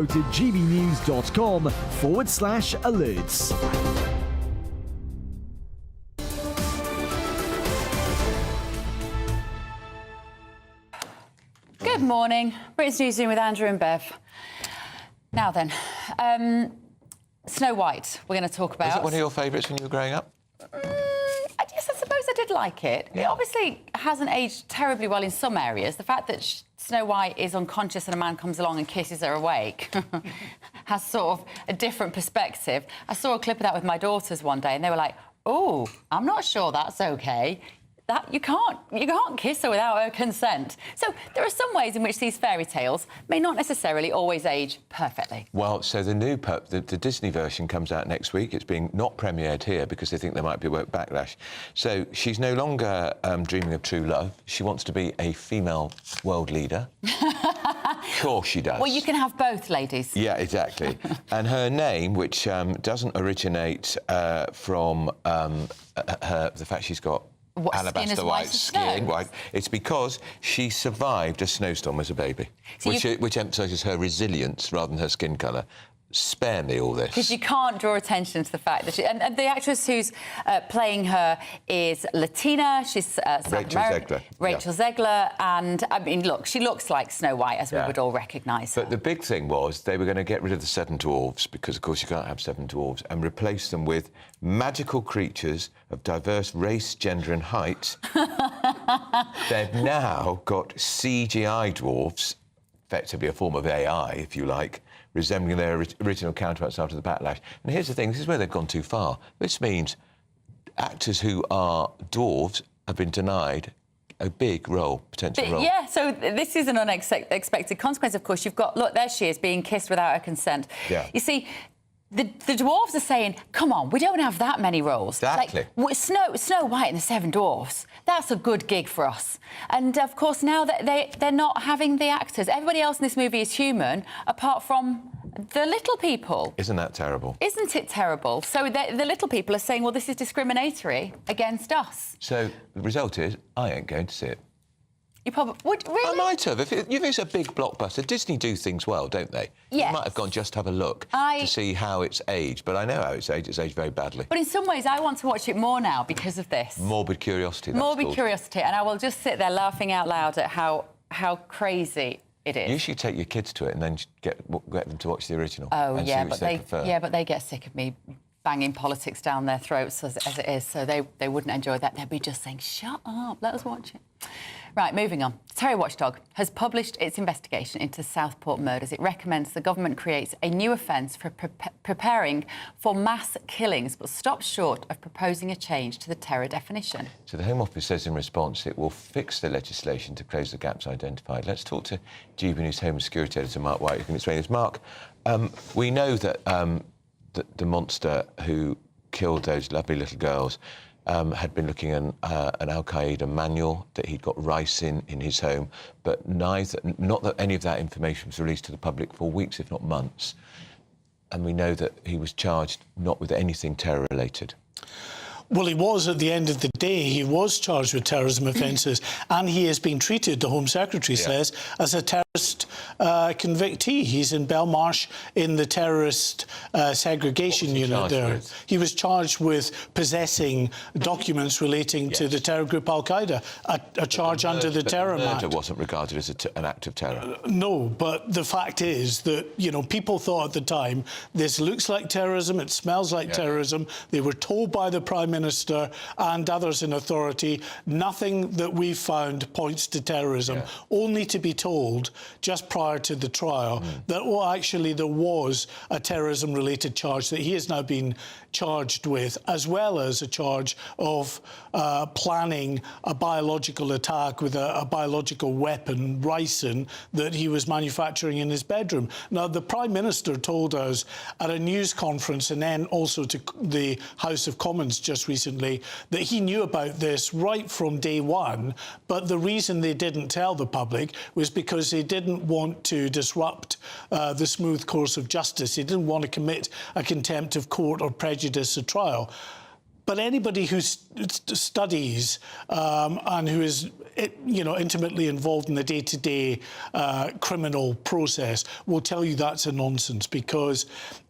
Go to gbnews.com/alerts. Good morning. Britain's Newsroom with Andrew and Bev. Now then, Snow White, we're going to talk about. Was it one of your favourites when you were growing up? Yes, I suppose I did like it. Yeah. It obviously hasn't aged terribly well in some areas. The fact that Snow White is unconscious and a man comes along and kisses her awake has sort of a different perspective. I saw a clip of that with my daughters one day and they were like, oh, I'm not sure that's OK. That you can't kiss her without her consent. So there are some ways in which these fairy tales may not necessarily always age perfectly. Well, so the new the Disney version comes out next week. It's being not premiered here because they think there might be a work backlash. So she's no longer dreaming of true love. She wants to be a female world leader. Of course she does. Well, you can have both, ladies. Yeah, exactly. And her name, which doesn't originate from the fact she's got alabaster white skin. It's because she survived a snowstorm as a baby, so which emphasises her resilience rather than her skin colour. Spare me all this. Because you can't draw attention to the fact that and the actress who's playing her is Latina. She's Rachel Zegler. And, I mean, look, she looks like Snow White, as we would all recognise her. But the big thing was they were going to get rid of the 7 dwarves, because, of course, you can't have 7 dwarves, and replace them with magical creatures of diverse race, gender and height. They've now got CGI dwarves, effectively a form of AI, if you like, resembling their original counterparts after the backlash. And here's the thing, this is where they've gone too far. This means actors who are dwarves have been denied a big potential role. Yeah, so this is an unexpected consequence, of course. You've got, look, there she is, being kissed without her consent. Yeah. You see, the dwarves are saying, come on, we don't have that many roles. Exactly. Like, Snow White and the 7 Dwarfs, that's a good gig for us. And, of course, now that they're not having the actors. Everybody else in this movie is human, apart from the little people. Isn't that terrible? Isn't it terrible? So the little people are saying, well, this is discriminatory against us. So the result is, I ain't going to see it. You probably would, really? I might have. If it's a big blockbuster, Disney do things well, don't they? Yes. You might have gone just to have a look to see how it's aged, but I know how it's aged. It's aged very badly. But in some ways, I want to watch it more now because of this. Morbid curiosity, that's Morbid called. Curiosity, and I will just sit there laughing out loud at how crazy it is. You should take your kids to it and then get them to watch the original. Oh, and yeah, see which they prefer. Yeah, but they get sick of me banging politics down their throats as it is, so they wouldn't enjoy that. They'd be just saying, shut up, let us watch it. Right, moving on. Terror Watchdog has published its investigation into Southport murders. It recommends the government creates a new offence for preparing for mass killings, but stops short of proposing a change to the terror definition. So the Home Office says in response it will fix the legislation to close the gaps identified. Let's talk to GBNews Home and Security Editor Mark White, who can explain this. Mark, we know that the monster who killed those lovely little girls had been looking at an Al-Qaeda manual that he'd got rice in his home, but not that any of that information was released to the public for weeks, if not months. And we know that he was charged not with anything terror-related. Well, he was at the end of the day. He was charged with terrorism offences and he has been treated, the Home Secretary says, as a terrorist convictee. He's in Belmarsh in the terrorist segregation unit there. He was charged with possessing documents relating to the terror group Al-Qaeda, a charge under the Terror Act. Murder wasn't regarded as an act of terror. No, but the fact is that, you know, people thought at the time, this looks like terrorism, it smells like terrorism. They were told by the Prime Minister and others in authority, nothing that we've found points to terrorism, only to be told just prior to the trial that, well, actually there was a terrorism-related charge that he has now been charged with, as well as a charge of planning a biological attack with a biological weapon, ricin, that he was manufacturing in his bedroom. Now, the Prime Minister told us at a news conference and then also to the House of Commons just recently that he knew about this right from day one, but the reason they didn't tell the public was because they didn't want to disrupt the smooth course of justice. They didn't want to commit a contempt of court or prejudice a trial. But anybody who studies and who is, intimately involved in the day-to-day criminal process will tell you that's a nonsense, because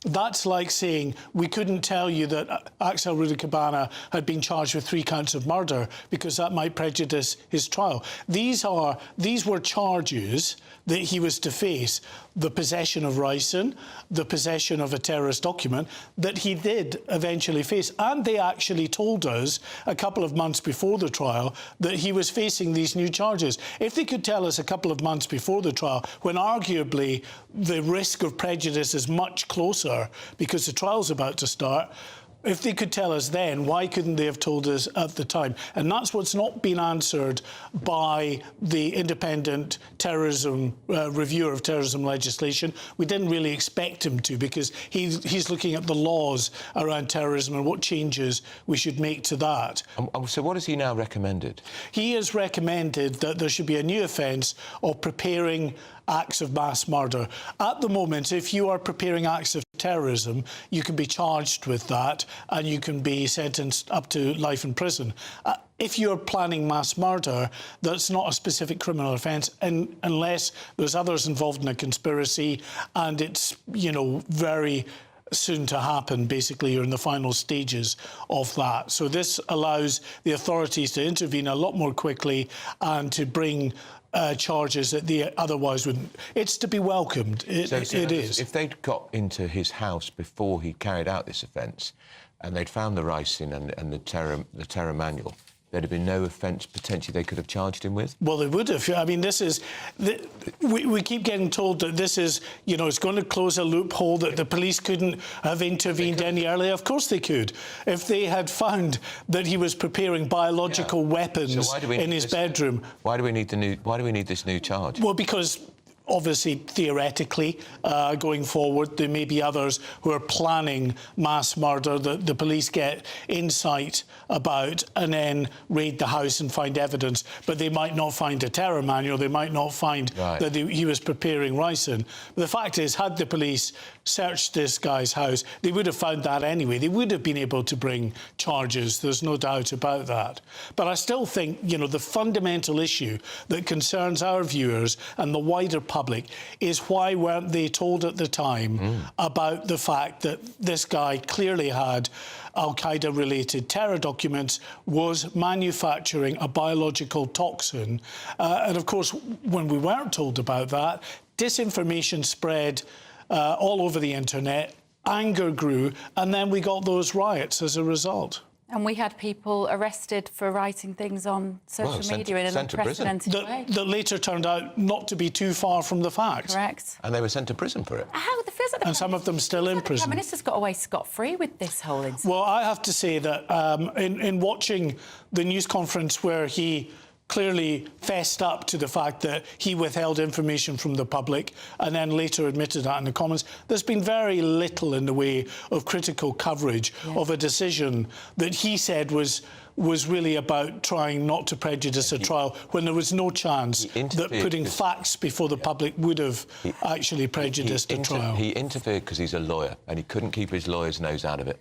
that's like saying we couldn't tell you that Axel Rudikabana had been charged with 3 counts of murder because that might prejudice his trial. These were charges that he was to face: the possession of ricin, the possession of a terrorist document that he did eventually face. And they actually told us a couple of months before the trial that he was facing these new charges. If they could tell us a couple of months before the trial, when arguably the risk of prejudice is much closer because the trial's about to start, if they could tell us then, why couldn't they have told us at the time? And that's what's not been answered by the independent terrorism reviewer of terrorism legislation. We didn't really expect him to, because he's looking at the laws around terrorism and what changes we should make to that. So what has he now recommended? He has recommended that there should be a new offence of preparing acts of mass murder. At the moment, if you are preparing acts of terrorism, you can be charged with that and you can be sentenced up to life in prison. If you're planning mass murder, that's not a specific criminal offence unless there's others involved in a conspiracy and it's, very soon to happen. Basically, you're in the final stages of that. So this allows the authorities to intervene a lot more quickly and to bring charges that they otherwise wouldn't. It's to be welcomed. It is. If they'd got into his house before he carried out this offence and they'd found the ricin and the terror manual, there'd have been no offence potentially they could have charged him with? Well, they would have. I mean, this is... We keep getting told that this is, it's going to close a loophole, that the police couldn't have intervened any earlier. Of course they could. If they had found that he was preparing biological weapons in his bedroom... Why do we need this new charge? Well, because... Obviously, theoretically, going forward, there may be others who are planning mass murder that the police get insight about and then raid the house and find evidence. But they might not find a terror manual. They might not find that he was preparing ricin. But the fact is, had the police searched this guy's house, they would have found that anyway. They would have been able to bring charges. There's no doubt about that. But I still think, the fundamental issue that concerns our viewers and the wider public is why weren't they told at the time about the fact that this guy clearly had Al-Qaeda related terror documents, was manufacturing a biological toxin. And of course, when we weren't told about that, disinformation spread all over the internet, anger grew, and then we got those riots as a result. And we had people arrested for writing things on social media in an unprecedented way. That later turned out not to be too far from the fact. Correct. And they were sent to prison for it. And some of them still in prison. The Prime Minister's got away scot-free with this whole incident. Well, I have to say that in watching the news conference where he clearly fessed up to the fact that he withheld information from the public and then later admitted that in the Commons, there's been very little in the way of critical coverage of a decision that he said was really about trying not to prejudice a trial when there was no chance that putting facts before the public would have actually prejudiced a trial. He interfered because he's a lawyer and he couldn't keep his lawyer's nose out of it.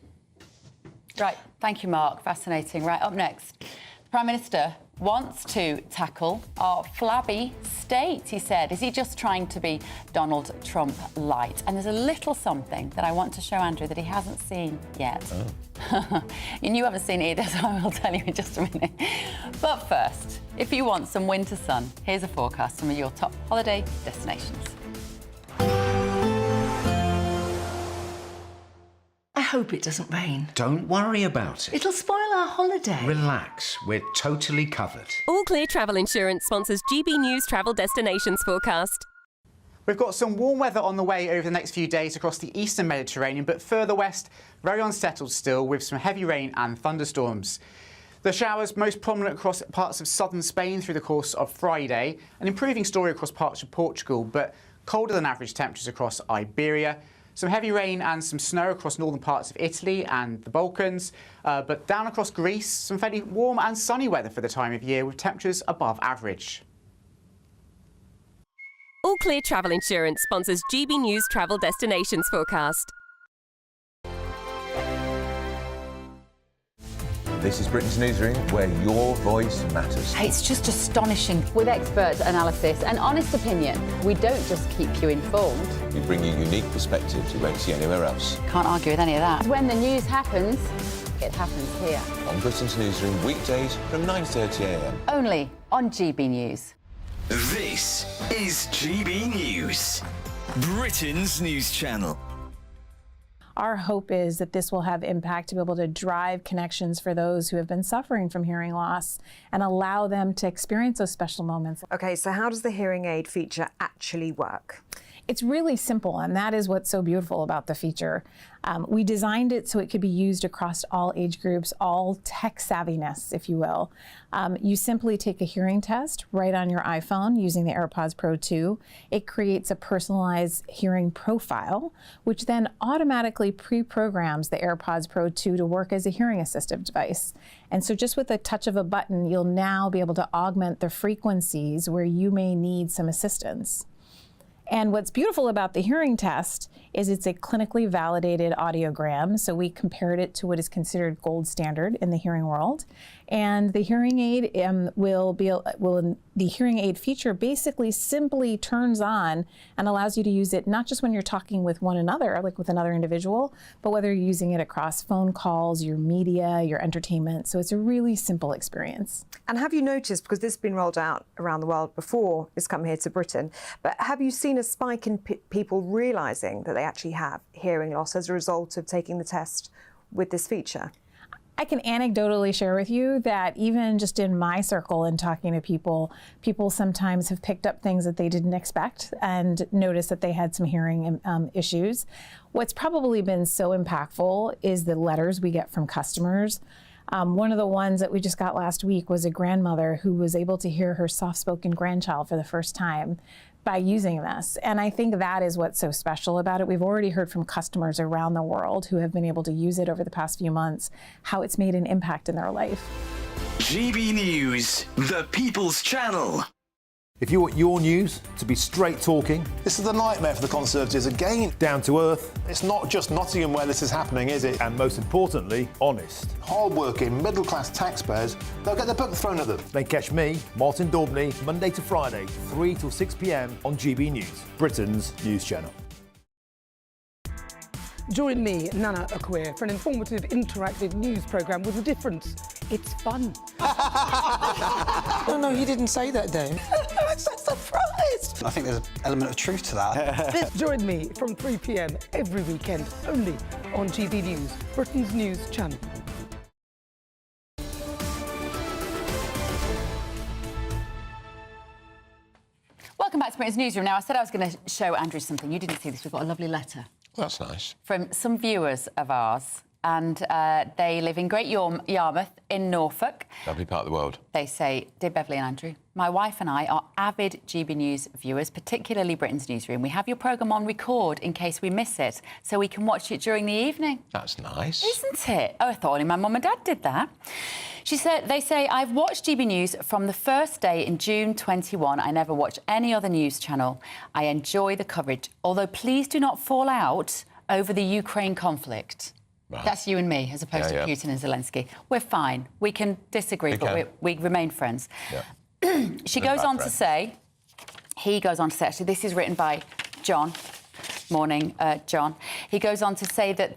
Right, thank you, Mark. Fascinating. Right, up next, the Prime Minister wants to tackle our flabby state, he said. Is he just trying to be Donald Trump light? And there's a little something that I want to show Andrew that he hasn't seen yet. Oh. And you haven't seen it either, so I will tell you in just a minute. But first, if you want some winter sun, here's a forecast from your top holiday destinations. I hope it doesn't rain. Don't worry about it. It'll spoil our holiday. Relax, we're totally covered. All Clear Travel Insurance sponsors GBNews Travel Destinations forecast. We've got some warm weather on the way over the next few days across the eastern Mediterranean, but further west, very unsettled still, with some heavy rain and thunderstorms. The showers most prominent across parts of southern Spain through the course of Friday, an improving story across parts of Portugal, but colder than average temperatures across Iberia. Some heavy rain and some snow across northern parts of Italy and the Balkans, but down across Greece, some fairly warm and sunny weather for the time of year with temperatures above average. All Clear Travel Insurance sponsors GBNews Travel Destinations forecast. This is Britain's Newsroom, where your voice matters. It's just astonishing. With expert analysis and honest opinion, we don't just keep you informed. We bring you unique perspectives you won't see anywhere else. Can't argue with any of that. When the news happens, it happens here. On Britain's Newsroom, weekdays from 9:30 a.m. Only on GB News. This is GB News, Britain's news channel. Our hope is that this will have impact to be able to drive connections for those who have been suffering from hearing loss and allow them to experience those special moments. OK, so how does the hearing aid feature actually work? It's really simple, and that is what's so beautiful about the feature. We designed it so it could be used across all age groups, all tech savviness, if you will. You simply take a hearing test right on your iPhone using the AirPods Pro 2. It creates a personalized hearing profile, which then automatically pre-programs the AirPods Pro 2 to work as a hearing assistive device. And so just with a touch of a button, you'll now be able to augment the frequencies where you may need some assistance. And what's beautiful about the hearing test is it's a clinically validated audiogram. So we compared it to what is considered gold standard in the hearing world. And the hearing aid the hearing aid feature basically simply turns on and allows you to use it not just when you're talking with one another, like with another individual, but whether you're using it across phone calls, your media, your entertainment. So it's a really simple experience. And have you noticed, because this has been rolled out around the world before it's come here to Britain, but have you seen a spike in people realising that they actually have hearing loss as a result of taking the test with this feature? I can anecdotally share with you that even just in my circle and talking to people sometimes have picked up things that they didn't expect and noticed that they had some hearing issues. What's probably been so impactful is the letters we get from customers. One of the ones that we just got last week was a grandmother who was able to hear her soft-spoken grandchild for the first time by using this. And I think that is what's so special about it. We've already heard from customers around the world who have been able to use it over the past few months, how it's made an impact in their life. GB News, the People's Channel. If you want your news to be straight talking, this is a nightmare for the Conservatives again. Down to earth. It's not just Nottingham where this is happening, is it? And most importantly, honest. Hard-working, middle-class taxpayers, they'll get their book thrown at them. Then catch me, Martin Daubney, Monday to Friday, 3 till 6 p.m. on GB News, Britain's news channel. Join me, Nana Akwe, for an informative, interactive news programme with a difference. It's fun. No, he didn't say that, Dave. I'm so surprised. I think there's an element of truth to that. Join me from 3 p.m. every weekend, only on GB News, Britain's news channel. Welcome back to Britain's Newsroom. Now, I said I was going to show Andrew something. You didn't see this. We've got a lovely letter. That's nice. From some viewers of ours, and they live in Great Yarmouth in Norfolk. Lovely part of the world. They say, Dear Beverly and Andrew, my wife and I are avid GB News viewers, particularly Britain's Newsroom. We have your programme on record in case we miss it, so we can watch it during the evening. That's nice. Isn't it? Oh, I thought only my mum and dad did that. They say, I've watched GB News from the first day in June 21. I never watch any other news channel. I enjoy the coverage, although please do not fall out over the Ukraine conflict. Right. That's you and me, as opposed to Putin and Zelensky. We're fine. We can disagree, but we remain friends. Yeah. He goes on to say, actually, this is written by John. Morning, John. He goes on to say that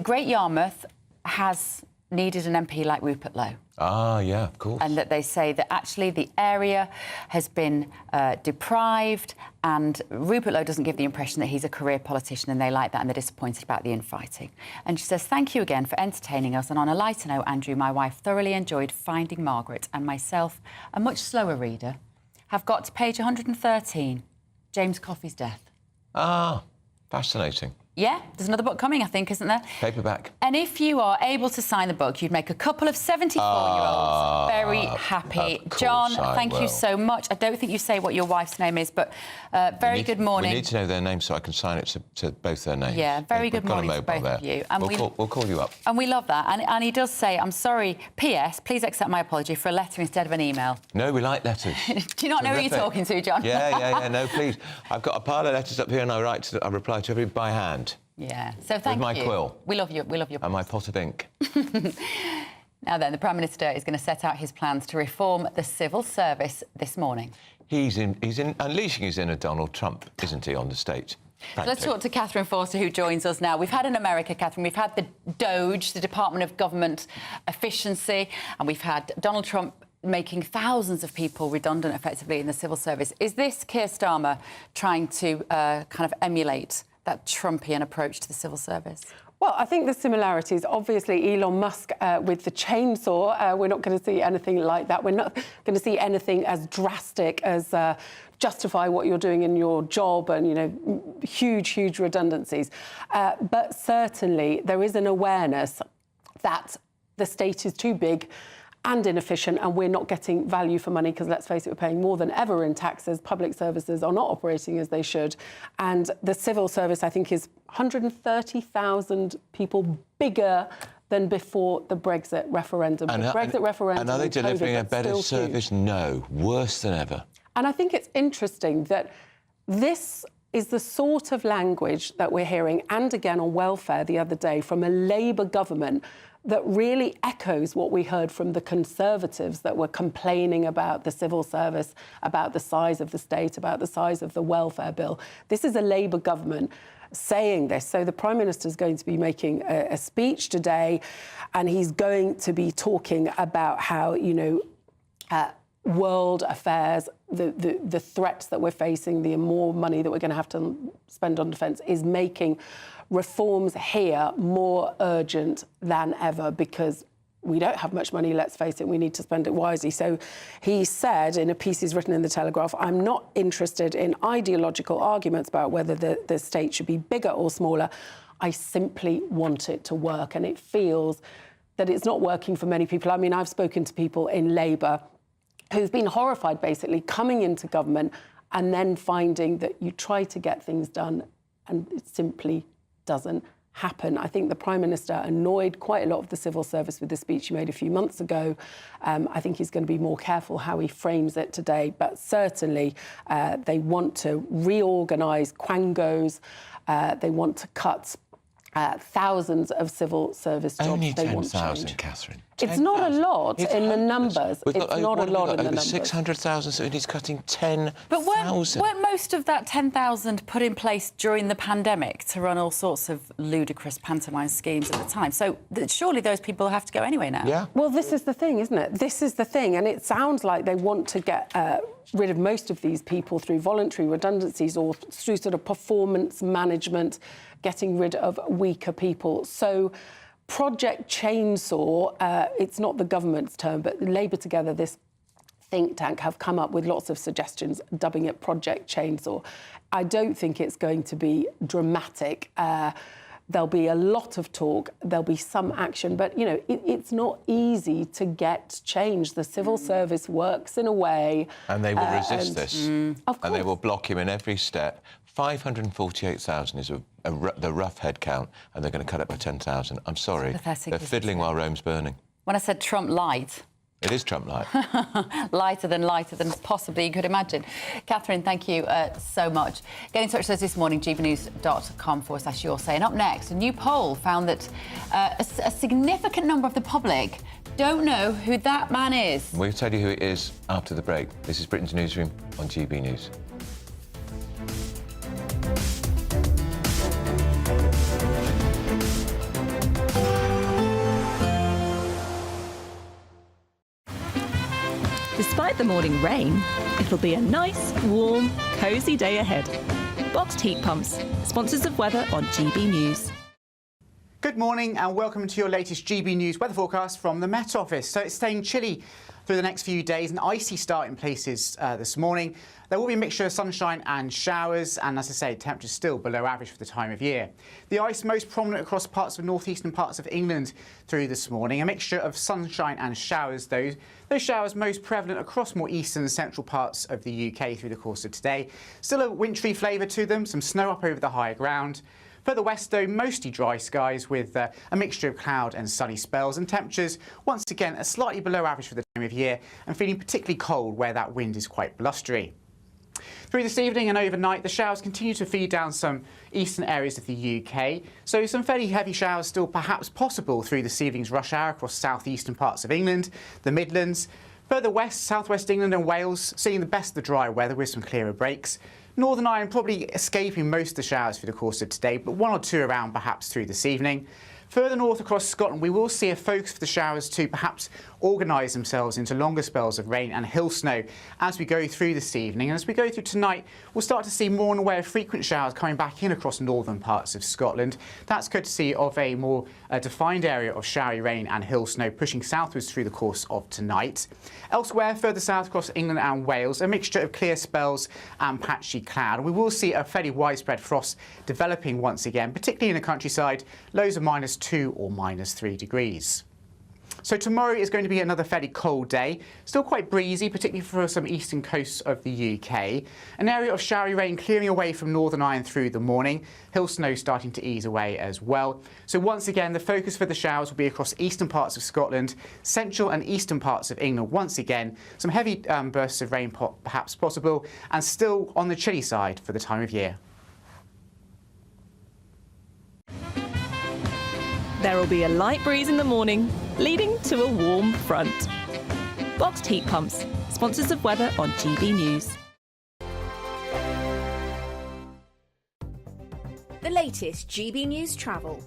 Great Yarmouth has needed an MP like Rupert Lowe. Ah, yeah, of course. And that they say that actually the area has been deprived, and Rupert Lowe doesn't give the impression that he's a career politician, and they like that, and they're disappointed about the infighting. And she says, thank you again for entertaining us. And on a lighter note, Andrew, my wife thoroughly enjoyed Finding Margaret, and myself, a much slower reader, have got to page 113, James Coffey's death. Ah, fascinating. Yeah, there's another book coming, I think, isn't there? Paperback. And if you are able to sign the book, you'd make a couple of 74-year-olds very happy. John, thank you so much. I don't think you say what your wife's name is, but very good morning. We need to know their names so I can sign it to both their names. Yeah, very good morning to both of you. And we'll call you up. And we love that. And he does say, I'm sorry, P.S., please accept my apology for a letter instead of an email. No, we like letters. Do you not know who you're talking to, John? Yeah, no, please. I've got a pile of letters up here and I reply to every by hand. Yeah, so thank you. With my quill. We love you. We love your and my pot of ink. Now then, the Prime Minister is going to set out his plans to reform the civil service this morning. He's unleashing his inner Donald Trump, isn't he, on the stage? So let's talk to Catherine Forster, who joins us now. We've had in America, Catherine, we've had the DOGE, the Department of Government Efficiency, and we've had Donald Trump making thousands of people redundant, effectively, in the civil service. Is this Keir Starmer trying to kind of emulate that Trumpian approach to the civil service? Well, I think the similarities, obviously, Elon Musk with the chainsaw, we're not going to see anything like that. We're not going to see anything as drastic as justify what you're doing in your job and, you know, huge redundancies. But certainly there is an awareness that the state is too big and inefficient, and we're not getting value for money because, let's face it, we're paying more than ever in taxes. Public services are not operating as they should. And the civil service, I think, is 130,000 people bigger than before the Brexit referendum. And are they delivering a better service? No, worse than ever. And I think it's interesting that this is the sort of language that we're hearing, and again on welfare the other day, from a Labour government that really echoes what we heard from the Conservatives that were complaining about the civil service, about the size of the state, about the size of the welfare bill. This is a Labour government saying this. So the Prime Minister is going to be making a speech today, and he's going to be talking about how, you know, world affairs, the threats that we're facing, the more money that we're going to have to spend on defence, is making reforms here more urgent than ever, because we don't have much money, let's face it, we need to spend it wisely. So he said in a piece he's written in The Telegraph, I'm not interested in ideological arguments about whether the state should be bigger or smaller. I simply want it to work. And it feels that it's not working for many people. I mean, I've spoken to people in Labour who've been horrified, basically, coming into government and then finding that you try to get things done and it simply doesn't happen. I think the Prime Minister annoyed quite a lot of the civil service with the speech he made a few months ago. I think he's going to be more careful how he frames it today, but certainly they want to reorganise quangos. They want to cut thousands of civil service jobs. Only they 10,000, Catherine. It's not a lot in the numbers. It's not a lot in the numbers. 600,000, so he's cutting 10,000. But weren't most of that 10,000 put in place during the pandemic to run all sorts of ludicrous pantomime schemes at the time? So surely those people have to go anyway now. Yeah. Well, this is the thing, isn't it? This is the thing. And it sounds like they want to get rid of most of these people through voluntary redundancies or through sort of performance management, getting rid of weaker people. So Project Chainsaw, it's not the government's term, but Labour Together, this think tank, have come up with lots of suggestions, dubbing it Project Chainsaw. I don't think it's going to be dramatic. There'll be a lot of talk, there'll be some action, but, you know, it's not easy to get change. The civil service works in a way... And they will resist this. Of course. And they will block him in every step. 548,000 is the rough head count, and they're going to cut it by 10,000. I'm sorry. Pathetic, they're fiddling while Rome's burning. When I said Trump light... It is Trump light. lighter than possibly you could imagine. Catherine, thank you so much. Get in touch with us this morning, gbnews.com/your say. And up next, a new poll found that a significant number of the public don't know who that man is. We'll tell you who it is after the break. This is Britain's Newsroom on GB News. Despite the morning rain, it'll be a nice, warm, cosy day ahead. Boxed heat pumps, sponsors of weather on GB News. Good morning and welcome to your latest GB News weather forecast from the Met Office. So it's staying chilly through the next few days, an icy start in places this morning. There will be a mixture of sunshine and showers, and as I say, temperatures still below average for the time of year. The ice most prominent across parts of northeastern parts of England through this morning. A mixture of sunshine and showers, though. Those showers most prevalent across more eastern and central parts of the UK through the course of today. Still a wintry flavour to them, some snow up over the higher ground. Further west, though, mostly dry skies with a mixture of cloud and sunny spells, and temperatures, once again, are slightly below average for the time of year and feeling particularly cold where that wind is quite blustery. Through this evening and overnight, the showers continue to feed down some eastern areas of the UK. So some fairly heavy showers still perhaps possible through this evening's rush hour across southeastern parts of England, the Midlands. Further west, southwest England and Wales, seeing the best of the dry weather with some clearer breaks. Northern Ireland probably escaping most of the showers through the course of today, but one or two around perhaps through this evening. Further north across Scotland, we will see a focus for the showers to perhaps organise themselves into longer spells of rain and hill snow as we go through this evening. And as we go through tonight, we'll start to see more in the way of frequent showers coming back in across northern parts of Scotland. That's courtesy of a more defined area of showery rain and hill snow pushing southwards through the course of tonight. Elsewhere, further south across England and Wales, a mixture of clear spells and patchy cloud. We will see a fairly widespread frost developing once again, particularly in the countryside, lows of -2 or -3 degrees. So tomorrow is going to be another fairly cold day, still quite breezy, particularly for some eastern coasts of the UK. An area of showery rain clearing away from Northern Ireland through the morning, hill snow starting to ease away as well. So once again, the focus for the showers will be across eastern parts of Scotland, central and eastern parts of England. Once again, some heavy bursts of rain perhaps possible, and still on the chilly side for the time of year. There will be a light breeze in the morning, leading to a warm front. Boxed heat pumps, sponsors of weather on GB News. The latest GB News travel.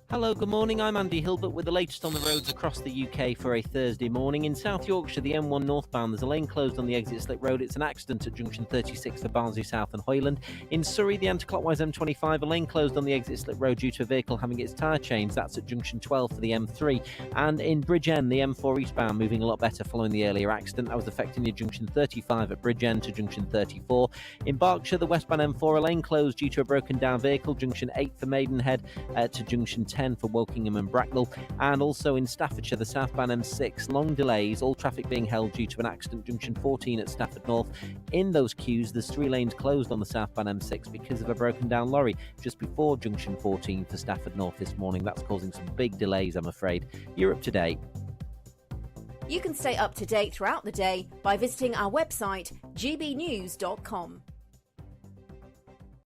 Hello, good morning. I'm Andy Hilbert with the latest on the roads across the UK for a Thursday morning. In South Yorkshire, the M1 northbound, there's a lane closed on the exit Slip Road. It's an accident at junction 36 for Barnsley South and Hoyland. In Surrey, the anti-clockwise M25, a lane closed on the exit Slip Road due to a vehicle having its tyre changed. That's at junction 12 for the M3. And in Bridgend, the M4 eastbound moving a lot better following the earlier accident. That was affecting the junction 35 at Bridgend to junction 34. In Berkshire, the westbound M4, a lane closed due to a broken down vehicle. Junction 8 for Maidenhead to junction 10 for Wokingham and Bracknell. And also in Staffordshire, the southbound M6, long delays, all traffic being held due to an accident, junction 14 at Stafford North. In those queues, there's 3 lanes closed on the southbound M6 because of a broken down lorry just before junction 14 for Stafford North this morning. That's causing some big delays, I'm afraid. You're up to date. You can stay up to date throughout the day by visiting our website, gbnews.com.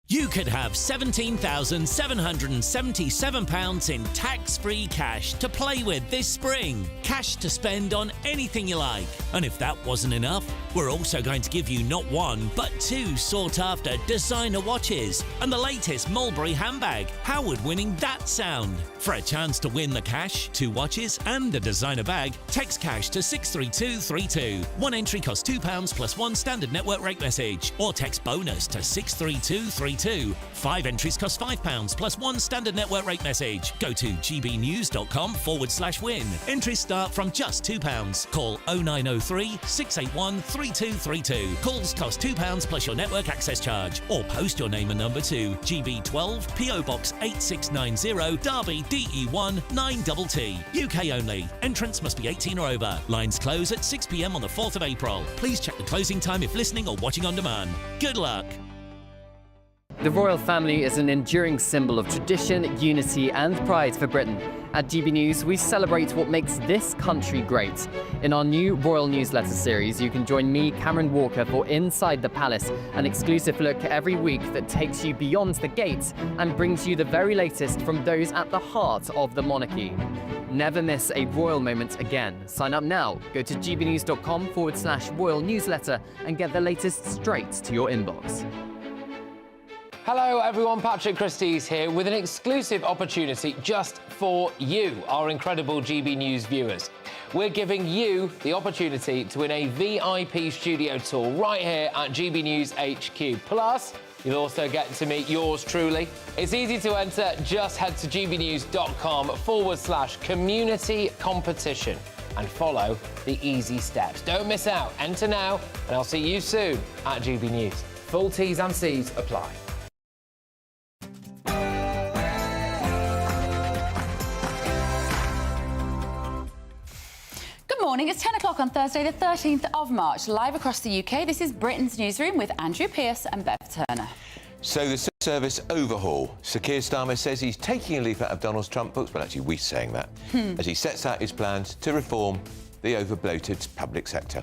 You could have £17,777 in tax-free cash to play with this spring. Cash to spend on anything you like. And if that wasn't enough, we're also going to give you not 1, but 2 sought-after designer watches and the latest Mulberry handbag. How would winning that sound? For a chance to win the cash, 2 watches and a designer bag, text cash to 63232. 1 entry costs £2 plus 1 standard network rate message, or text bonus to 63232. 5 entries cost £5 plus 1 standard network rate message. Go to gbnews.com/win. Entries start from just £2. Call 0903 681 3232. Calls cost £2 plus your network access charge. Or post your name and number to GB12 PO Box 8690 Derby DE1 9TT. UK only. Entrance must be 18 or over. Lines close at 6 p.m. on the 4th of April. Please check the closing time if listening or watching on demand. Good luck. The royal family is an enduring symbol of tradition, unity and pride for Britain. At GB News, we celebrate what makes this country great. In our new royal newsletter series, you can join me, Cameron Walker, for Inside the Palace, an exclusive look every week that takes you beyond the gates and brings you the very latest from those at the heart of the monarchy. Never miss a royal moment again. Sign up now. Go to gbnews.com/royal newsletter and get the latest straight to your inbox. Hello everyone, Patrick Christie's here with an exclusive opportunity just for you, our incredible GB News viewers. We're giving you the opportunity to win a VIP studio tour right here at GB News HQ. Plus, you'll also get to meet yours truly. It's easy to enter, just head to gbnews.com/community competition and follow the easy steps. Don't miss out, enter now, and I'll see you soon at GB News. Full T's and C's apply. Good morning, it's 10 o'clock on Thursday, the 13th of March. Live across the UK, this is Britain's Newsroom with Andrew Pearce and Bev Turner. So the service overhaul. Sir Keir Starmer says he's taking a leaf out of Donald Trump's books, well, actually, we're saying that, as he sets out his plans to reform the over-bloated public sector.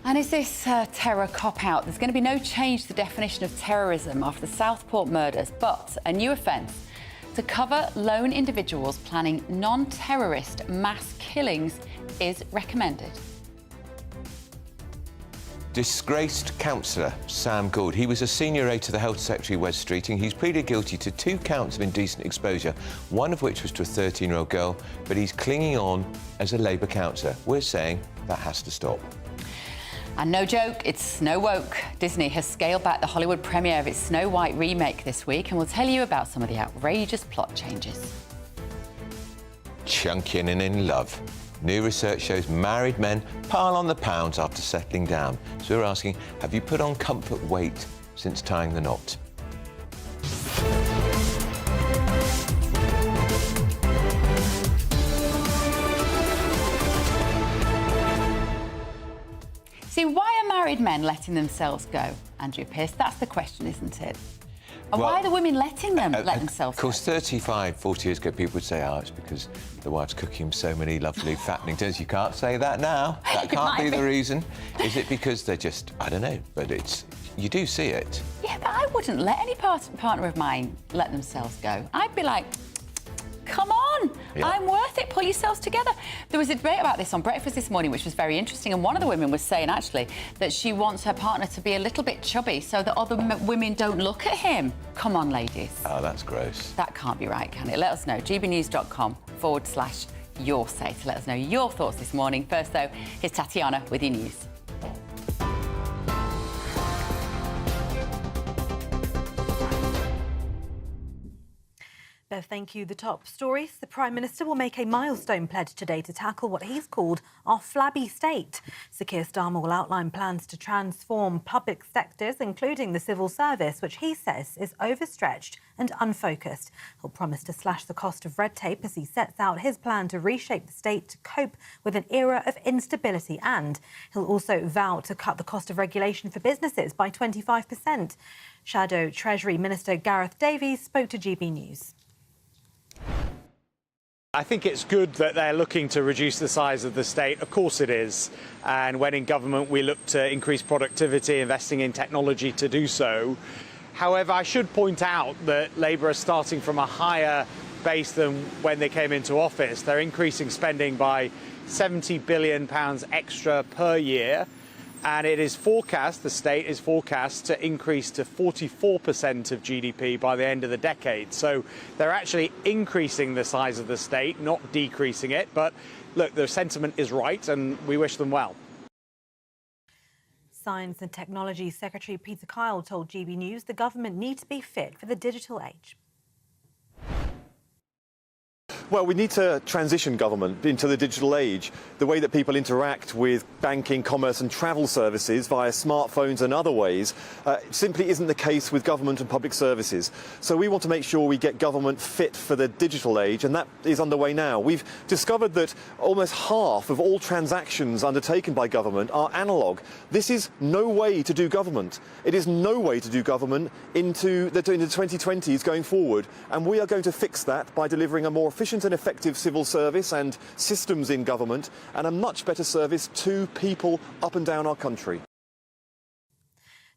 And is this terror cop-out? There's going to be no change to the definition of terrorism after the Southport murders, but a new offence to cover lone individuals planning non-terrorist mass killings is recommended. Disgraced councillor Sam Gould. He was a senior aide to the Health Secretary, Wes Streeting. He's pleaded guilty to 2 counts of indecent exposure, one of which was to a 13-year-old girl, but he's clinging on as a Labour councillor. We're saying that has to stop. And no joke, it's no woke. Disney has scaled back the Hollywood premiere of its Snow White remake this week, and we'll tell you about some of the outrageous plot changes. Chunking and in love. New research shows married men pile on the pounds after settling down. So we're asking, have you put on comfort weight since tying the knot? See, why are married men letting themselves go, Andrew Pearce? That's the question, isn't it? And why are the women letting them let themselves go? Of course, 35, 40 years ago, people would say, oh, it's because the wife's cooking him so many lovely, fattening dinners. You can't say that now. That can't be the reason. Is it because they're just, I don't know, but you do see it. Yeah, but I wouldn't let any partner of mine let themselves go. I'd be like, come on, yeah. I'm worth it, pull yourselves together. There was a debate about this on Breakfast this morning, which was very interesting, and one of the women was saying, actually, that she wants her partner to be a little bit chubby so that other women don't look at him. Come on, ladies. Oh, that's gross. That can't be right, can it? Let us know, gbnews.com/your say, to let us know your thoughts this morning. First, though, here's Tatiana with your news. Bev, thank you. The top stories. The Prime Minister will make a milestone pledge today to tackle what he's called our flabby state. Sir Keir Starmer will outline plans to transform public sectors, including the civil service, which he says is overstretched and unfocused. He'll promise to slash the cost of red tape as he sets out his plan to reshape the state to cope with an era of instability, and he'll also vow to cut the cost of regulation for businesses by 25%. Shadow Treasury Minister Gareth Davies spoke to GB News. I think it's good that they're looking to reduce the size of the state. Of course it is. And when in government we look to increase productivity, investing in technology to do so. However, I should point out that Labour are starting from a higher base than when they came into office. They're increasing spending by £70 billion extra per year. And it is forecast, the state is forecast to increase to 44% of GDP by the end of the decade. So they're actually increasing the size of the state, not decreasing it. But look, the sentiment is right and we wish them well. Science and Technology Secretary Peter Kyle told GB News the government needs to be fit for the digital age. Well, we need to transition government into the digital age. The way that people interact with banking, commerce and travel services via smartphones and other ways simply isn't the case with government and public services. So we want to make sure we get government fit for the digital age, and that is underway now. We've discovered that almost half of all transactions undertaken by government are analogue. This is no way to do government. It is no way to do government into the 2020s going forward, and we are going to fix that by delivering a more efficient and effective civil service and systems in government, and a much better service to people up and down our country.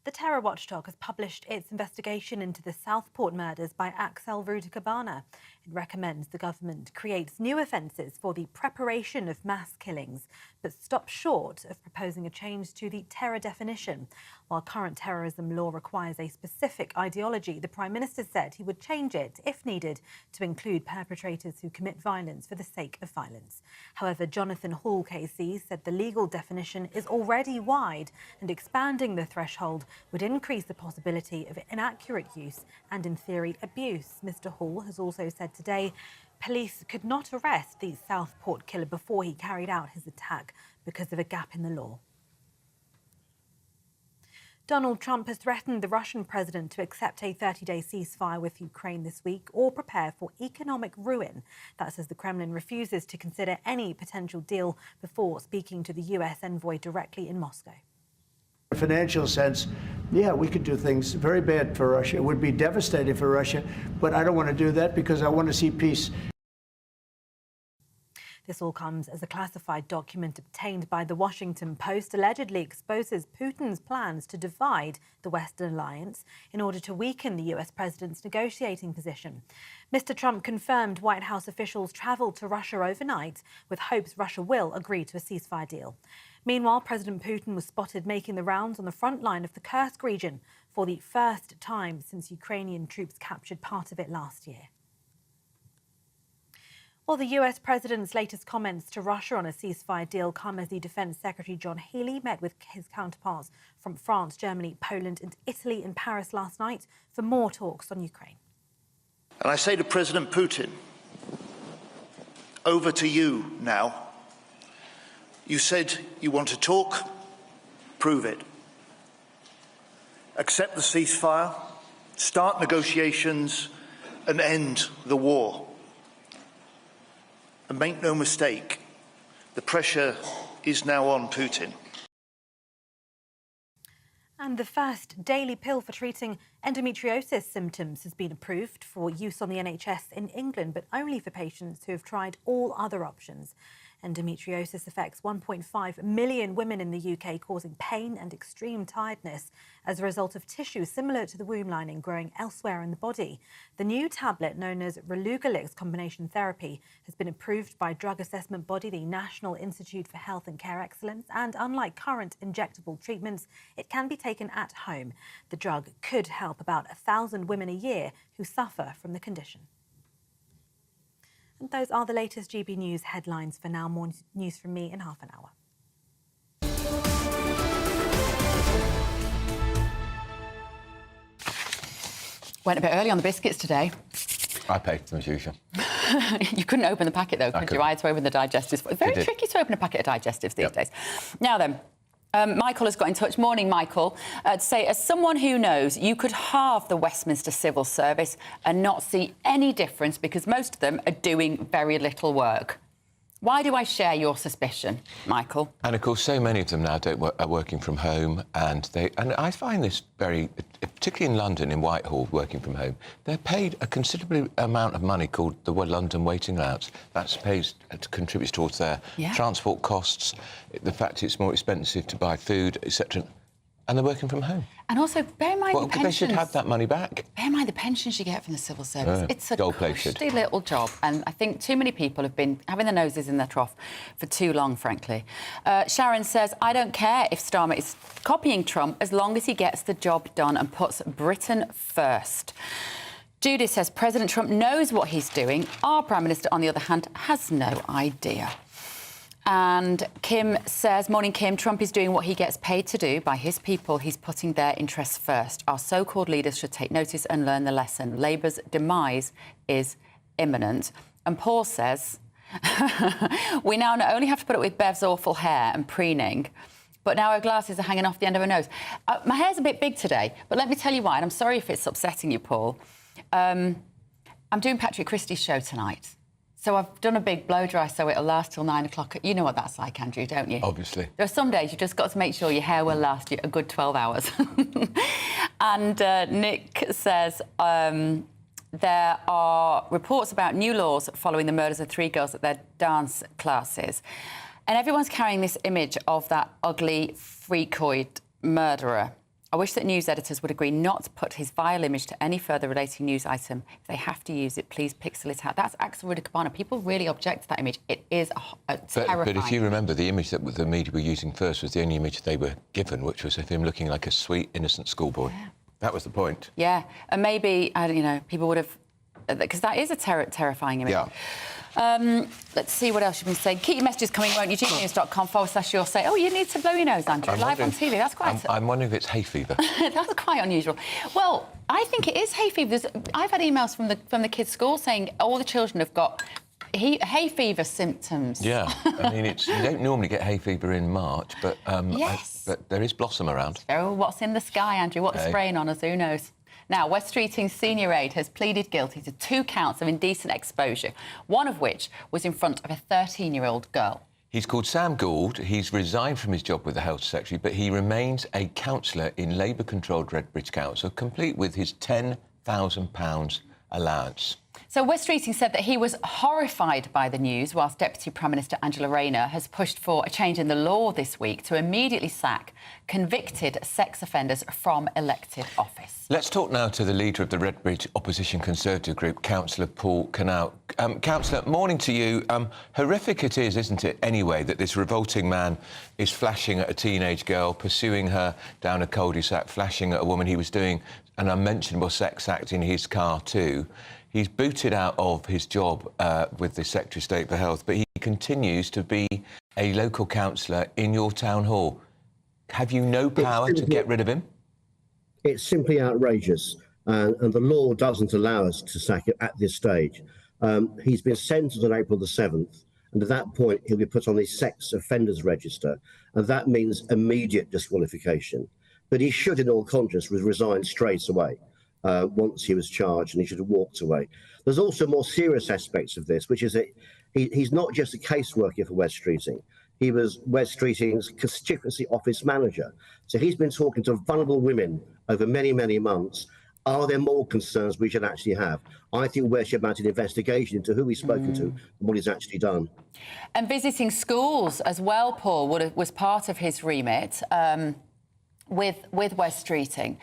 The terror watchdog has published its investigation into the Southport murders by Axel Rudicabaner. It recommends the government creates new offences for the preparation of mass killings, but stops short of proposing a change to the terror definition. While current terrorism law requires a specific ideology, the Prime Minister said he would change it, if needed, to include perpetrators who commit violence for the sake of violence. However, Jonathan Hall KC said the legal definition is already wide, and expanding the threshold would increase the possibility of inaccurate use and, in theory, abuse. Mr. Hall has also said today police could not arrest the Southport killer before he carried out his attack because of a gap in the law. Donald Trump has threatened the Russian president to accept a 30-day ceasefire with Ukraine this week or prepare for economic ruin. That's as the Kremlin refuses to consider any potential deal before speaking to the US envoy directly in Moscow. In a financial sense, yeah, we could do things very bad for Russia. It would be devastating for Russia, but I don't want to do that because I want to see peace. This all comes as a classified document obtained by the Washington Post allegedly exposes Putin's plans to divide the Western alliance in order to weaken the US president's negotiating position. Mr. Trump confirmed White House officials travelled to Russia overnight with hopes Russia will agree to a ceasefire deal. Meanwhile, President Putin was spotted making the rounds on the front line of the Kursk region for the first time since Ukrainian troops captured part of it last year. Well, the US president's latest comments to Russia on a ceasefire deal come as the Defence Secretary John Healey met with his counterparts from France, Germany, Poland and Italy in Paris last night for more talks on Ukraine. And I say to President Putin, over to you now. You said you want to talk, prove it. Accept the ceasefire, start negotiations and end the war. And make no mistake, the pressure is now on Putin. And the first daily pill for treating endometriosis symptoms has been approved for use on the NHS in England, but only for patients who have tried all other options. Endometriosis affects 1.5 million women in the UK, causing pain and extreme tiredness as a result of tissue similar to the womb lining growing elsewhere in the body. The new tablet, known as Relugolix combination therapy, has been approved by drug assessment body, the National Institute for Health and Care Excellence, and unlike current injectable treatments, it can be taken at home. The drug could help about 1,000 women a year who suffer from the condition. And those are the latest GB News headlines for now. More news from me in half an hour. Went a bit early on the biscuits today. I paid them as usual. You couldn't open the packet though, could you? I had to open the digestives. It's very tricky to open a packet of digestives these days. Now then, Michael has got in touch. Morning, Michael. To say, as someone who knows, you could halve the Westminster Civil Service and not see any difference because most of them are doing very little work. Why do I share your suspicion, Michael? And of course, so many of them now are working from home, and I find this very, particularly in London, in Whitehall, working from home. They're paid a considerable amount of money called the London Waiting Allowance. That contributes towards their transport costs, the fact it's more expensive to buy food, etc. And they're working from home. And also, bear in mind the pensions. They should have that money back. Bear in mind the pensions you get from the civil service. It's a gold-plated cushy little job. And I think too many people have been having their noses in their trough for too long, frankly. Sharon says, I don't care if Starmer is copying Trump as long as he gets the job done and puts Britain first. Judith says, President Trump knows what he's doing. Our Prime Minister, on the other hand, has no idea. And Kim says, morning, Kim, Trump is doing what he gets paid to do by his people. He's putting their interests first. Our so-called leaders should take notice and learn the lesson. Labour's demise is imminent. And Paul says, we now not only have to put up with Bev's awful hair and preening, but now her glasses are hanging off the end of her nose. My hair's a bit big today, but let me tell you why, and I'm sorry if it's upsetting you, Paul. I'm doing Patrick Christie's show tonight. So I've done a big blow dry so it'll last till 9 o'clock. You know what that's like, Andrew, don't you? Obviously. There are some days you've just got to make sure your hair will last you a good 12 hours. And Nick says there are reports about new laws following the murders of 3 girls at their dance classes. And everyone's carrying this image of that ugly, freakoid murderer. I wish that news editors would agree not to put his vile image to any further relating news item. If they have to use it, please pixel it out. That's Axel Rudick-Cabana. People really object to that image. It is a terrifying... But if you remember, the image that the media were using first was the only image they were given, which was of him looking like a sweet, innocent schoolboy. Yeah. That was the point. Yeah, and maybe, people would have... Because that is a terrifying image. Yeah. Let's see what else you've been saying. Keep your messages coming, won't you? GBNews.com/you'll say, oh, you need to blow your nose, Andrew, live on TV. That's quite... I'm wondering if it's hay fever. That's quite unusual. Well, I think it is hay fever. I've had emails from the kids' school saying all the children have got hay fever symptoms. Yeah, I mean, you don't normally get hay fever in March, but, but there is blossom around. Oh, what's in the sky, Andrew? What they're spraying on us, who knows? Now, West Streeting's senior aide has pleaded guilty to 2 counts of indecent exposure, one of which was in front of a 13-year-old girl. He's called Sam Gould. He's resigned from his job with the Health Secretary, but he remains a councillor in Labour-controlled Redbridge Council, complete with his £10,000 allowance. So Wes Streeting said that he was horrified by the news, whilst Deputy Prime Minister Angela Rayner has pushed for a change in the law this week to immediately sack convicted sex offenders from elected office. Let's talk now to the leader of the Redbridge Opposition Conservative Group, Councillor Paul Canal. Councillor, morning to you. Horrific it is, isn't it, anyway, that this revolting man is flashing at a teenage girl, pursuing her down a cul-de-sac, flashing at a woman he was doing an unmentionable sex act in his car too. He's booted out of his job with the Secretary of State for Health, but he continues to be a local councillor in your town hall. Have you no power to get rid of him? It's simply outrageous, and the law doesn't allow us to sack him at this stage. He's been sentenced on April the 7th, and at that point he'll be put on the sex offenders register, and that means immediate disqualification. But he should, in all conscience, resign straight away. Once he was charged, and he should have walked away. There's also more serious aspects of this, which is that he's not just a caseworker for Wes Streeting. He was Wes Streeting's constituency office manager. So he's been talking to vulnerable women over many, many months. Are there more concerns we should actually have? I think we should mount an investigation into who he's spoken to and what he's actually done. And visiting schools as well, Paul, was part of his remit with Wes Streeting.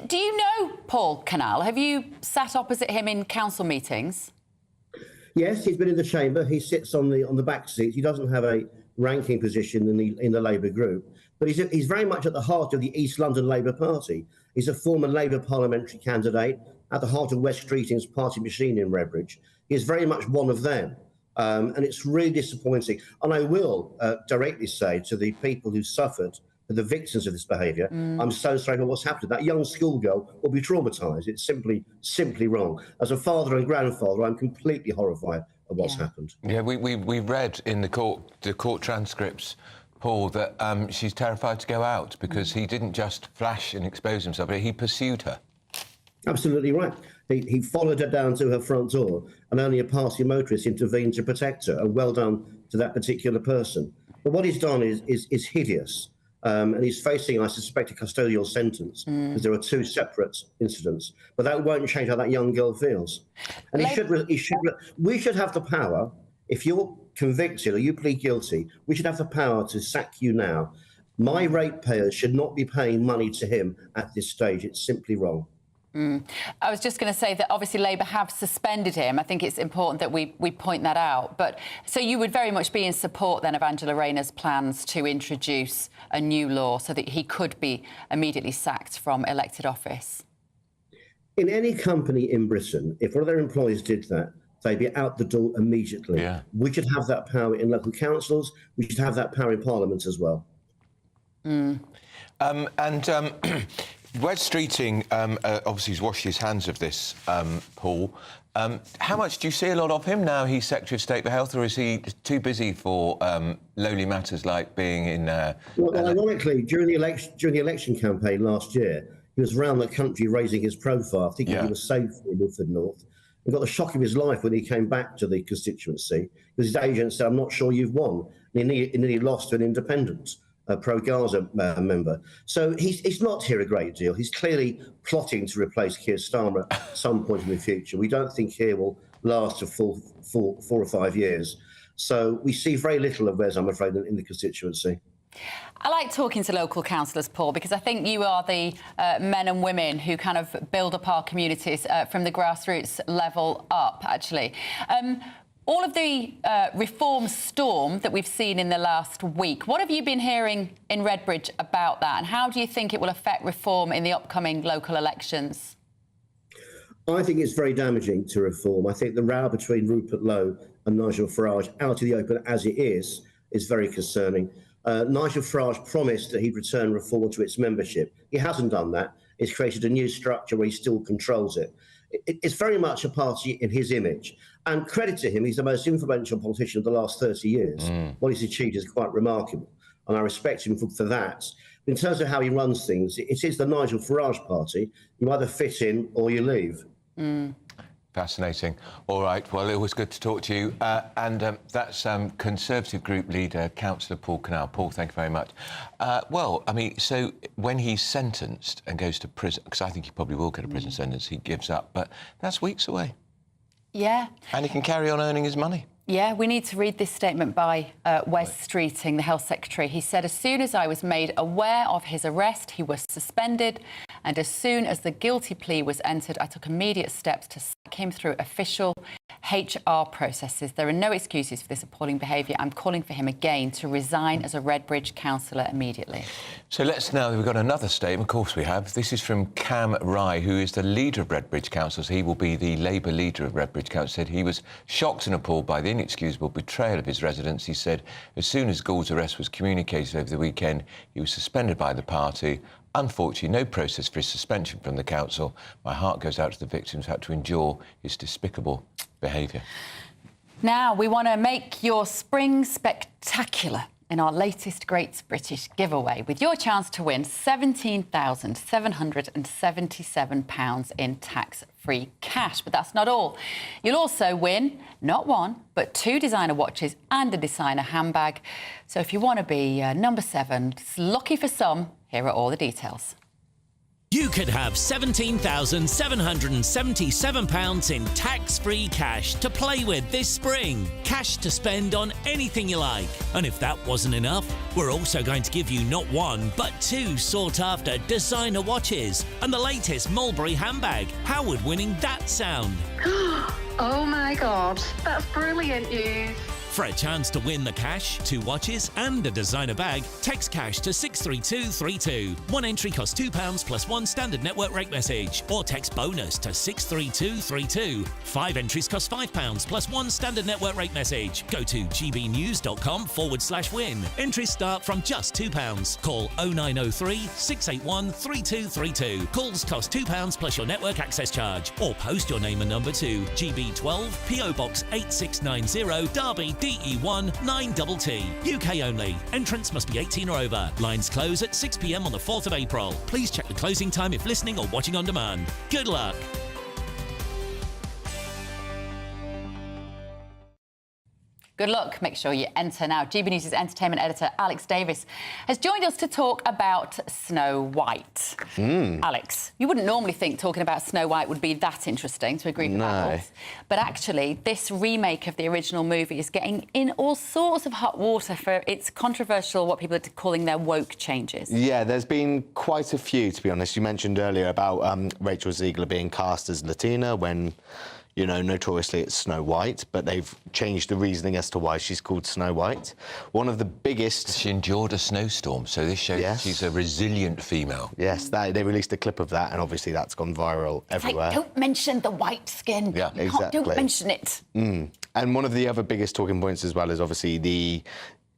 Do you know Paul Canal? Have you sat opposite him in council meetings? Yes, he's been in the chamber. He sits on the back seat. He doesn't have a ranking position in the Labour group, but he's very much at the heart of the East London Labour Party. He's a former Labour parliamentary candidate at the heart of Wes Streeting's party machine in Redbridge. He is very much one of them, and it's really disappointing. And I will directly say to the people who suffered, the victims of this behaviour, I'm so sorry for what's happened. That young schoolgirl will be traumatised. It's simply wrong. As a father and grandfather, I'm completely horrified at what's happened. Yeah, we read in the court transcripts, Paul, that she's terrified to go out because he didn't just flash and expose himself, but he pursued her. Absolutely right. He followed her down to her front door, and only a passing motorist intervened to protect her. And well done to that particular person. But what he's done is hideous. And he's facing, I suspect, a custodial sentence because there are two separate incidents. But that won't change how that young girl feels. And we should have the power, if you're convicted or you plead guilty, we should have the power to sack you now. My ratepayers should not be paying money to him at this stage. It's simply wrong. I was just going to say that obviously Labour have suspended him. I think it's important that we point that out. But so you would very much be in support then of Angela Rayner's plans to introduce a new law so that he could be immediately sacked from elected office? In any company in Britain, if one of their employees did that, they'd be out the door immediately. Yeah. We should have that power in local councils. We should have that power in Parliament as well. Wes Streeting obviously has washed his hands of this, Paul. How much do you see a lot of him now he's Secretary of State for Health, or is he too busy for lowly matters like being in... Well, ironically, during the election campaign last year, he was around the country raising his profile, thinking he was safe in Milford North, and got the shock of his life when he came back to the constituency, because his agent said, I'm not sure you've won. And he nearly lost to an independent. Pro-Gaza member. So he's not here a great deal. He's clearly plotting to replace Keir Starmer at some point in the future. We don't think Keir will last a full 4 or 5 years. So we see very little of Wes, I'm afraid, in the constituency. I like talking to local councillors, Paul, because I think you are the men and women who kind of build up our communities from the grassroots level up, actually. All of the reform storm that we've seen in the last week, what have you been hearing in Redbridge about that? And how do you think it will affect reform in the upcoming local elections? I think it's very damaging to reform. I think the row between Rupert Lowe and Nigel Farage, out of the open as it is very concerning. Nigel Farage promised that he'd return reform to its membership. He hasn't done that. He's created a new structure where he still controls it. It's very much a party in his image. And credit to him, he's the most influential politician of the last 30 years. What he's achieved is quite remarkable, and I respect him for that. In terms of how he runs things, it is the Nigel Farage party. You either fit in or you leave. Fascinating. All right, well, it was good to talk to you. That's Conservative Group Leader, Councillor Paul Canal. Paul, thank you very much. Well, I mean, so when he's sentenced and goes to prison, because I think he probably will get a prison sentence, he gives up, but that's weeks away. Yeah. And he can carry on earning his money. Yeah, we need to read this statement by Wes Streeting, the Health Secretary. He said, as soon as I was made aware of his arrest, he was suspended. And as soon as the guilty plea was entered, I took immediate steps to sack him through official HR processes. There are no excuses for this appalling behaviour. I'm calling for him again to resign as a Redbridge councillor immediately. So let's now, we've got another statement, of course we have. This is from Cam Rye, who is the leader of Redbridge Council. He will be the Labour leader of Redbridge Council. Said he was shocked and appalled by the inexcusable betrayal of his residents. He said as soon as Gould's arrest was communicated over the weekend, he was suspended by the party. Unfortunately, no process for his suspension from the council. My heart goes out to the victims who had to endure his despicable behaviour. Now, we want to make your spring spectacular in our latest Great British giveaway with your chance to win £17,777 in tax-free cash. But that's not all. You'll also win not one, but 2 designer watches and a designer handbag. So if you want to be number 7, it's lucky for some, here are all the details. You could have £17,777 in tax-free cash to play with this spring. Cash to spend on anything you like. And if that wasn't enough, we're also going to give you not 1, but 2 sought-after designer watches and the latest Mulberry handbag. How would winning that sound? Oh my God, that's brilliant news. For a chance to win the cash, 2 watches and a designer bag, text cash to 63232. 1 entry costs £2 plus 1 standard network rate message, or text bonus to 63232. 5 entries cost £5 plus 1 standard network rate message. Go to gbnews.com/win. Entries start from just £2. Call 0903 681 3232. Calls cost £2 plus your network access charge, or post your name and number to GB12 PO Box 8690 Derby DE1 9TT. UK only. Entrance must be 18 or over. Lines close at 6 p.m. on the 4th of April. Please check the closing time if listening or watching on demand. Good luck. Good luck. Make sure you enter now. GB News' entertainment editor, Alex Davis, has joined us to talk about Snow White. Alex, you wouldn't normally think talking about Snow White would be that interesting to a group of adults. But actually, this remake of the original movie is getting in all sorts of hot water for its controversial, what people are calling their woke changes. Yeah, there's been quite a few, to be honest. You mentioned earlier about Rachel Zegler being cast as Latina when, you know, notoriously it's Snow White, but they've changed the reasoning as to why she's called Snow White. One of the biggest... She endured a snowstorm, so this shows she's a resilient female. Yes, they released a clip of that, and obviously that's gone viral everywhere. Like, don't mention the white skin. Yeah, exactly. Don't mention it. And one of the other biggest talking points as well is obviously the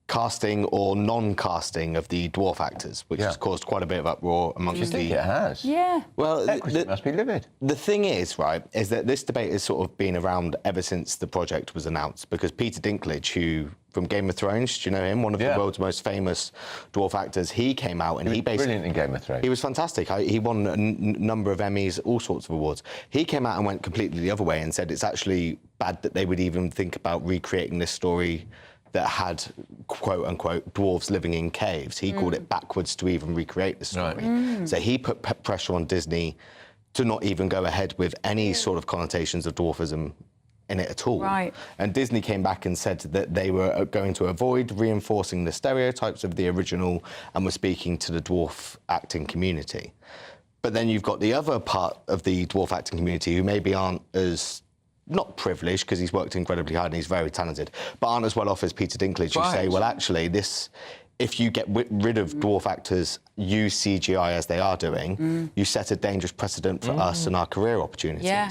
casting or non-casting of the dwarf actors, which has caused quite a bit of uproar amongst it has. Yeah. Well, must be livid. The thing is, right, is that this debate has sort of been around ever since the project was announced, because Peter Dinklage, who from Game of Thrones, do you know him? One of the world's most famous dwarf actors. He came out and he basically... brilliant in Game of Thrones. He was fantastic. He won a number of Emmys, all sorts of awards. He came out and went completely the other way and said it's actually bad that they would even think about recreating this story that had, quote-unquote, dwarves living in caves. He called it backwards to even recreate the story. So he put pressure on Disney to not even go ahead with any sort of connotations of dwarfism in it at all. Right. And Disney came back and said that they were going to avoid reinforcing the stereotypes of the original and were speaking to the dwarf acting community. But then you've got the other part of the dwarf acting community who maybe aren't as... not privileged, because he's worked incredibly hard and he's very talented, but aren't as well off as Peter Dinklage, who say, well, actually, if you get rid of dwarf actors, use CGI as they are doing, you set a dangerous precedent for us and our career opportunities. Yeah.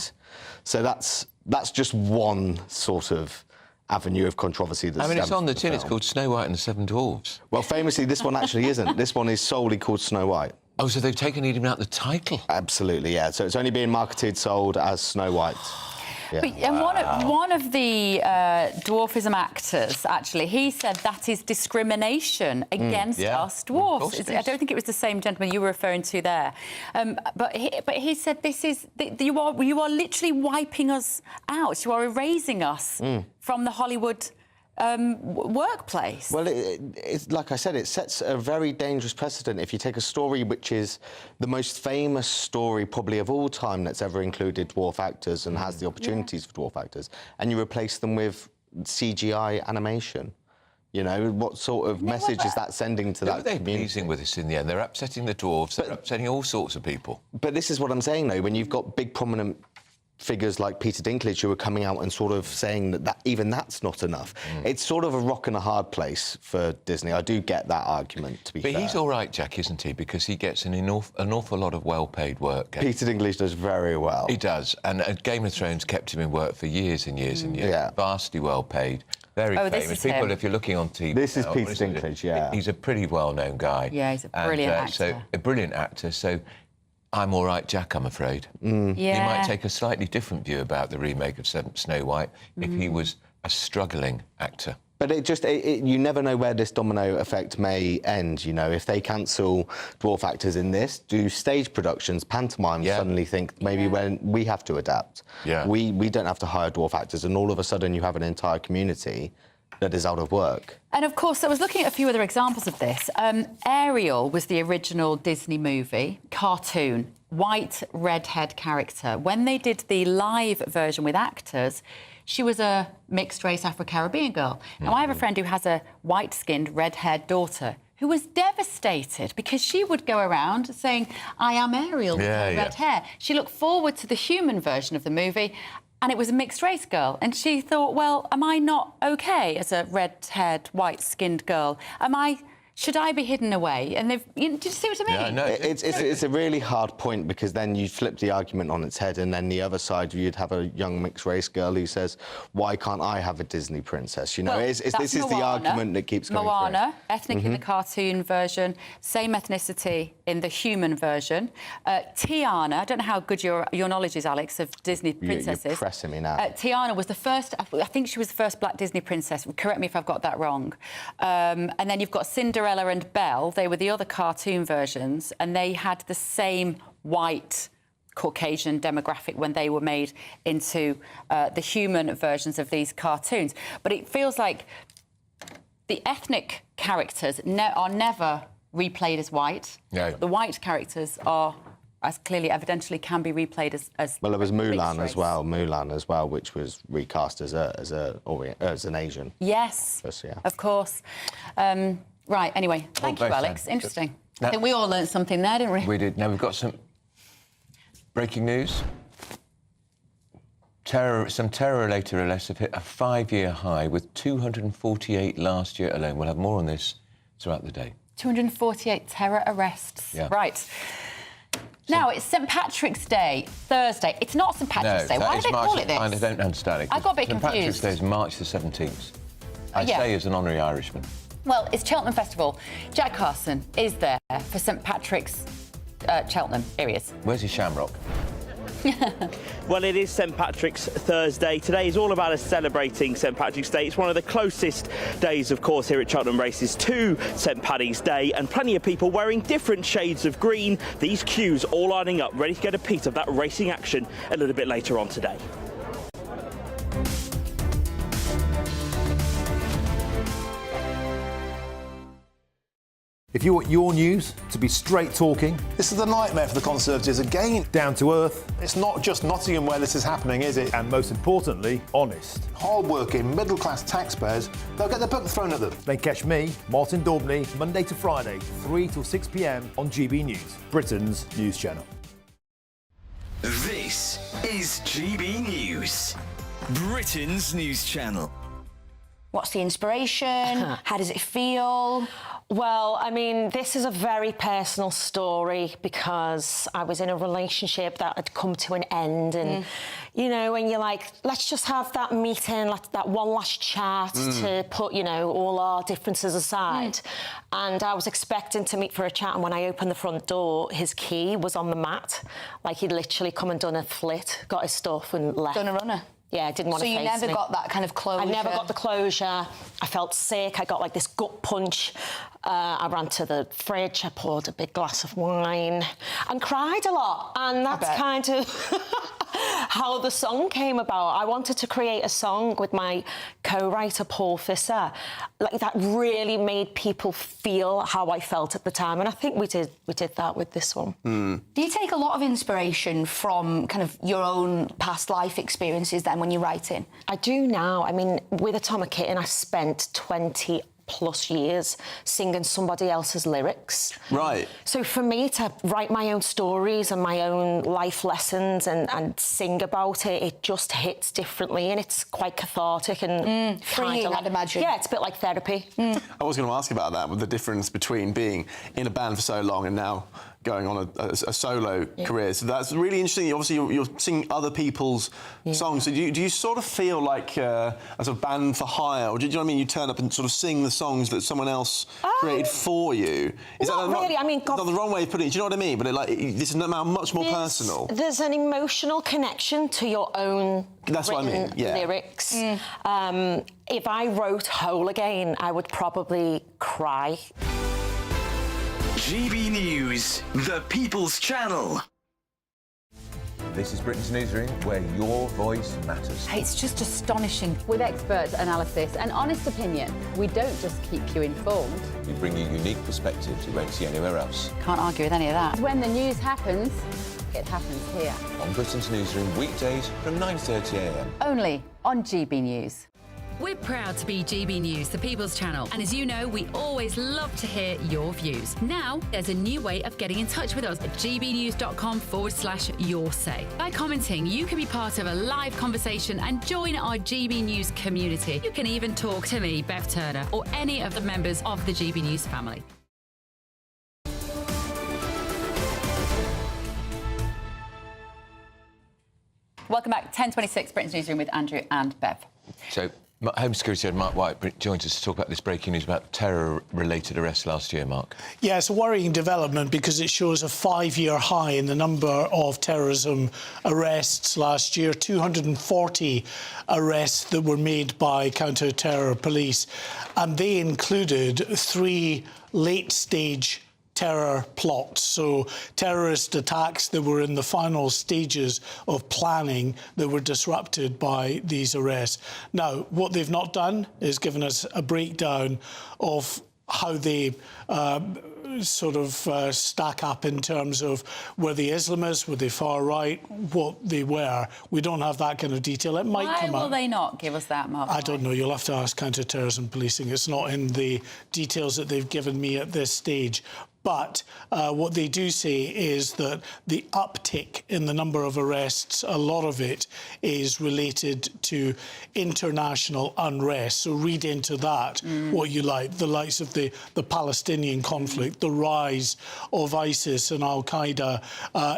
So that's just one sort of avenue of controversy. I mean, it's on the tin, it's called Snow White and the Seven Dwarfs. Well, famously, this one actually isn't. This one is solely called Snow White. Oh, so they've taken even out the title? Absolutely, yeah. So it's only being marketed, sold as Snow White. Yeah. But, and one of the dwarfism actors, actually, he said that is discrimination against us dwarfs. I don't think it was the same gentleman you were referring to there. But he said this is... you are literally wiping us out. You are erasing us from the Hollywood workplace. Well, it's like I said, it sets a very dangerous precedent. If you take a story which is the most famous story probably of all time that's ever included dwarf actors and has the opportunities for dwarf actors, and you replace them with CGI animation. You know, what sort of message is that sending to that community? They're pleasing with this in the end. They're upsetting the dwarves, they're upsetting all sorts of people. But this is what I'm saying, though, when you've got big prominent figures like Peter Dinklage who are coming out and sort of saying that even that's not enough. It's sort of a rock and a hard place for Disney. I do get that argument, to be fair. But he's all right, Jack, isn't he? Because he gets an awful lot of well-paid work. Peter Dinklage does very well. He does. And Game of Thrones kept him in work for years and years and years. Yeah. Vastly well-paid. Very famous. People, him. If you're looking on TV... This is Peter Dinklage, yeah. He's a pretty well-known guy. Yeah, he's a brilliant actor. So, a brilliant actor, so... I'm all right, Jack, I'm afraid. Yeah. He might take a slightly different view about the remake of Snow White if he was a struggling actor. But you never know where this domino effect may end, you know. If they cancel dwarf actors in this, do stage productions, pantomime suddenly think maybe when we have to adapt. Yeah. We don't have to hire dwarf actors, and all of a sudden you have an entire community that is out of work. And, of course, I was looking at a few other examples of this. Ariel was the original Disney movie, cartoon, white redhead character. When they did the live version with actors, she was a mixed-race Afro-Caribbean girl. Now, I have a friend who has a white-skinned, red-haired daughter who was devastated because she would go around saying, I am Ariel with her red hair. She looked forward to the human version of the movie, and it was a mixed-race girl. And she thought, well, am I not OK as a red-haired, white-skinned girl? Should I be hidden away? And do you see what I mean? Yeah, I know. It's a really hard point, because then you flip the argument on its head, and then the other side, you'd have a young mixed-race girl who says, why can't I have a Disney princess? You know, well, this is the argument that keeps going Moana, through. ethnic in the cartoon version, same ethnicity in the human version. Tiana, I don't know how good your knowledge is, Alex, of Disney princesses. You're pressing me now. Tiana was the first, I think she was the first black Disney princess. Correct me if I've got that wrong. And then you've got Cinderella and Belle. They were the other cartoon versions, and they had the same white Caucasian demographic when they were made into the human versions of these cartoons. But it feels like the ethnic characters are never replayed as white. No. The white characters are, as clearly evidently, can be replayed as well, there was Mulan as well, which was recast as an Asian. Yes, yeah. Of course. Right, anyway, thank you, Alex. Interesting. I think we all learned something there, didn't we? We did. Now, we've got some breaking news. Some terror-related arrests have hit a 5-year high, with 248 last year alone. We'll have more on this throughout the day. 248 terror arrests. Yeah. Right. Now, it's St Patrick's Day, Thursday. It's not St Patrick's Day. Why do they call it this? I don't understand it. I got a bit St confused. Patrick's Day is March the 17th. I say as an honorary Irishman. Well, it's Cheltenham Festival. Jack Carson is there for St Patrick's Cheltenham. Here he is. Where's his shamrock? Well, it is St Patrick's Thursday. Today is all about us celebrating St Patrick's Day. It's one of the closest days, of course, here at Cheltenham Races to St Paddy's Day, and plenty of people wearing different shades of green. These queues all lining up, ready to get a piece of that racing action a little bit later on today. If you want your news to be straight talking... This is a nightmare for the Conservatives again. Down to earth. It's not just Nottingham where this is happening, is it? And most importantly, honest. Hard-working, middle-class taxpayers, they'll get their book thrown at them. Then catch me, Martin Daubney, Monday to Friday, 3 till 6 p.m. on GB News, Britain's news channel. This is GB News, Britain's news channel. What's the inspiration? How does it feel? Well, I mean, this is a very personal story because I was in a relationship that had come to an end, and you know, when you're like, let's just have that meeting, that one last chat to put, you know, all our differences aside. And I was expecting to meet for a chat, and when I opened the front door, his key was on the mat. Like, he'd literally come and done a flit, got his stuff and left. Done a runner? Yeah, I didn't want to face me. So you never got that kind of closure? I never got the closure. I felt sick. I got, like, this gut punch. I ran to the fridge. I poured a big glass of wine and cried a lot. And that's kind of... how the song came about. I wanted to create a song with my co-writer Paul Fisser, like that really made people feel how I felt at the time, and I think we did that with this one. Do you take a lot of inspiration from kind of your own past life experiences then when you're writing? I do now. I mean, with Atomic Kitten, I spent 20+ years singing somebody else's lyrics. Right. So for me to write my own stories and my own life lessons and sing about it, it just hits differently, and it's quite cathartic and freeing, I'd imagine. Yeah, it's a bit like therapy. I was going to ask about that, with the difference between being in a band for so long and now going on a solo career. So that's really interesting. Obviously, you're singing other people's songs. So do you sort of feel like as a band for hire, or do you know what I mean? You turn up and sort of sing the songs that someone else created for you. Is not that really. I mean, not the wrong way of putting it? Do you know what I mean? But this is now much more personal. There's an emotional connection to your own lyrics. If I wrote Whole Again, I would probably cry. GB News, the People's Channel. This is Britain's Newsroom, where your voice matters. It's just astonishing. With expert analysis and honest opinion, we don't just keep you informed. We bring you unique perspectives you won't see anywhere else. Can't argue with any of that. When the news happens, it happens here. On Britain's Newsroom, weekdays from 9:30 a.m. Only on GB News. We're proud to be GB News, the People's Channel. And as you know, we always love to hear your views. Now, there's a new way of getting in touch with us at gbnews.com/yoursay. By commenting, you can be part of a live conversation and join our GB News community. You can even talk to me, Bev Turner, or any of the members of the GB News family. Welcome back. 10:26, Britain's Newsroom with Andrew and Bev. So, Home Secretary Head Mark White joins us to talk about this breaking news about terror-related arrests last year, Mark. Yeah, it's a worrying development because it shows a 5-year high in the number of terrorism arrests last year, 240 arrests that were made by counter-terror police, and they included 3 late-stage terror plots, so terrorist attacks that were in the final stages of planning that were disrupted by these arrests. Now, what they've not done is given us a breakdown of how they stack up in terms of were they Islamists, were they far right, what they were. We don't have that kind of detail. It might come out. Why will they not give us that, Mark? I don't know. You'll have to ask counter-terrorism policing. It's not in the details that they've given me at this stage. But what they do say is that the uptick in the number of arrests, a lot of it is related to international unrest. So read into that what you like. The likes of the Palestinian conflict, the rise of ISIS and Al-Qaeda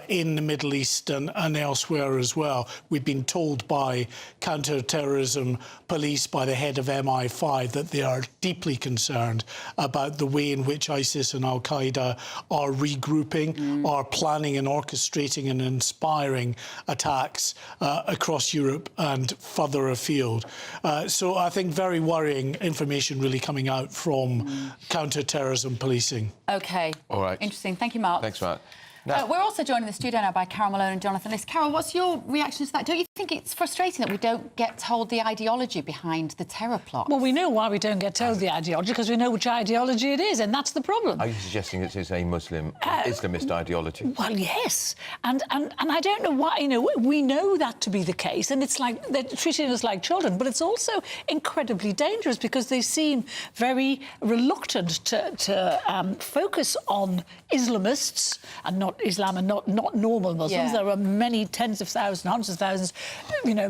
in the Middle East and elsewhere as well. We've been told by counter-terrorism police, by the head of MI5, that they are deeply concerned about the way in which ISIS and Al-Qaeda are regrouping, are planning and orchestrating and inspiring attacks across Europe and further afield. So I think very worrying information really coming out from counter-terrorism policing. OK. All right. Interesting. Thank you, Mark. Thanks, Mark. We're also joined in the studio now by Carol Malone and Jonathan List. Carol, what's your reaction to that? Don't you think it's frustrating that we don't get told the ideology behind the terror plot? Well, we know why we don't get told the ideology, because we know which ideology it is, and that's the problem. Are you suggesting it is a Muslim Islamist ideology? Well, yes. And I don't know why, we know that to be the case, and it's like they're treating us like children, but it's also incredibly dangerous because they seem very reluctant to focus on Islamists and not Islam and not normal Muslims. Yeah. There are many tens of thousands, hundreds of thousands,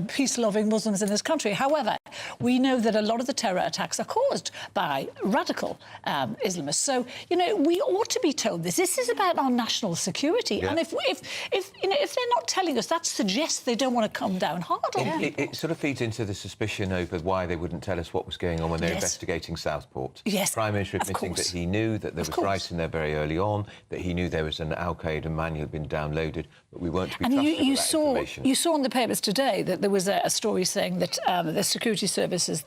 peace-loving Muslims in this country. However, we know that a lot of the terror attacks are caused by radical Islamists. So, we ought to be told this. This is about our national security. Yeah. And if they're not telling us, that suggests they don't want to come down hard on people. It sort of feeds into the suspicion over why they wouldn't tell us what was going on when they're investigating Southport. Yes, the Prime Minister admitting that he knew that there was rice in there very early on, that he knew there was an Al-Qaeda manual had been downloaded, but we weren't to be trusted with that information. You saw in the papers today that there was a story saying that the security services,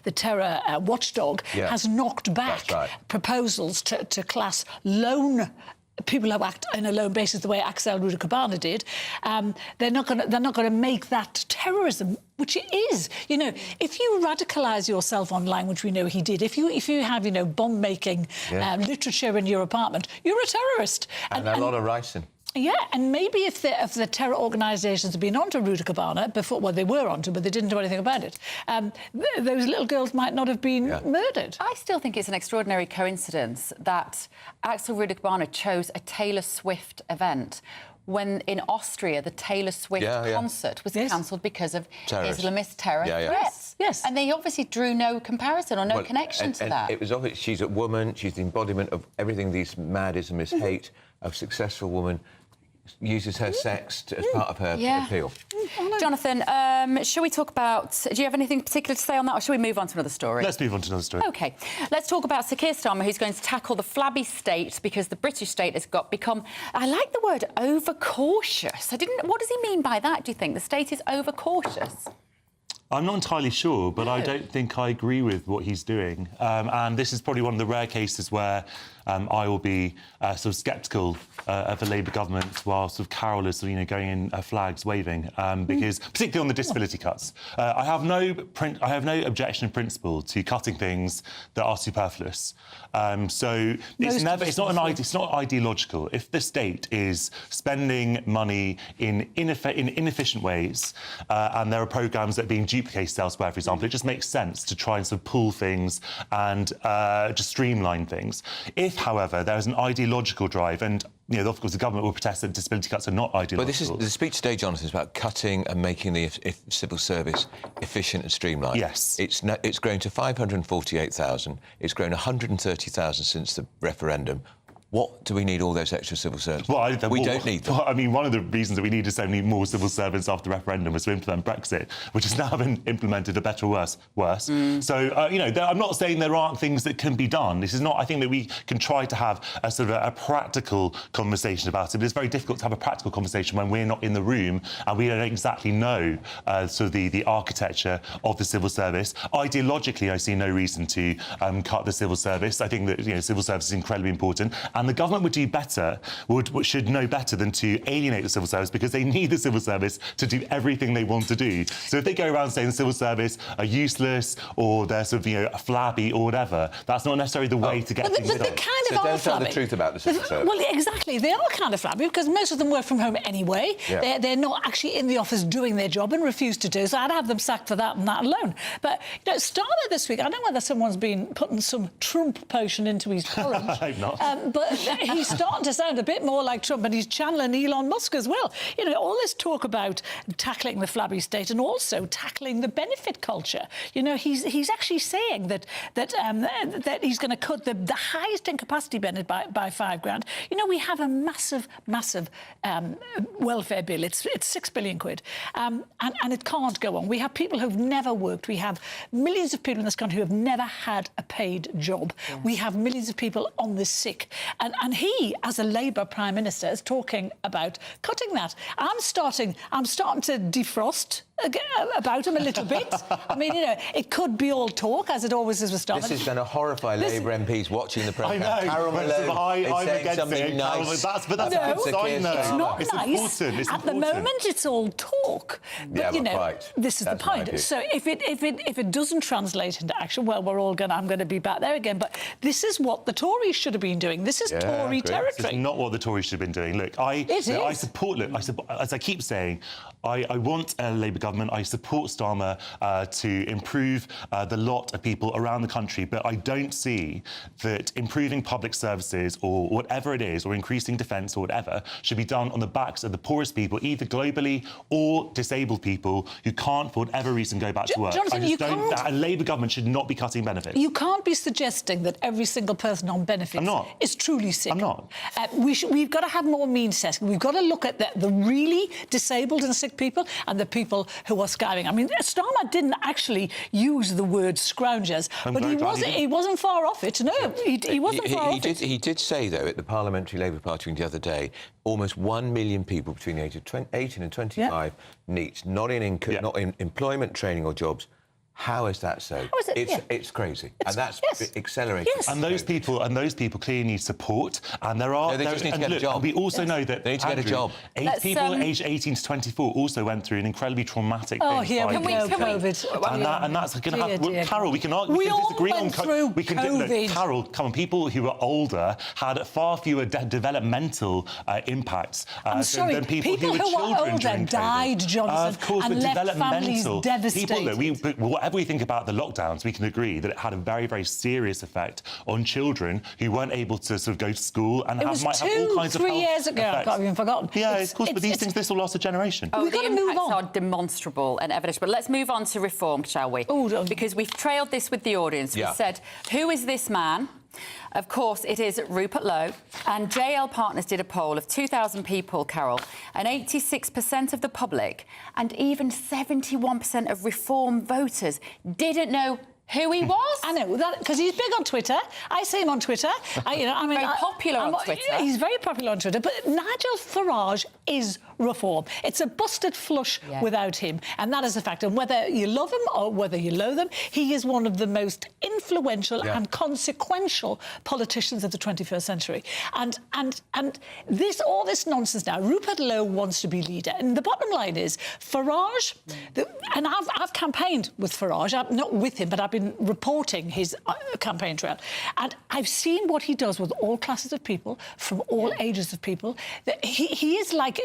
the terror watchdog, has knocked back proposals to class lone people who act on a lone basis the way Axel Rudiker did, they're not going to make that terrorism, which it is. You know, if you radicalise yourself online, which we know he did, if you have, you know, bomb-making literature in your apartment, you're a terrorist. And a lot of ricin. Yeah, and maybe if the terror organisations had been onto Rudiker before, well, they were onto, but they didn't do anything about it, those little girls might not have been murdered. I still think it's an extraordinary coincidence that Axel Rudiker chose a Taylor Swift event when in Austria the Taylor Swift concert was cancelled because of Islamist terror threats. Yes. And they obviously drew no comparison or no connection to that. It was obvious she's a woman, she's the embodiment of everything these mad Islamists hate, a successful woman, uses her sex as part of her appeal. Jonathan, shall we talk about... Do you have anything particular to say on that, or shall we move on to another story? Let's move on to another story. OK. Let's talk about Sir Keir Starmer, who's going to tackle the flabby state because the British state has become... I like the word overcautious. What does he mean by that, do you think? The state is overcautious? I'm not entirely sure, but I don't think I agree with what he's doing. And this is probably one of the rare cases where I will be sort of sceptical of a Labour government while sort of Carol is, you know, going in flags waving, because particularly on the disability cuts, I have no objection in principle to cutting things that are superfluous. So it's not ideological. If the state is spending money in inefficient ways, and there are programmes that are being duplicated elsewhere, for example, it just makes sense to try and sort of pool things and just streamline things. If, however, there is an ideological drive, and you know, of course, the government will protest that disability cuts are not ideological. But the speech today, Jonathan, is about cutting and making the civil service efficient and streamlined. Yes. It's grown to 548,000. It's grown 130,000 since the referendum. What do we need all those extra civil servants? We don't need them. Well, I mean, one of the reasons that we needed so many more civil servants after the referendum was to implement Brexit, which has now been implemented, a better or worse. So, you know, I'm not saying there aren't things that can be done. This is not... I think that we can try to have a sort of a practical conversation about it, but it's very difficult to have a practical conversation when we're not in the room and we don't exactly know sort of the architecture of the civil service. Ideologically, I see no reason to cut the civil service. I think that, you know, civil service is incredibly important. And the government would do better, should know better than to alienate the civil service, because they need the civil service to do everything they want to do. So if they go around saying the civil service are useless or they're sort of, you know, flabby or whatever, that's not necessarily the way to get things done. So don't tell the truth about the civil service. Well, exactly. They are kind of flabby because most of them work from home anyway. Yeah. They're not actually in the office doing their job and refuse to do so. I'd have them sacked for that and that alone. But, you know, Starmer this week, I don't know whether someone's been putting some Trump potion into his porridge. I hope not. But he's starting to sound a bit more like Trump, and he's channeling Elon Musk as well. You know, all this talk about tackling the flabby state and also tackling the benefit culture. You know, he's actually saying that he's going to cut the highest incapacity benefit by £5,000. You know, we have a massive welfare bill. It's £6 billion, and it can't go on. We have people who've never worked. We have millions of people in this country who have never had a paid job. Yes. We have millions of people on the sick, and he, as a Labour Prime Minister, is talking about cutting that. I'm starting to defrost about him a little bit. I mean, you know, it could be all talk, as it always is with Starmer. This is going to horrify Labour MPs watching the programme. I know. Carol Malone is saying something nice. But that's a good sign, though. It's not nice. Important. It's At the moment, it's all talk. But, you know, this is the point. So if it doesn't translate into action, well, I'm going to be back there again. But this is what the Tories should have been doing. This is Tory territory. This is not what the Tories should have been doing. Look, I support, as I keep saying, I want a Labour government. I support Starmer to improve the lot of people around the country, but I don't see that improving public services or whatever it is, or increasing defence or whatever, should be done on the backs of the poorest people, either globally or disabled people who can't, for whatever reason, go back to work. Jonathan, a Labour government should not be cutting benefits. You can't be suggesting that every single person on benefits is truly sick. I'm not. We've got to have more means testing. We've got to look at the really disabled and sick people and the people who are skiving. I mean, Starmer didn't actually use the word scroungers, but he wasn't far off it. No, he wasn't far off it. He did say, though, at the Parliamentary Labour Party the other day, almost 1 million people between the age of 18 and 25, NEET, not in employment, training or jobs, How is that so? How is it? It's crazy, and that's accelerating. Yes. And those people clearly need support. And there are. No, they just need to get a job. We also know that they need to get a job. People aged 18 to 24 also went through an incredibly traumatic thing. Here we go, COVID. And that's going to happen. Carol, we can disagree on COVID. We can Carol, come on. People who are older had far fewer developmental impacts than people who were children during COVID. Died, Jonathan, of course, and but left families devastated. Whatever we think about the lockdowns, we can agree that it had a very, very serious effect on children who weren't able to sort of go to school and might have all kinds of health 3 years ago. effects. I've even forgotten. Yeah, of course, but these things, this will last a generation. Oh, the impacts are demonstrable and evident. But let's move on to reform, shall we? Because we've trailed this with the audience. We said, who is this man? Of course, it is Rupert Lowe. And JL Partners did a poll of 2,000 people, Carol, and 86% of the public and even 71% of Reform voters didn't know who he was. I know, because he's big on Twitter. I see him on Twitter. Very popular on Twitter. He's very popular on Twitter. But Nigel Farage is Reform. It's a busted flush without him, and that is a fact. And whether you love him or whether you loathe him, he is one of the most influential and consequential politicians of the 21st century. And all this nonsense now. Rupert Lowe wants to be leader, and the bottom line is Farage. And I've campaigned with Farage. I'm not with him, but I've been reporting his campaign trail, and I've seen what he does with all classes of people, from all ages of people. He's like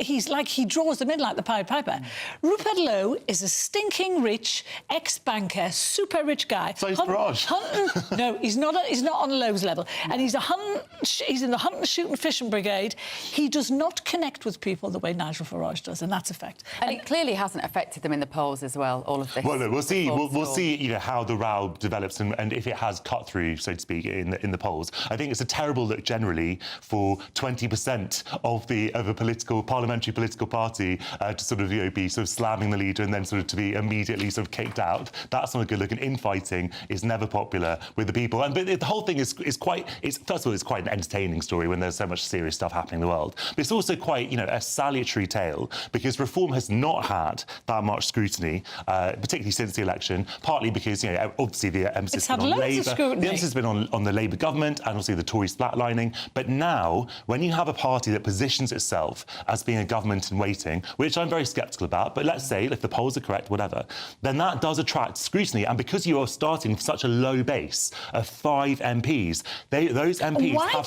he draws them in like the Pied Piper. Rupert Lowe is a stinking rich ex-banker, super rich guy. So he's Farage. No, he's not on Lowe's level, and he's in the hunting, shooting, fishing brigade. He does not connect with people the way Nigel Farage does, and that's a fact. And it clearly hasn't affected them in the polls as well. All of this. Well, look, we'll see. We'll see. How the row develops and if it has cut through, so to speak, in the polls. I think it's a terrible look generally for 20% of a parliamentary political party to sort of be sort of slamming the leader and then sort of to be immediately sort of kicked out. That's not a good look. And infighting is never popular with the people. But the whole thing is quite. First of all, it's quite an entertaining story when there's so much serious stuff happening in the world. But it's also quite a salutary tale because Reform has not had that much scrutiny, particularly since the election. Partly because obviously the emphasis has been on Labour. The emphasis has been on the Labour government and obviously the Tories flatlining. But now, when you have a party that positions itself as being a government in waiting, which I'm very sceptical about, but let's say if the polls are correct, whatever, then that does attract scrutiny. And because you are starting from such a low base of 5 MPs, those MPs have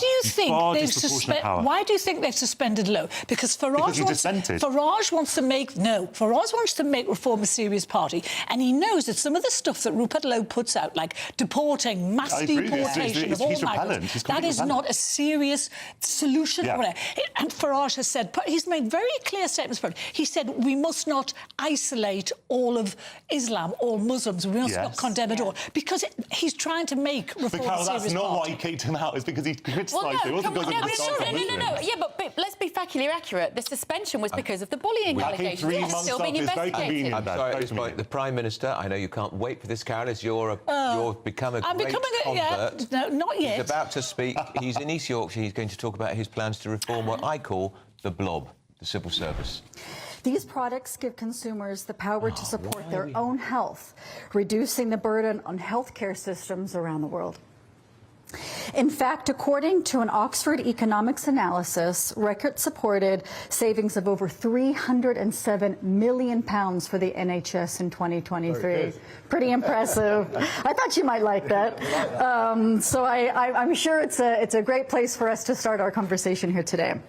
far disproportionate power. Why do you think they've suspended Lowe? Because Farage wants to make Reform a serious party, and he knows that some of the stuff that Rupert Lowe puts out, like deporting, mass deportation of all migrants, that is not a serious solution. And Farage has said, he's made very clear statements. He said we must not isolate all of Islam, all Muslims. We must not condemn it all, because he's trying to make Reform a serious party. That's not why he kicked him out. It's because he criticised it. It wasn't because of the stance on Muslims. No. Yeah, but let's be factually accurate. The suspension was because of the bullying allegations. It's still being investigated. I'm sorry, the Prime Minister, I know you can't wait for this, Karen, as you've become a great convert. No, not yet. He's about to speak. He's in East Yorkshire. He's going to talk about his plans to reform what I call the blob, the civil service. These products give consumers the power to support their own health, reducing the burden on healthcare systems around the world. In fact, according to an Oxford economics analysis, Reckitt supported savings of over £307 million for the NHS in 2023. Pretty impressive. I thought you might like that. So I'm sure it's a great place for us to start our conversation here today.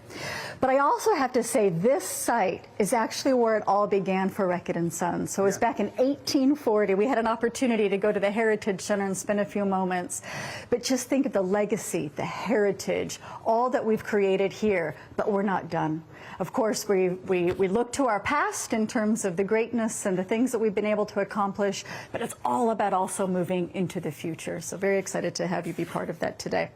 But I also have to say this site is actually where it all began for Reckitt & Sons. So it was back in 1840. We had an opportunity to go to the Heritage Center and spend a few moments. But just think of the legacy, the heritage, all that we've created here, but we're not done. Of course, we look to our past in terms of the greatness and the things that we've been able to accomplish, but it's all about also moving into the future. So very excited to have you be part of that today.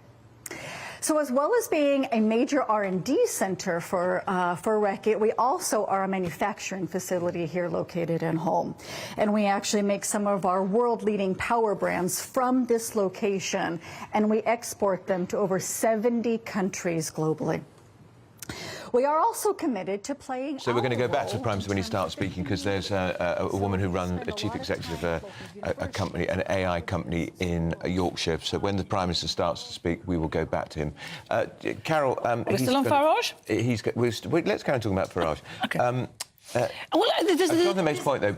So as well as being a major R&D center for Reckitt, we also are a manufacturing facility here located in Holme. And we actually make some of our world-leading power brands from this location, and we export them to over 70 countries globally. We are also committed to playing. So we're going to go back to the Prime Minister when he starts speaking, because there's a woman who runs a chief executive of a company, an AI company in Yorkshire. So when the Prime Minister starts to speak, we will go back to him. Carol, we're still on Farage? Let's carry on talking about Farage. OK. Jonathan makes a point, though.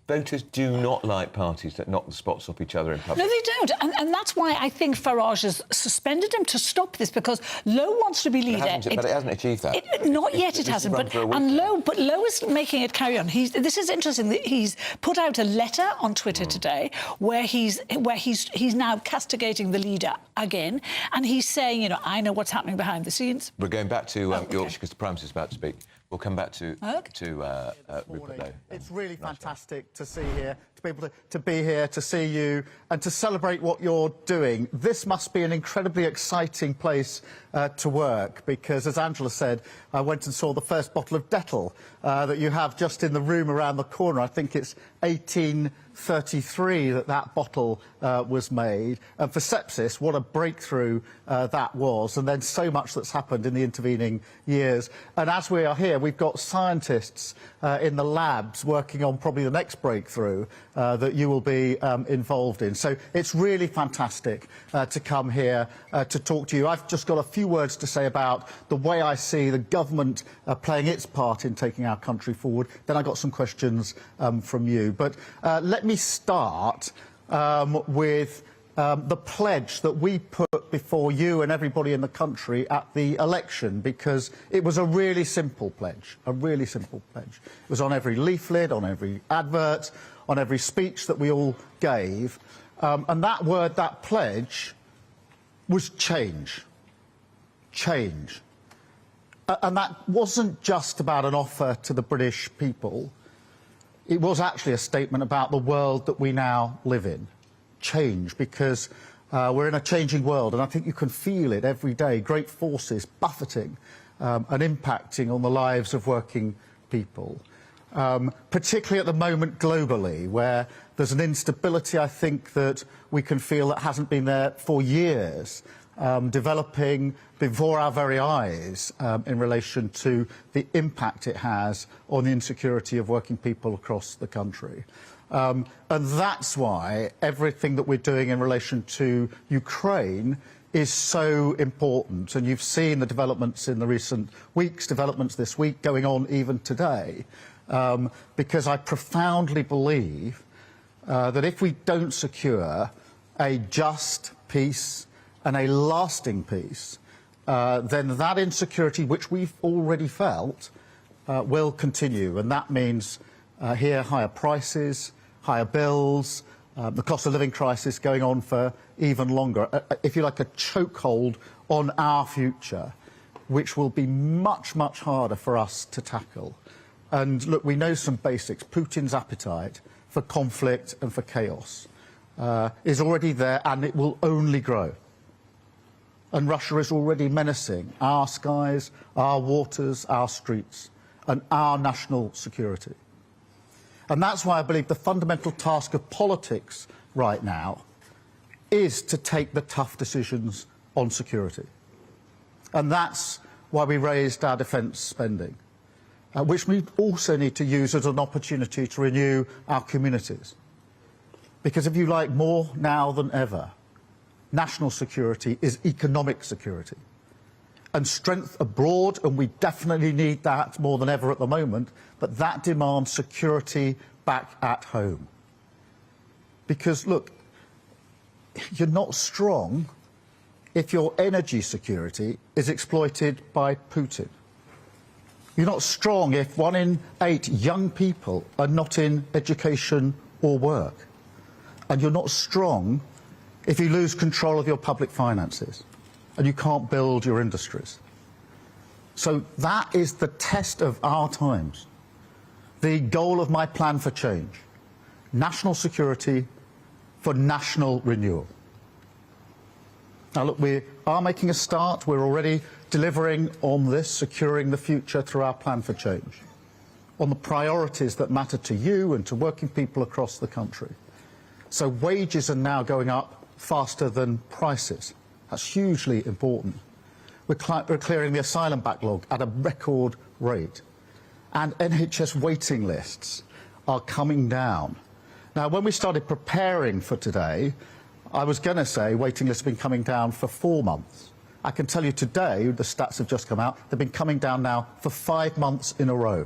Voters do not like parties that knock the spots off each other in public. No, they don't. And that's why I think Farage has suspended him to stop this, because Lowe wants to be leader. But it hasn't achieved that. Not yet, it hasn't. But Lowe is making it carry on. This is interesting. That he's put out a letter on Twitter today where he's now castigating the leader again, and he's saying, you know, I know what's happening behind the scenes. We're going back to Yorkshire because the Prime Minister's about to speak. We'll come back to Rupert Lowe. It's really fantastic to see here, to be able to be here, to see you, and to celebrate what you're doing. This must be an incredibly exciting place to work, because, as Angela said, I went and saw the first bottle of Dettol that you have just in the room around the corner. I think it's 1833 that bottle was made. And for sepsis, what a breakthrough that was, and then so much that's happened in the intervening years. And as we are here, we've got scientists in the labs working on probably the next breakthrough that you will be involved in. So it's really fantastic to come here to talk to you. I've just got a few words to say about the way I see the government playing its part in taking our country forward. Then I got some questions from you. But let me start with the pledge that we put before you and everybody in the country at the election, because it was a really simple pledge, a really simple pledge. It was on every leaflet, on every advert, on every speech that we all gave. And that word, that pledge, was change. Change. And that wasn't just about an offer to the British people. It was actually a statement about the world that we now live in. Change, because we're in a changing world, and I think you can feel it every day. Great forces buffeting and impacting on the lives of working people, particularly at the moment globally, where there's an instability, I think, that we can feel that hasn't been there for years, developing before our very eyes in relation to the impact it has on the insecurity of working people across the country. And that's why everything that we're doing in relation to Ukraine is so important. And you've seen the developments in the recent weeks, developments this week, going on even today, because I profoundly believe that if we don't secure a just peace and a lasting peace, then that insecurity, which we've already felt, will continue. And that means here higher prices, higher bills, the cost of living crisis going on for even longer. If you like, a chokehold on our future, which will be much, much harder for us to tackle. And look, we know some basics. Putin's appetite for conflict and for chaos is already there, and it will only grow. And Russia is already menacing our skies, our waters, our streets, and our national security. And that's why I believe the fundamental task of politics right now is to take the tough decisions on security. And that's why we raised our defence spending, which we also need to use as an opportunity to renew our communities. Because if you like, more now than ever, national security is economic security. And strength abroad, and we definitely need that more than ever at the moment, but that demands security back at home. Because, look, you're not strong if your energy security is exploited by Putin. You're not strong if 1 in 8 young people are not in education or work. And you're not strong if you lose control of your public finances and you can't build your industries. So that is the test of our times. The goal of my plan for change. National security for national renewal. Now, look, we are making a start. We're already delivering on this, securing the future through our plan for change, on the priorities that matter to you and to working people across the country. So wages are now going up faster than prices. That's hugely important. We're clearing the asylum backlog at a record rate. And NHS waiting lists are coming down. Now, when we started preparing for today, I was going to say waiting lists have been coming down for 4 months. I can tell you today, the stats have just come out, they've been coming down now for 5 months in a row.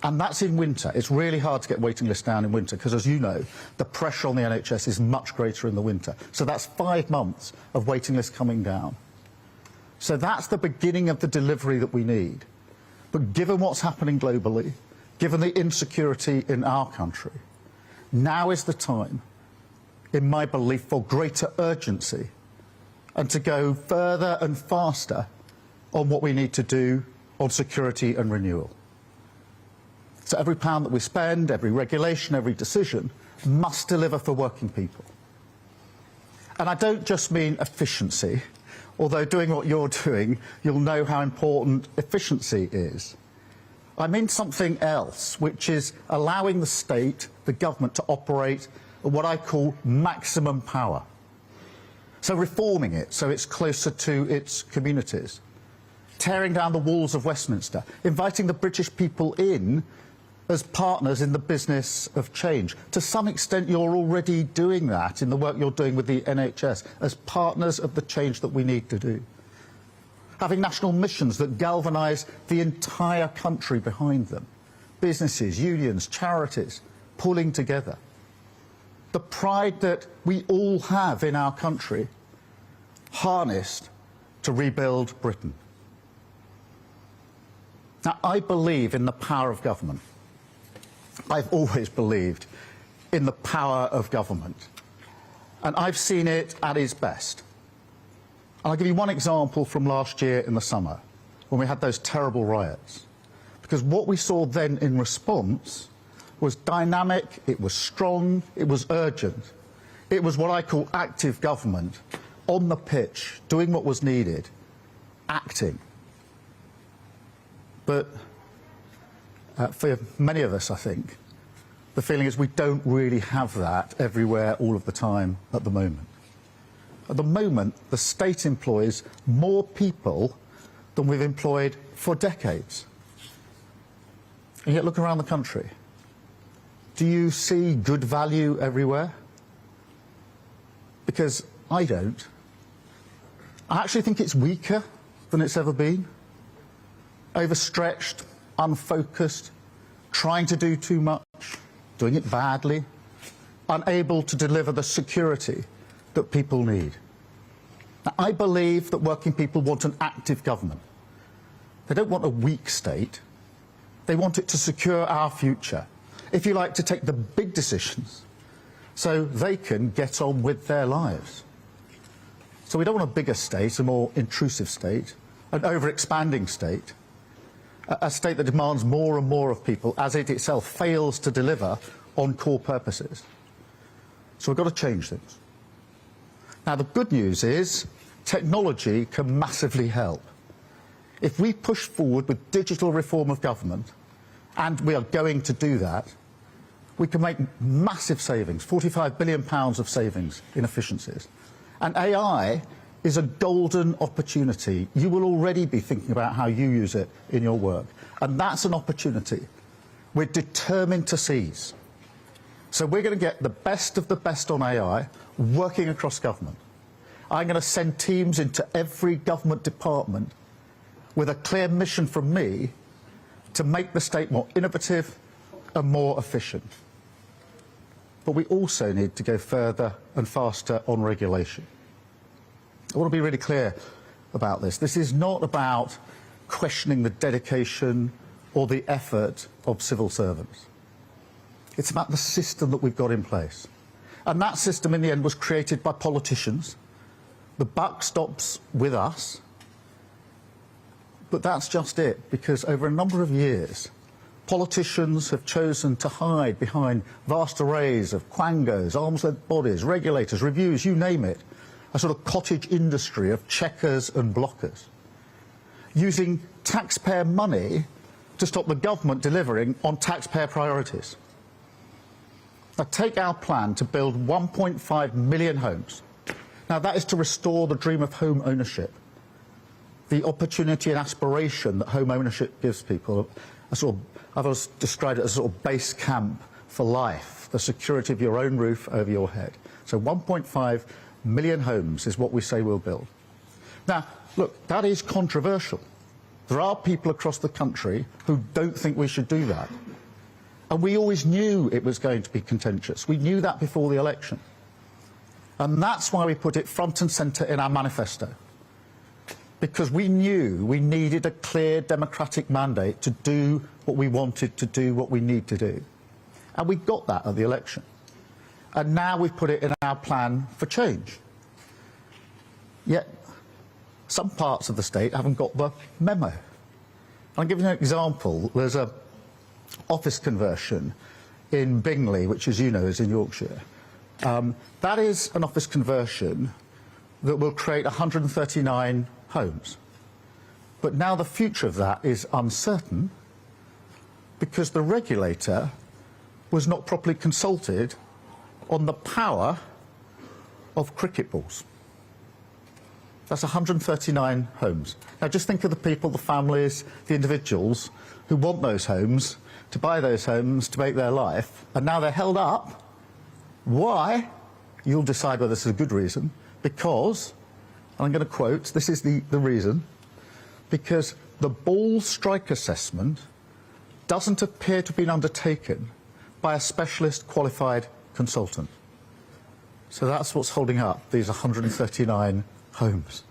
And that's in winter. It's really hard to get waiting lists down in winter because, as you know, the pressure on the NHS is much greater in the winter. So that's 5 months of waiting lists coming down. So that's the beginning of the delivery that we need. But given what's happening globally, given the insecurity in our country, now is the time, in my belief, for greater urgency and to go further and faster on what we need to do on security and renewal. So every pound that we spend, every regulation, every decision must deliver for working people. And I don't just mean efficiency, although doing what you're doing, you'll know how important efficiency is. I mean something else, which is allowing the state, the government, to operate at what I call maximum power. So reforming it so it's closer to its communities, tearing down the walls of Westminster, inviting the British people in as partners in the business of change. To some extent, you're already doing that in the work you're doing with the NHS, as partners of the change that we need to do. Having national missions that galvanise the entire country behind them. Businesses, unions, charities, pulling together. The pride that we all have in our country, harnessed to rebuild Britain. Now, I believe in the power of government. I've always believed in the power of government. And I've seen it at its best. And I'll give you one example from last year in the summer, when we had those terrible riots. Because what we saw then in response was dynamic, it was strong, it was urgent. It was what I call active government, on the pitch, doing what was needed, acting. But for many of us, I think, the feeling is we don't really have that everywhere, all of the time, at the moment. At the moment, the state employs more people than we've employed for decades. And yet, look around the country. Do you see good value everywhere? Because I don't. I actually think it's weaker than it's ever been. Overstretched, unfocused, trying to do too much, doing it badly, unable to deliver the security that people need. Now, I believe that working people want an active government. They don't want a weak state. They want it to secure our future. If you like, to take the big decisions so they can get on with their lives. So we don't want a bigger state, a more intrusive state, an over-expanding state, a state that demands more and more of people as it itself fails to deliver on core purposes. So we've got to change things. Now, the good news is technology can massively help. If we push forward with digital reform of government, and we are going to do that, we can make massive savings, £45 billion of savings in efficiencies. And AI is a golden opportunity. You will already be thinking about how you use it in your work. And that's an opportunity we're determined to seize. So we're going to get the best of the best on AI working across government. I'm going to send teams into every government department with a clear mission from me to make the state more innovative and more efficient. But we also need to go further and faster on regulation. I want to be really clear about this. This is not about questioning the dedication or the effort of civil servants. It's about the system that we've got in place. And that system, in the end, was created by politicians. The buck stops with us. But that's just it, because over a number of years, politicians have chosen to hide behind vast arrays of quangos, arms-length bodies, regulators, reviews, you name it, a sort of cottage industry of checkers and blockers, using taxpayer money to stop the government delivering on taxpayer priorities. Now, take our plan to build 1.5 million homes. Now, that is to restore the dream of home ownership. the opportunity and aspiration that home ownership gives people, I've always described it as a sort of base camp for life, the security of your own roof over your head. So 1.5 million homes is what we say we'll build. Now, look, that is controversial. There are people across the country who don't think we should do that. And we always knew it was going to be contentious. We knew that before the election. And that's why we put it front and centre in our manifesto. Because we knew we needed a clear democratic mandate to do what we wanted to do, what we need to do. And we got that at the election. And now we've put it in our plan for change. Yet, some parts of the state haven't got the memo. I'll give you an example. There's an office conversion in Bingley, which, as you know, is in Yorkshire. That is an office conversion that will create 139 homes. But now the future of that is uncertain because the regulator was not properly consulted on the power of cricket balls. That's 139 homes. Now just think of the people, the families, the individuals who want those homes, to buy those homes, to make their life, and now they're held up. Why? You'll decide whether this is a good reason. Because, and I'm going to quote, this is the reason, because the ball strike assessment doesn't appear to have been undertaken by a specialist qualified consultant. So that's what's holding up these 139 homes.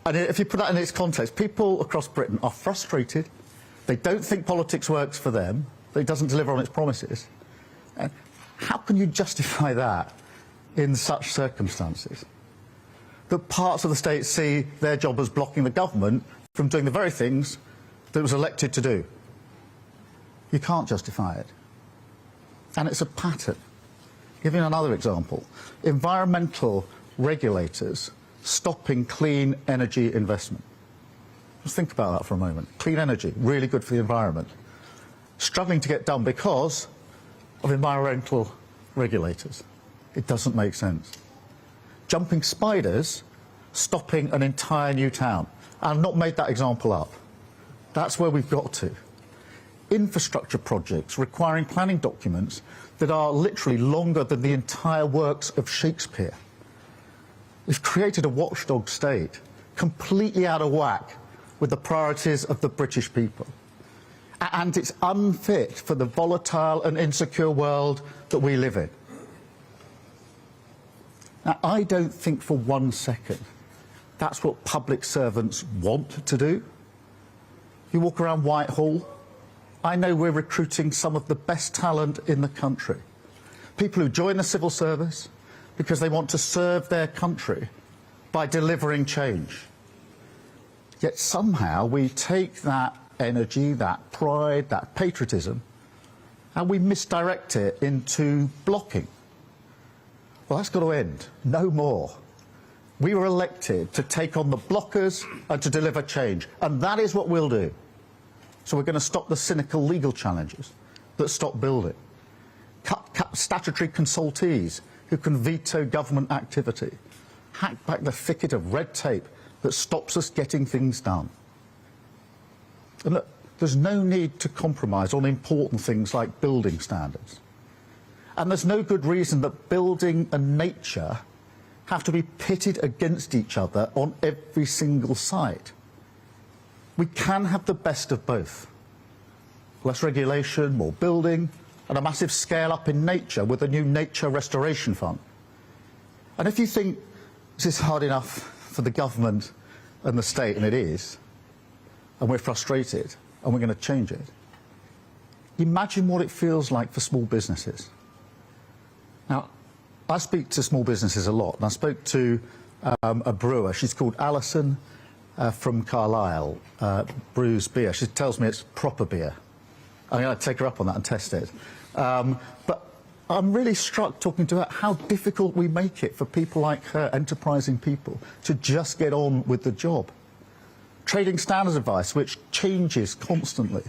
And if you put that in its context, people across Britain are frustrated. They don't think politics works for them. That it doesn't deliver on its promises. And how can you justify that in such circumstances? That parts of the state see their job as blocking the government from doing the very things that it was elected to do. You can't justify it. And it's a pattern. I'll give you another example. Environmental regulators stopping clean energy investment. Just think about that for a moment. Clean energy, really good for the environment. Struggling to get done because of environmental regulators. It doesn't make sense. Jumping spiders, stopping an entire new town. I've not made that example up. That's where we've got to. Infrastructure projects requiring planning documents that are literally longer than the entire works of Shakespeare. We've created a watchdog state, completely out of whack with the priorities of the British people. And it's unfit for the volatile and insecure world that we live in. Now, I don't think for 1 second that's what public servants want to do. You walk around Whitehall, I know we're recruiting some of the best talent in the country. People who join the civil service because they want to serve their country by delivering change. Yet somehow we take that energy, that pride, that patriotism, and we misdirect it into blocking. Well, that's got to end. No more. We were elected to take on the blockers and to deliver change, and that is what we'll do. So we're going to stop the cynical legal challenges that stop building. Cut statutory consultees who can veto government activity. Hack back the thicket of red tape that stops us getting things done. And look, there's no need to compromise on important things like building standards. And there's no good reason that building and nature have to be pitted against each other on every single site. We can have the best of both. Less regulation, more building, and a massive scale up in nature with a new nature restoration fund. And if you think this is hard enough for the government and the state, and it is, and we're frustrated, and we're going to change it, imagine what it feels like for small businesses. Now, I speak to small businesses a lot, and I spoke to a brewer. She's called Alison from Carlisle, brews beer. She tells me it's proper beer. I'm going to take her up on that and test it. But I'm really struck talking to her how difficult we make it for people like her, enterprising people, to just get on with the job. Trading standards advice, which changes constantly.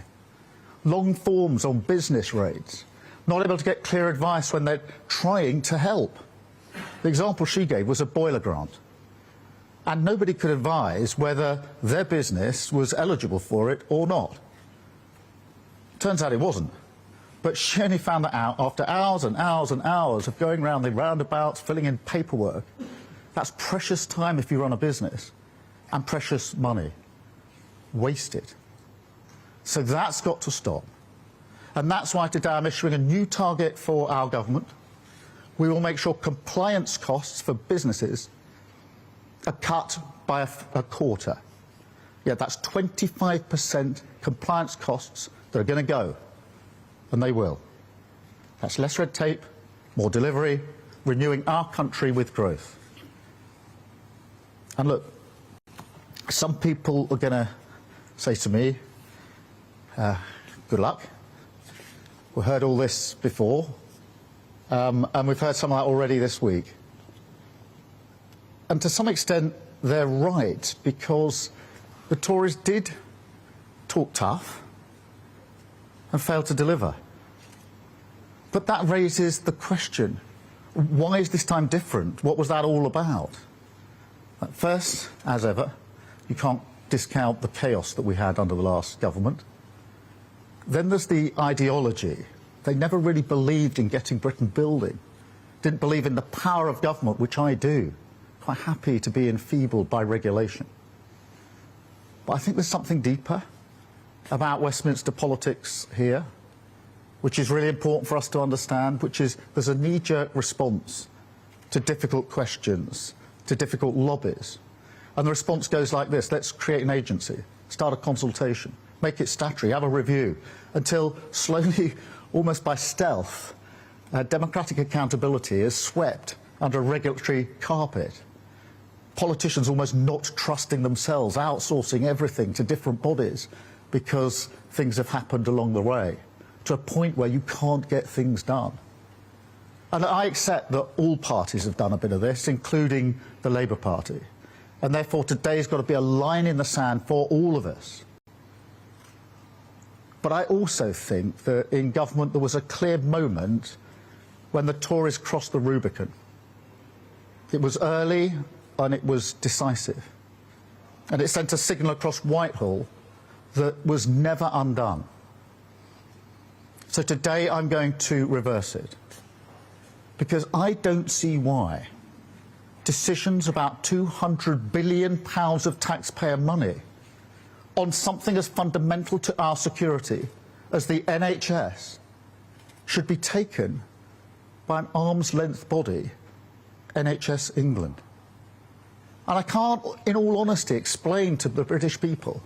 Long forms on business rates. Not able to get clear advice when they're trying to help. The example she gave was a boiler grant. and nobody could advise whether their business was eligible for it or not. Turns out it wasn't. But she only found that out after hours and hours and hours of going round the roundabouts, filling in paperwork. That's precious time if you run a business, and precious money. Wasted. So that's got to stop. And that's why today I'm issuing a new target for our government. We will make sure compliance costs for businesses are cut by a quarter. Yeah, that's 25% compliance costs that are going to go. And they will. That's less red tape, more delivery, renewing our country with growth. And look, some people are going to say to me, good luck. We've heard all this before, and we've heard some of that already this week. And to some extent, they're right, because the Tories did talk tough and failed to deliver. But that raises the question, why is this time different? What was that all about? First, as ever, you can't discount the chaos that we had under the last government. Then there's the ideology. They never really believed in getting Britain building. Didn't believe in the power of government, which I do. Quite happy to be enfeebled by regulation. But I think there's something deeper about Westminster politics here, which is really important for us to understand, which is there's a knee-jerk response to difficult questions, to difficult lobbies. And the response goes like this: let's create an agency, start a consultation, make it statutory, have a review, until slowly, almost by stealth, democratic accountability is swept under a regulatory carpet. Politicians almost not trusting themselves, outsourcing everything to different bodies because things have happened along the way, to a point where you can't get things done. And I accept that all parties have done a bit of this, including the Labour Party. And therefore today's got to be a line in the sand for all of us. But I also think that in government there was a clear moment when the Tories crossed the Rubicon. It was early and it was decisive. And it sent a signal across Whitehall that was never undone. So today I'm going to reverse it. Because I don't see why decisions about £200 billion of taxpayer money on something as fundamental to our security as the NHS should be taken by an arm's-length body, NHS England. And I can't, in all honesty, explain to the British people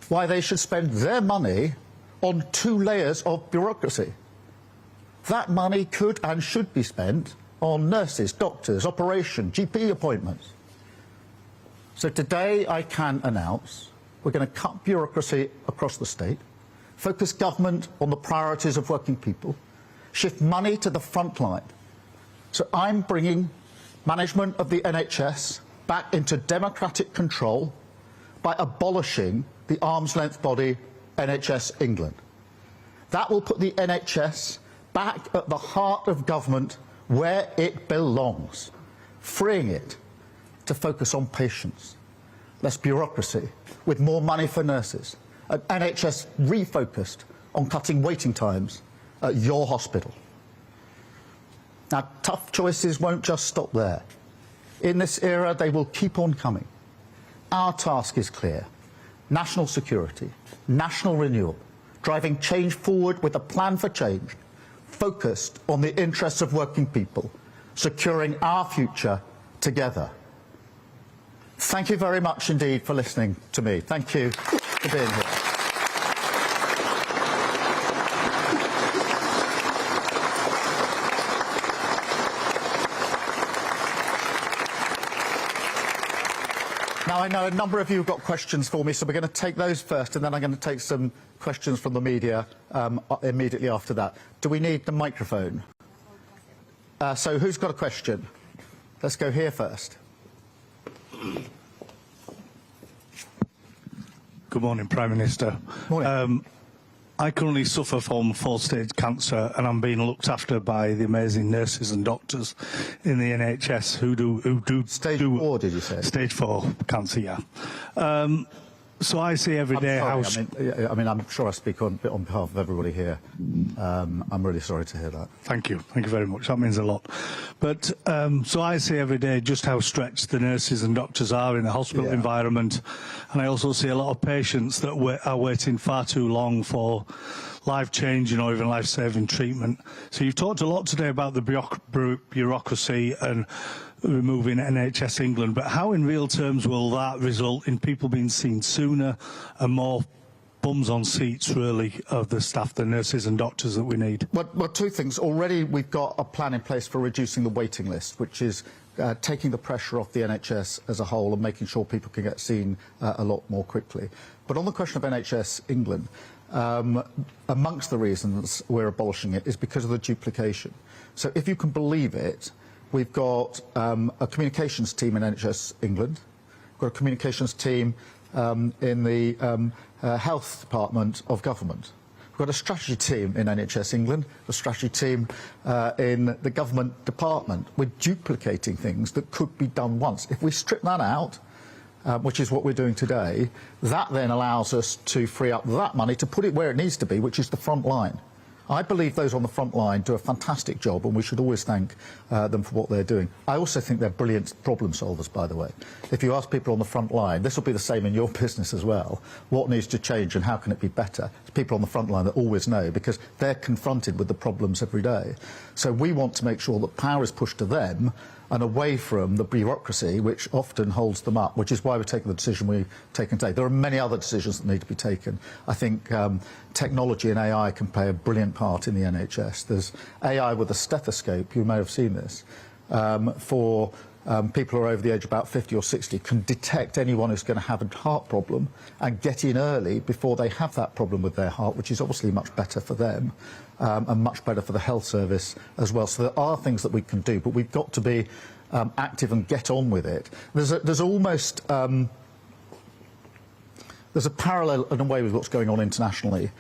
why they should spend their money on 2 layers of bureaucracy. That money could and should be spent on nurses, doctors, operation, GP appointments. So today I can announce we're going to cut bureaucracy across the state, focus government on the priorities of working people, shift money to the front line. So I'm bringing management of the NHS back into democratic control by abolishing the arm's-length body NHS England. That will put the NHS back at the heart of government where it belongs, freeing it to focus on patients, less bureaucracy, with more money for nurses, an NHS refocused on cutting waiting times at your hospital. Now, tough choices won't just stop there. In this era, they will keep on coming. Our task is clear: national security, national renewal, driving change forward with a plan for change, focused on the interests of working people, securing our future together. Thank you very much indeed for listening to me. Thank you for being here. Now, I know a number of you have got questions for me, so we're going to take those first, and then I'm going to take some questions from the media immediately after that. Do we need the microphone? So who's got a question? Let's go here first. Good morning, Prime Minister. Morning. I currently suffer from 4-stage cancer, and I'm being looked after by the amazing nurses and doctors in the NHS who do stage 4. Did you say stage 4 cancer? Yeah. So I see every day how. I mean, I'm sure I speak on behalf of everybody here. I'm really sorry to hear that. Thank you very much. That means a lot. But so I see every day just how stretched the nurses and doctors are in the hospital environment, and I also see a lot of patients that are waiting far too long for life-changing or even life-saving treatment. So you've talked a lot today about the bureaucracy and removing NHS England, but how in real terms will that result in people being seen sooner and more bums on seats, really, of the staff, the nurses and doctors that we need? Well, two things. Already we've got a plan in place for reducing the waiting list, which is taking the pressure off the NHS as a whole and making sure people can get seen a lot more quickly. But on the question of NHS England, amongst the reasons we're abolishing it is because of the duplication. So if you can believe it, we've got a communications team in NHS England. We've got a communications team in the health department of government. We've got a strategy team in NHS England, a strategy team in the government department. We're duplicating things that could be done once. If we strip that out, which is what we're doing today, that then allows us to free up that money to put it where it needs to be, which is the front line. I believe those on the front line do a fantastic job, and we should always thank them for what they're doing. I also think they're brilliant problem solvers, by the way. If you ask people on the front line, this will be the same in your business as well, what needs to change and how can it be better? It's people on the front line that always know, because they're confronted with the problems every day. So we want to make sure that power is pushed to them and away from the bureaucracy, which often holds them up, which is why we're taking the decision we've taken today. There are many other decisions that need to be taken. I think technology and AI can play a brilliant part in the NHS. There's AI with a stethoscope, you may have seen this, for people who are over the age of about 50 or 60, can detect anyone who's going to have a heart problem and get in early before they have that problem with their heart, which is obviously much better for them and much better for the health service as well. So there are things that we can do, but we've got to be active and get on with it. There's almost there's a parallel in a way with what's going on internationally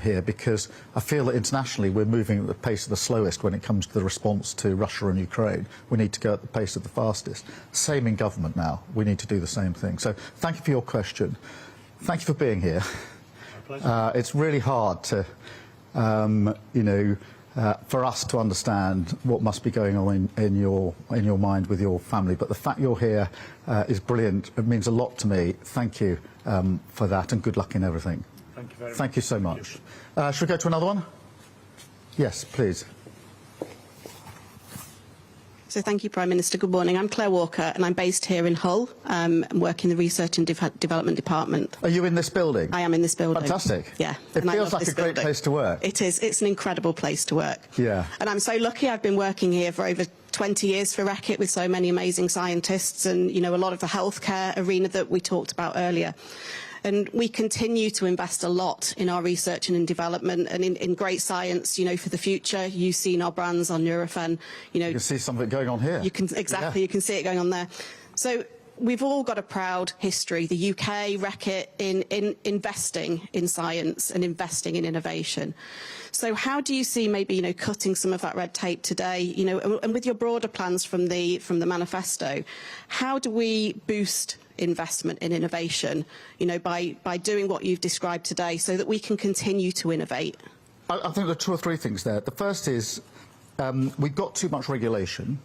here, because I feel that internationally we're moving at the pace of the slowest when it comes to the response to Russia and Ukraine. We need to go at the pace of the fastest. Same in government now. We need to do the same thing. So thank you for your question. Thank you for being here. My pleasure. It's really hard to, for us to understand what must be going on in your mind with your family. But the fact you're here is brilliant. It means a lot to me. Thank you for that, and good luck in everything. Thank you very much. Thank you so much. Should we go to another one? Yes, please. So thank you, Prime Minister. Good morning. I'm Claire Walker, and I'm based here in Hull. I'm working in the Research and Development Department. Are you in this building? I am in this building. Fantastic. Yeah. It feels like a great place to work. It is. It's an incredible place to work. Yeah. And I'm so lucky. I've been working here for over 20 years for Reckitt with so many amazing scientists and, a lot of the healthcare arena that we talked about earlier. And we continue to invest a lot in our research and in development and in great science, for the future. You've seen our brands on Nurofen, You can see something going on here. You can you can see it going on there. So we've all got a proud history, the UK, Reckitt, in investing in science and investing in innovation. So how do you see maybe, cutting some of that red tape today, and with your broader plans from the manifesto, how do we boost investment in innovation, by doing what you've described today so that we can continue to innovate? I think there are two or three things there. The first is we've got too much regulation.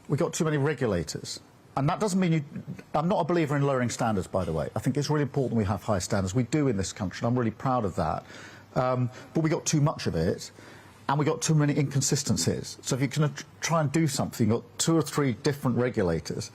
We've got too many regulators. And that doesn't mean I'm not a believer in lowering standards, by the way. I think it's really important we have high standards. We do in this country, and I'm really proud of that. But we got too much of it, and we got too many inconsistencies. So if you're going to try and do something, you've got 2 or 3 different regulators,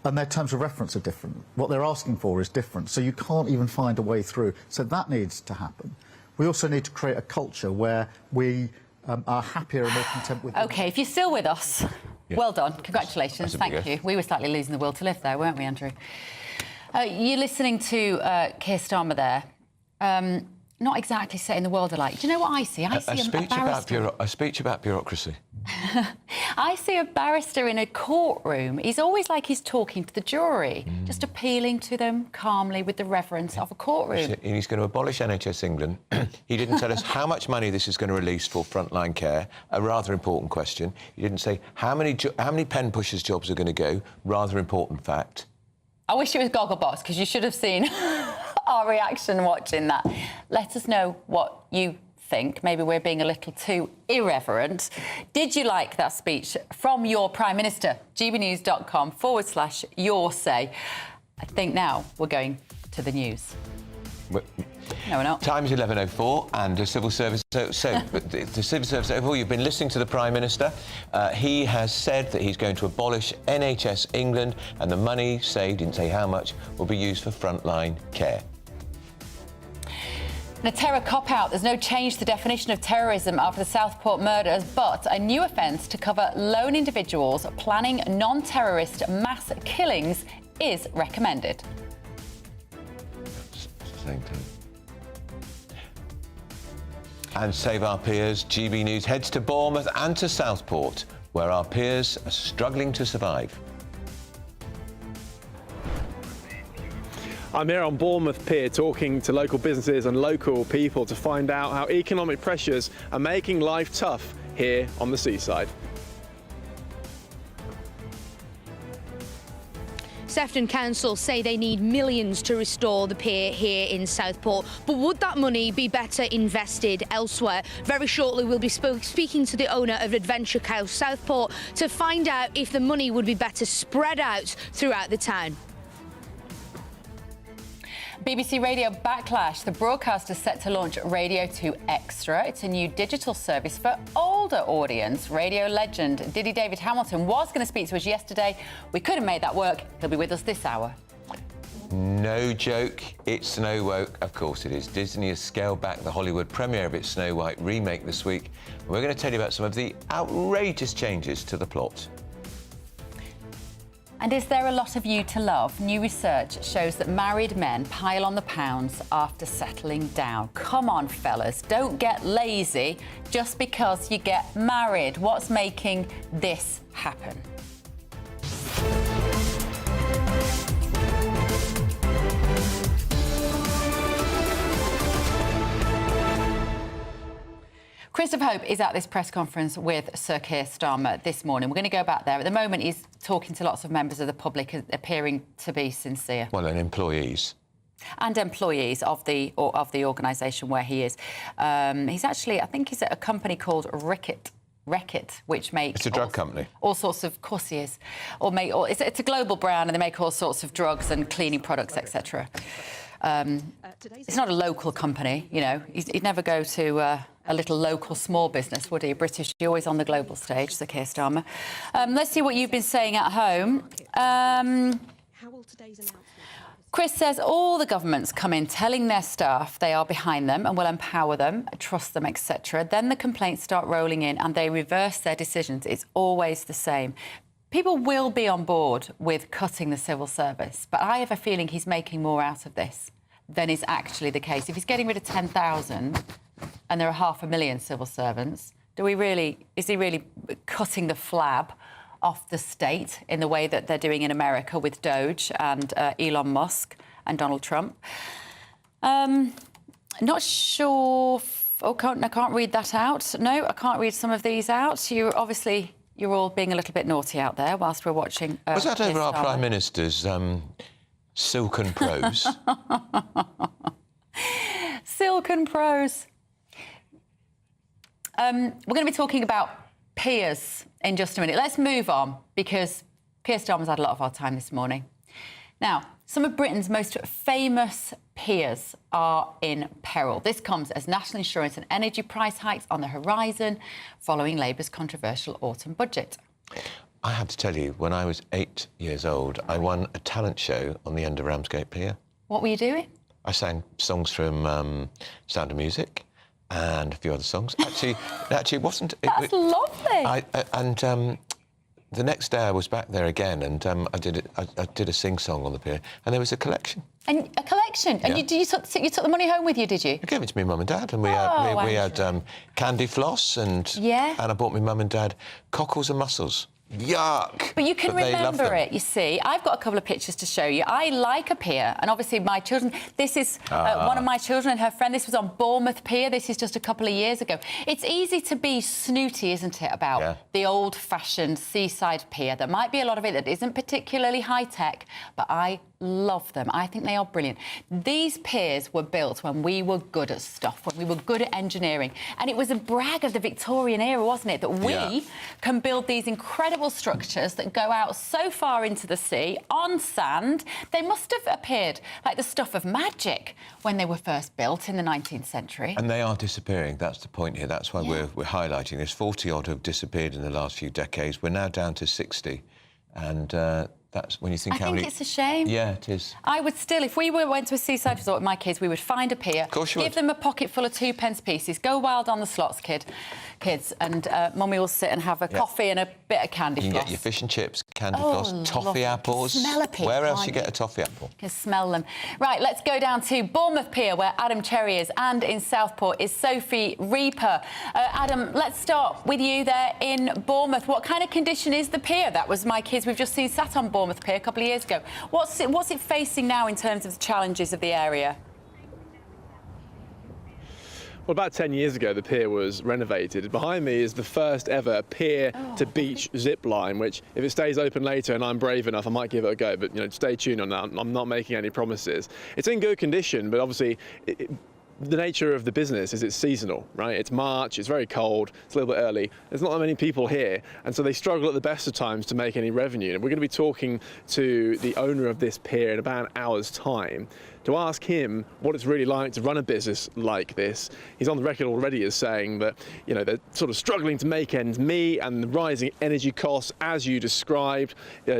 and their terms of reference are different. What they're asking for is different, so you can't even find a way through. So that needs to happen. We also need to create a culture where we are happier and more content with... OK, if you're still with us, well done. Congratulations. Thank you. We were slightly losing the will to live there, weren't we, Andrew? You're listening to Keir Starmer there. Not exactly setting the world alight. Do you know what I see? I see a speech about bureaucracy. I see a barrister in a courtroom. He's always like he's talking to the jury, just appealing to them calmly with the reverence of a courtroom. And he's going to abolish NHS England. He didn't tell us how much money this is going to release for frontline care, a rather important question. He didn't say how many pen pushers jobs are going to go, rather important fact. I wish it was Gogglebox, because you should have seen our reaction watching that. Let us know what you think. Maybe we're being a little too irreverent. Did you like that speech from your Prime Minister? gbnews.com/your say. I think now we're going to the news. No, we're not. Time's 11:04 and the civil service... the civil service overall, you've been listening to the Prime Minister. He has said that he's going to abolish NHS England and the money saved, didn't say how much, will be used for frontline care. And a terror cop-out. There's no change to the definition of terrorism after the Southport murders, but a new offence to cover lone individuals planning non-terrorist mass killings is recommended. Same thing. And Save Our Peers, GB News heads to Bournemouth and to Southport, where our peers are struggling to survive. I'm here on Bournemouth Pier talking to local businesses and local people to find out how economic pressures are making life tough here on the seaside. Sefton Council say they need millions to restore the pier here in Southport. But would that money be better invested elsewhere? Very shortly we'll be speaking to the owner of Adventure House Southport to find out if the money would be better spread out throughout the town. BBC Radio Backlash. The broadcaster is set to launch Radio 2 Extra. It's a new digital service for older audience. Radio legend Diddy David Hamilton was going to speak to us yesterday. We couldn't make that work. He'll be with us this hour. No joke, it's Snow Woke. Of course it is. Disney has scaled back the Hollywood premiere of its Snow White remake this week. We're going to tell you about some of the outrageous changes to the plot. And is there a lot of you to love? New research shows that married men pile on the pounds after settling down. Come on, fellas, don't get lazy just because you get married. What's making this happen? Christopher Hope is at this press conference with Sir Keir Starmer this morning. We're going to go back there. At the moment, he's talking to lots of members of the public, appearing to be sincere. Well, and employees. And employees of the organisation where he is. He's actually, I think he's at a company called Reckitt, which makes... It's a drug company. All sorts of... Of course he is. It's a global brand, and they make all sorts of drugs and cleaning products, etc. It's not a local company, you know. He'd never go to a little local small business, would he? British, you're always on the global stage, Sir Keir Starmer. Let's see what you've been saying at home. Chris says all the governments come in telling their staff they are behind them and will empower them, trust them, etc. Then the complaints start rolling in and they reverse their decisions. It's always the same. People will be on board with cutting the civil service, but I have a feeling he's making more out of this than is actually the case. If he's getting rid of 10,000 and there are 500,000 civil servants, is he really cutting the flab off the state in the way that they're doing in America with Doge and Elon Musk and Donald Trump? Not sure... I can't read that out. No, I can't read some of these out. You're all being a little bit naughty out there whilst we're watching... Was that over our Prime Minister's silken prose? Silken prose. We're going to be talking about peers in just a minute. Let's move on, because Keir Starmer's had a lot of our time this morning. Now, some of Britain's most famous peers are in peril. This comes as national insurance and energy price hikes on the horizon following Labour's controversial autumn budget. I have to tell you, when I was 8 years old, I won a talent show on the end of Ramsgate Pier. What were you doing? I sang songs from Sound of Music and a few other songs. Actually, it wasn't... That's lovely! The next day I was back there again, and I did a sing-song on the pier, and there was a collection. And a collection. And you took the money home with you, did you? I gave it to my mum and dad, and we had candy floss, and I bought my mum and dad cockles and mussels. Yuck! But you can remember it, you see. I've got a couple of pictures to show you. I like a pier, and obviously my children... This is one of my children and her friend. This was on Bournemouth Pier. This is just a couple of years ago. It's easy to be snooty, isn't it, about the old-fashioned seaside pier. There might be a lot of it that isn't particularly high-tech, but I love them. I think they are brilliant. These piers were built when we were good at stuff, when we were good at engineering. And it was a brag of the Victorian era, wasn't it, that we can build these incredible structures that go out so far into the sea on sand. They must have appeared like the stuff of magic when they were first built in the 19th century. And they are disappearing. That's the point here. That's why we're highlighting this. 40-odd have disappeared in the last few decades. We're now down to 60. And that's when you think how many... I think it's a shame. Yeah, it is. I would still, if we went to a seaside resort with my kids, we would find a pier, give them a pocket full of 2p pieces, go wild on the slots, kids, and Mummy will sit and have a coffee and a bit of candy floss. You can get your fish and chips, candy floss, toffee apples. Smell a pier. Where else you get a toffee apple? You can smell them. Right, let's go down to Bournemouth Pier, where Adam Cherry is, and in Southport is Sophie Reaper. Adam, let's start with you there in Bournemouth. What kind of condition is the pier? That was my kids we've just seen sat on Bournemouth Pier a couple of years ago. What's it facing now in terms of the challenges of the area? Well, about 10 years ago, the pier was renovated. Behind me is the first ever pier-to-beach zip line, which, if it stays open later and I'm brave enough, I might give it a go. But, you know, stay tuned on that. I'm not making any promises. It's in good condition, but obviously... the nature of the business is it's seasonal, right? It's March, it's very cold, it's a little bit early. There's not that many people here, and so they struggle at the best of times to make any revenue. And we're going to be talking to the owner of this pier in about an hour's time to ask him what it's really like to run a business like this. He's on the record already as saying that, you know, they're sort of struggling to make ends meet, and the rising energy costs, as you described,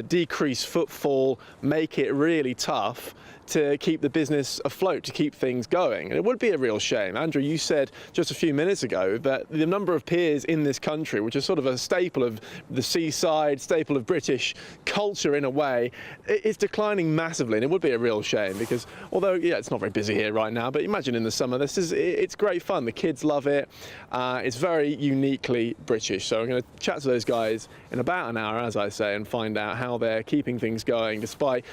decreased footfall, make it really tough to keep the business afloat, to keep things going. And it would be a real shame. Andrew, you said just a few minutes ago that the number of piers in this country, which is sort of a staple of the seaside, staple of British culture in a way, is declining massively. And it would be a real shame because although, yeah, it's not very busy here right now, but imagine in the summer, it's great fun. The kids love it. It's very uniquely British. So I'm going to chat to those guys in about an hour, as I say, and find out how they're keeping things going despite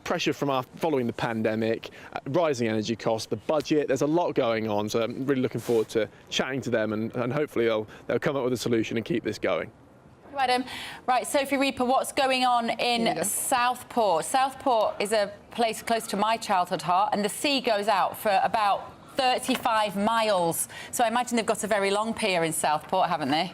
pressure from following the pandemic, rising energy costs, the budget. There's a lot going on, so I'm really looking forward to chatting to them, and hopefully they'll come up with a solution and keep this going. Adam. Right, Sophie Reaper, what's going on in Southport? Southport is a place close to my childhood heart, and the sea goes out for about 35 miles. So I imagine they've got a very long pier in Southport, haven't they?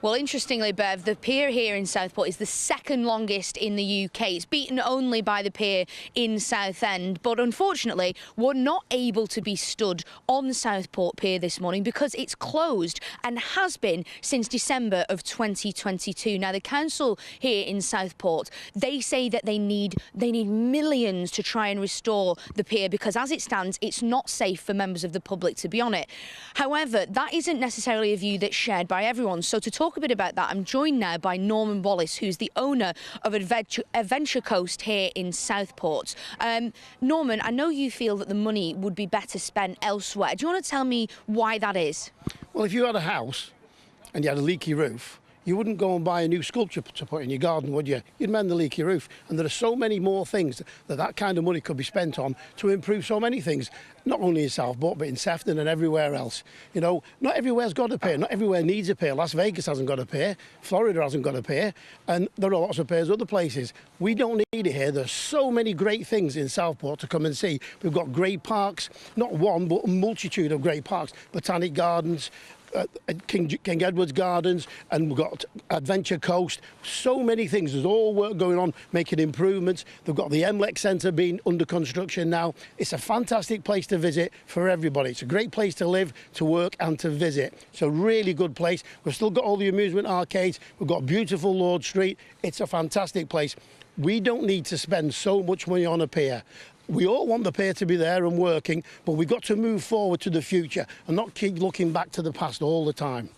Well, interestingly, Bev, the pier here in Southport is the second longest in the UK. It's beaten only by the pier in Southend. But unfortunately, we're not able to be stood on Southport Pier this morning because it's closed and has been since December of 2022. Now, the council here in Southport, they say that they need millions to try and restore the pier because as it stands, it's not safe for members of the public to be on it. However, that isn't necessarily a view that's shared by everyone. So to talk a bit about that, I'm joined now by Norman Wallace, who's the owner of Adventure Coast here in Southport. Norman, I know you feel that the money would be better spent elsewhere. Do you want to tell me why that is? Well, if you had a house and you had a leaky roof, you wouldn't go and buy a new sculpture to put in your garden, would you? You'd mend the leaky roof. And there are so many more things that kind of money could be spent on to improve so many things, not only in Southport, but in Sefton and everywhere else. You know, not everywhere's got a pier. Not everywhere needs a pier. Las Vegas hasn't got a pier. Florida hasn't got a pier. And there are lots of piers other places. We don't need it here. There's so many great things in Southport to come and see. We've got great parks, not one, but a multitude of great parks. Botanic Gardens, King Edward's Gardens, and we've got Adventure Coast. So many things. There's all work going on, making improvements. They've got the MLEC Centre being under construction now. It's a fantastic place to visit for everybody. It's a great place to live, to work and to visit. It's a really good place. We've still got all the amusement arcades. We've got beautiful Lord Street. It's a fantastic place. We don't need to spend so much money on a pier. We all want the pier to be there and working, but we've got to move forward to the future and not keep looking back to the past all the time.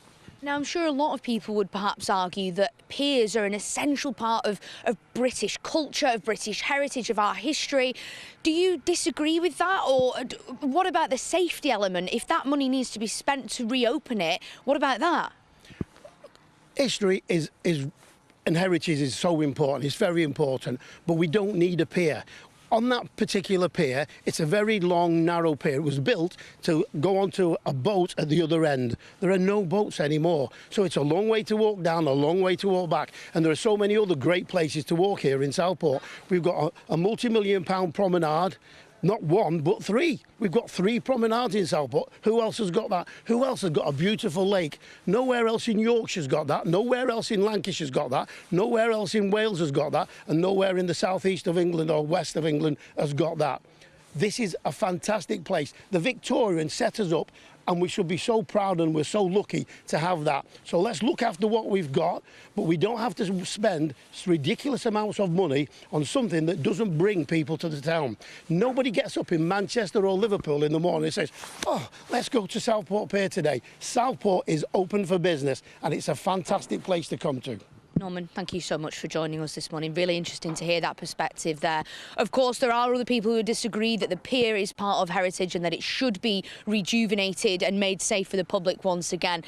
Now, I'm sure a lot of people would perhaps argue that piers are an essential part of British culture, of British heritage, of our history. Do you disagree with that? Or what about the safety element? If that money needs to be spent to reopen it, what about that? History and heritage is so important. It's very important, but we don't need a pier. On that particular pier, it's a very long, narrow pier. It was built to go onto a boat at the other end. There are no boats anymore. So it's a long way to walk down, a long way to walk back. And there are so many other great places to walk here in Southport. We've got a multi-million-pound promenade. Not one, but three. We've got 3 promenades in Southport. Who else has got that? Who else has got a beautiful lake? Nowhere else in Yorkshire's got that. Nowhere else in Lancashire's got that. Nowhere else in Wales has got that. And nowhere in the southeast of England or west of England has got that. This is a fantastic place. The Victorians set us up, and we should be so proud, and we're so lucky to have that. So let's look after what we've got, but we don't have to spend ridiculous amounts of money on something that doesn't bring people to the town. Nobody gets up in Manchester or Liverpool in the morning and says, oh, let's go to Southport Pier today. Southport is open for business, and it's a fantastic place to come to. Norman, thank you so much for joining us this morning. Really interesting to hear that perspective there. Of course, there are other people who disagree that the pier is part of heritage and that it should be rejuvenated and made safe for the public once again.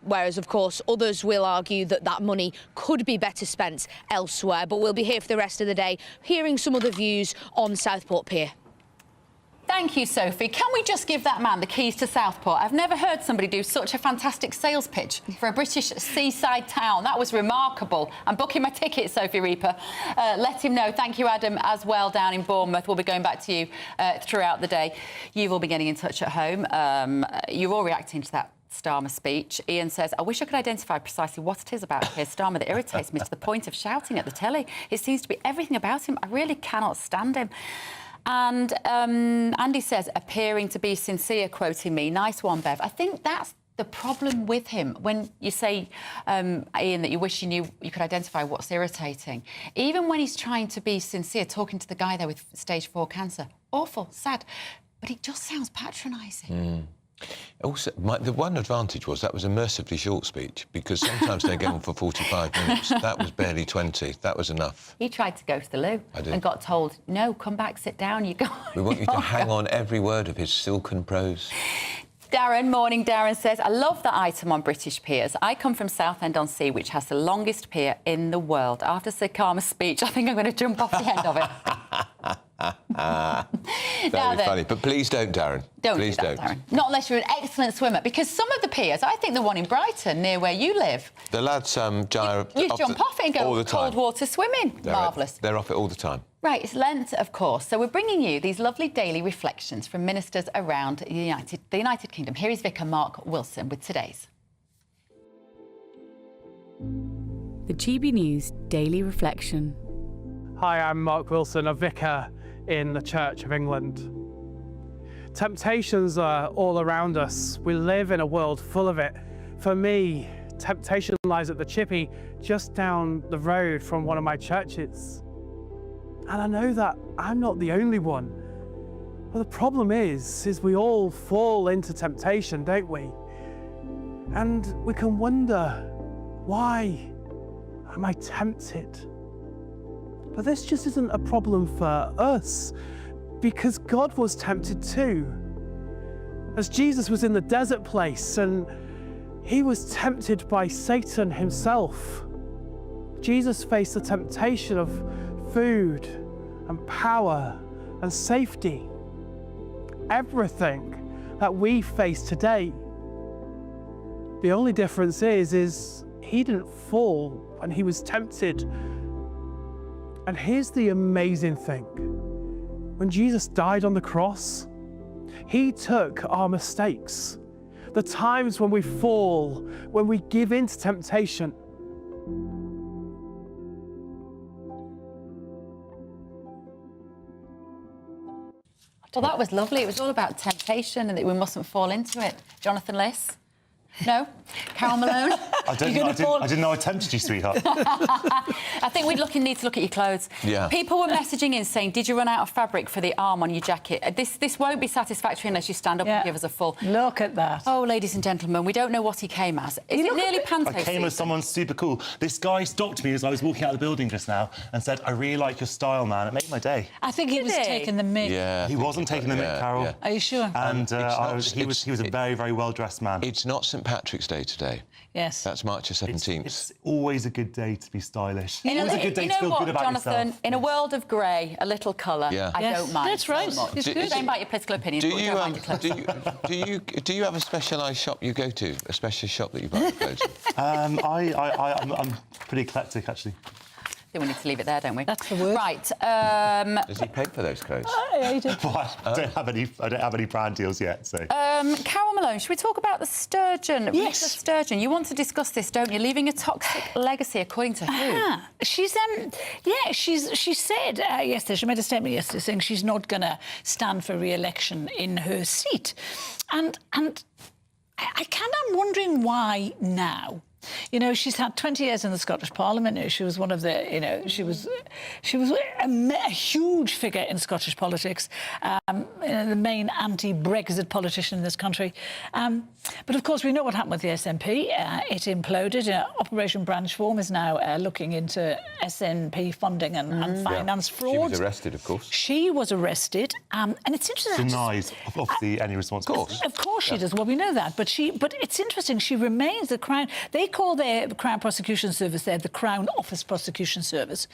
Whereas, of course, others will argue that that money could be better spent elsewhere. But we'll be here for the rest of the day, hearing some other views on Southport Pier. Thank you, Sophie. Can we just give that man the keys to Southport? I've never heard somebody do such a fantastic sales pitch for a British seaside town. That was remarkable. I'm booking my ticket, Sophie Reaper. Let him know. Thank you, Adam, as well, down in Bournemouth. We'll be going back to you throughout the day. You've all been getting in touch at home. You're all reacting to that Starmer speech. Ian says, I wish I could identify precisely what it is about Keir Starmer that irritates me to the point of shouting at the telly. It seems to be everything about him. I really cannot stand him. And Andy says, appearing to be sincere, quoting me. Nice one, Bev. I think that's the problem with him. When you say, Ian, that you wish you knew, you could identify what's irritating. Even when he's trying to be sincere, talking to the guy there with stage 4 cancer. Awful, sad. But he just sounds patronising. Also, the one advantage was that was a mercifully short speech, because sometimes they go on for 45 minutes. That was barely 20. That was enough. He tried to go to the loo and got told, no, come back, sit down, you go. We want you to hang on every word of his silken prose. Darren, morning, Darren says, I love that item on British piers. I come from Southend-on-Sea, which has the longest pier in the world. After Sir Karma's speech, I think I'm going to jump off the end of it. Very funny. But please don't, Darren. Please don't. Darren. Not unless you're an excellent swimmer, because some of the piers, I think the one in Brighton, near where you live, the lads gyre. You jump off it and go all the time. Cold water swimming. Marvellous. They're off it all the time. Right, it's Lent, of course, so we're bringing you these lovely daily reflections from ministers around the United Kingdom. Here is Vicar Mark Wilson with today's. The GB News Daily Reflection. Hi, I'm Mark Wilson, a vicar in the Church of England. Temptations are all around us. We live in a world full of it. For me, temptation lies at the chippy just down the road from one of my churches. And I know that I'm not the only one. But the problem is we all fall into temptation, don't we? And we can wonder, why am I tempted? But this just isn't a problem for us, because God was tempted too. As Jesus was in the desert place and he was tempted by Satan himself. Jesus faced the temptation of food and power and safety. Everything that we face today. The only difference is he didn't fall when he was tempted. And here's the amazing thing. When Jesus died on the cross, he took our mistakes, the times when we fall, when we give in to temptation. Well, that was lovely. It was all about temptation and that we mustn't fall into it. Jonathan Liss? No? Carol Malone? I didn't know I tempted you, sweetheart. I think we need to look at your clothes. Yeah. People were messaging in saying, did you run out of fabric for the arm on your jacket? This won't be satisfactory unless you stand up and give us a full... Look at that. Oh, ladies and gentlemen, we don't know what he came as. Is it nearly panto I came as someone super cool. This guy stopped me as I was walking out of the building just now and said, I really like your style, man. It made my day. I think he was taking the mick. Yeah. He wasn't taking the mick, Carol. Yeah. Are you sure? And he was a very, very well-dressed man. It's not St Patrick's Day today. Yes. That's March the 17th. It's always a good day to be stylish. You know, Always a good day to feel good about Jonathan, yourself. in a world of grey, a little colour, I don't mind. That's right. So much. It's good. Don't about your political opinions, but we don't mind your clothes. Do you have a specialised shop you go to? A special shop that you buy clothes? I'm pretty eclectic, actually. I think we need to leave it there, don't we? That's the word. Right. Does he pay for those clothes? Yeah, he did. Well, I don't have any brand deals yet, so... Carol Malone, should we talk about the sturgeon? Yes. Nicola Sturgeon. You want to discuss this, don't you? Leaving a toxic legacy, according to who? She's she said yesterday, she made a statement yesterday saying she's not going to stand for re-election in her seat, and I'm wondering why now. You know, she's had 20 years in the Scottish Parliament. She was one of the, you know, she was a huge figure in Scottish politics, the main anti-Brexit politician in this country. But of course, we know what happened with the SNP. It imploded. Operation Branchform is now looking into SNP funding and finance fraud. She was arrested, of course. She was arrested, and it's interesting. Denies, obviously, any responsibility. Of course she does. Well, we know that. But it's interesting. She remains the Crown. They call their Crown Prosecution Service there the Crown Office Prosecution Service.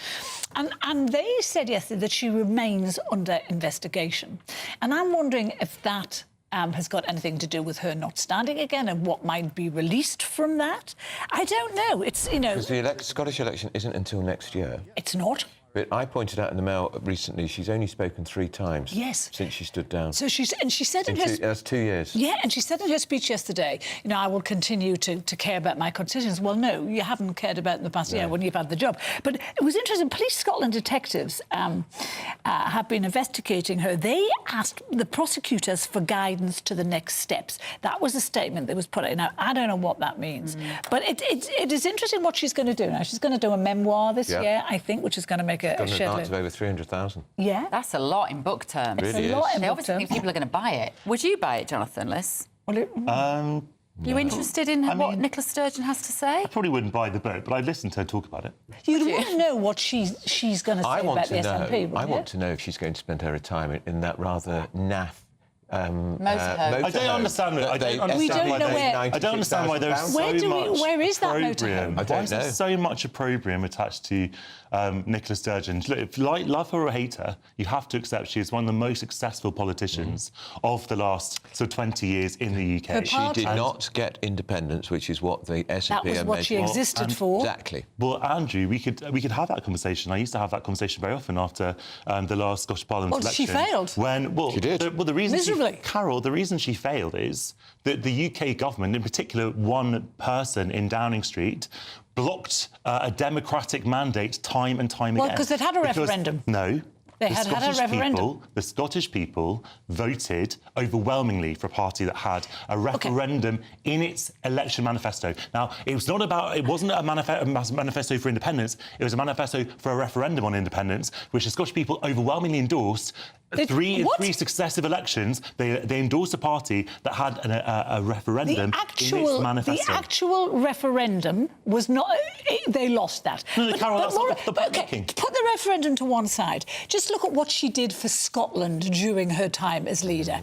And they said yesterday that she remains under investigation. And I'm wondering if that has got anything to do with her not standing again and what might be released from that. I don't know. It's, you know... Because the Scottish election isn't until next year. It's not. But I pointed out in the Mail recently, she's only spoken 3 times since she stood down. So she said that's 2 years. Yeah, and she said in her speech yesterday, you know, I will continue to care about my constituents. Well, no, you haven't cared about in the past year when you've had the job. But it was interesting. Police Scotland detectives have been investigating her. They asked the prosecutors for guidance to the next steps. That was a statement that was put out. Now, I don't know what that means. But it is interesting what she's going to do now. She's going to do a memoir this year, I think, which is going to make a got an shed advance of over 300,000. Yeah. That's a lot in book terms. It really is. They obviously think people are going to buy it. Would you buy it, Jonathan Liss? You interested in what Nicola Sturgeon has to say? I probably wouldn't buy the book, but I'd listen to her talk about it. You'd want to know what she's going to say about the SNP, I want to know if she's going to spend her retirement in that rather naff I don't understand it. We don't know where. I don't understand why there's so much. Where is that motorhome? I don't know. Why is there so much opprobrium attached to Nicola Sturgeon? Look, if you love her or hate her, you have to accept she is one of the most successful politicians of the last 20 years in the UK. She did not get independence, which is what the SNP That was what she existed for. Exactly. Well, Andrew, we could have that conversation. I used to have that conversation very often after the last Scottish Parliament election. She failed. She did. The reason Miserably. The reason she failed is that the UK government, in particular one person in Downing Street, blocked a democratic mandate time and time again. Well, because they'd had a referendum. No. They had a referendum. The Scottish people voted overwhelmingly for a party that had a referendum in its election manifesto. Now, it wasn't a manifesto for independence, it was a manifesto for a referendum on independence, which the Scottish people overwhelmingly endorsed. In three successive elections, they endorsed a party that had a referendum in its manifesto. The actual referendum was not... They lost that. No, Carol, that's not the point making. Put the referendum to one side. Just look at what she did for Scotland during her time as leader.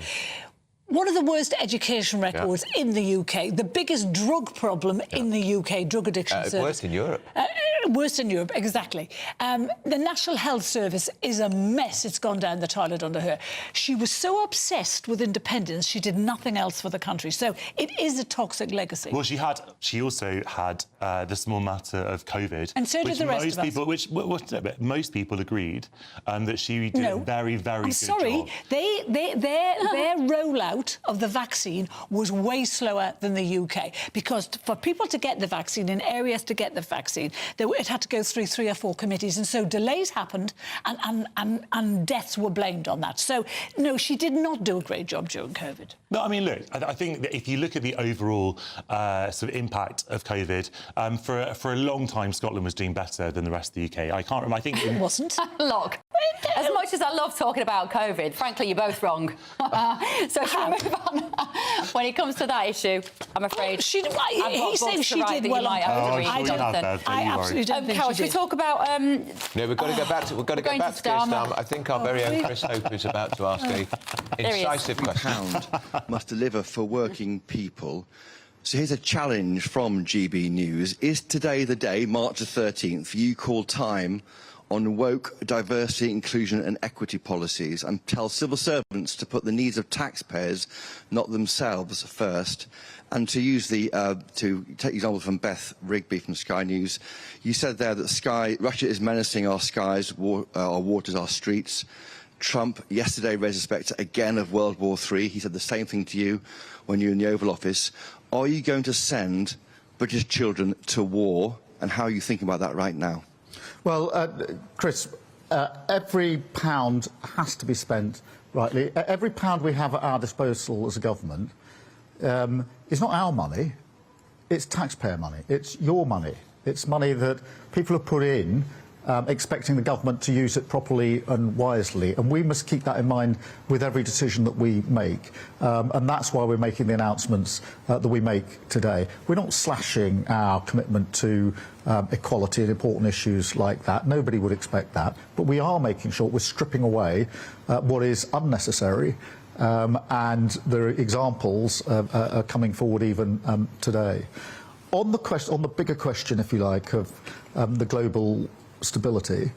One of the worst education records in the UK, the biggest drug problem in the UK, drug addiction service. Worst in Europe. Worst in Europe, exactly. The National Health Service is a mess. It's gone down the toilet under her. She was so obsessed with independence, she did nothing else for the country. So it is a toxic legacy. Well, she also had the small matter of COVID. And so did the rest of us. Most people agreed that she did a very, very good job. Their rollout of the vaccine was way slower than the UK, because for people to get the vaccine, in areas to get the vaccine, it had to go through 3 or 4 committees, and so delays happened, and deaths were blamed on that. So, no, she did not do a great job during COVID. No, I mean, look, I think that if you look at the overall sort of impact of COVID, for a long time, Scotland was doing better than the rest of the UK. I can't remember. I think it wasn't. Look, as much as I love talking about COVID, frankly, you're both wrong. So should we move on? When it comes to that issue, I'm afraid He's saying she did well. I absolutely don't think Carol, should we talk about? No, we've got to go back to. We've got to go back to Starmer. I think our very own Chris Hope is about to ask a incisive question. Must deliver for working people. So here's a challenge from GB News. Is today the day, March the 13th, you call time on woke diversity, inclusion and equity policies and tell civil servants to put the needs of taxpayers, not themselves, first? And to use to take example from Beth Rigby from Sky News, you said there that Russia is menacing our skies, our waters, our streets. Trump yesterday raised the spectre again of World War III. He said the same thing to you when you were in the Oval Office. Are you going to send British children to war, and how are you thinking about that right now? Well, Chris, every pound has to be spent rightly. Every pound we have at our disposal as a government is not our money, it's taxpayer money, it's your money. It's money that people have put in expecting the government to use it properly and wisely, and we must keep that in mind with every decision that we make, and that's why we're making the announcements that we make today. We're not slashing our commitment to equality and important issues like that. Nobody would expect that, but we are making sure we're stripping away what is unnecessary, and the examples are coming forward even today. On the bigger question, if you like, of the global stability,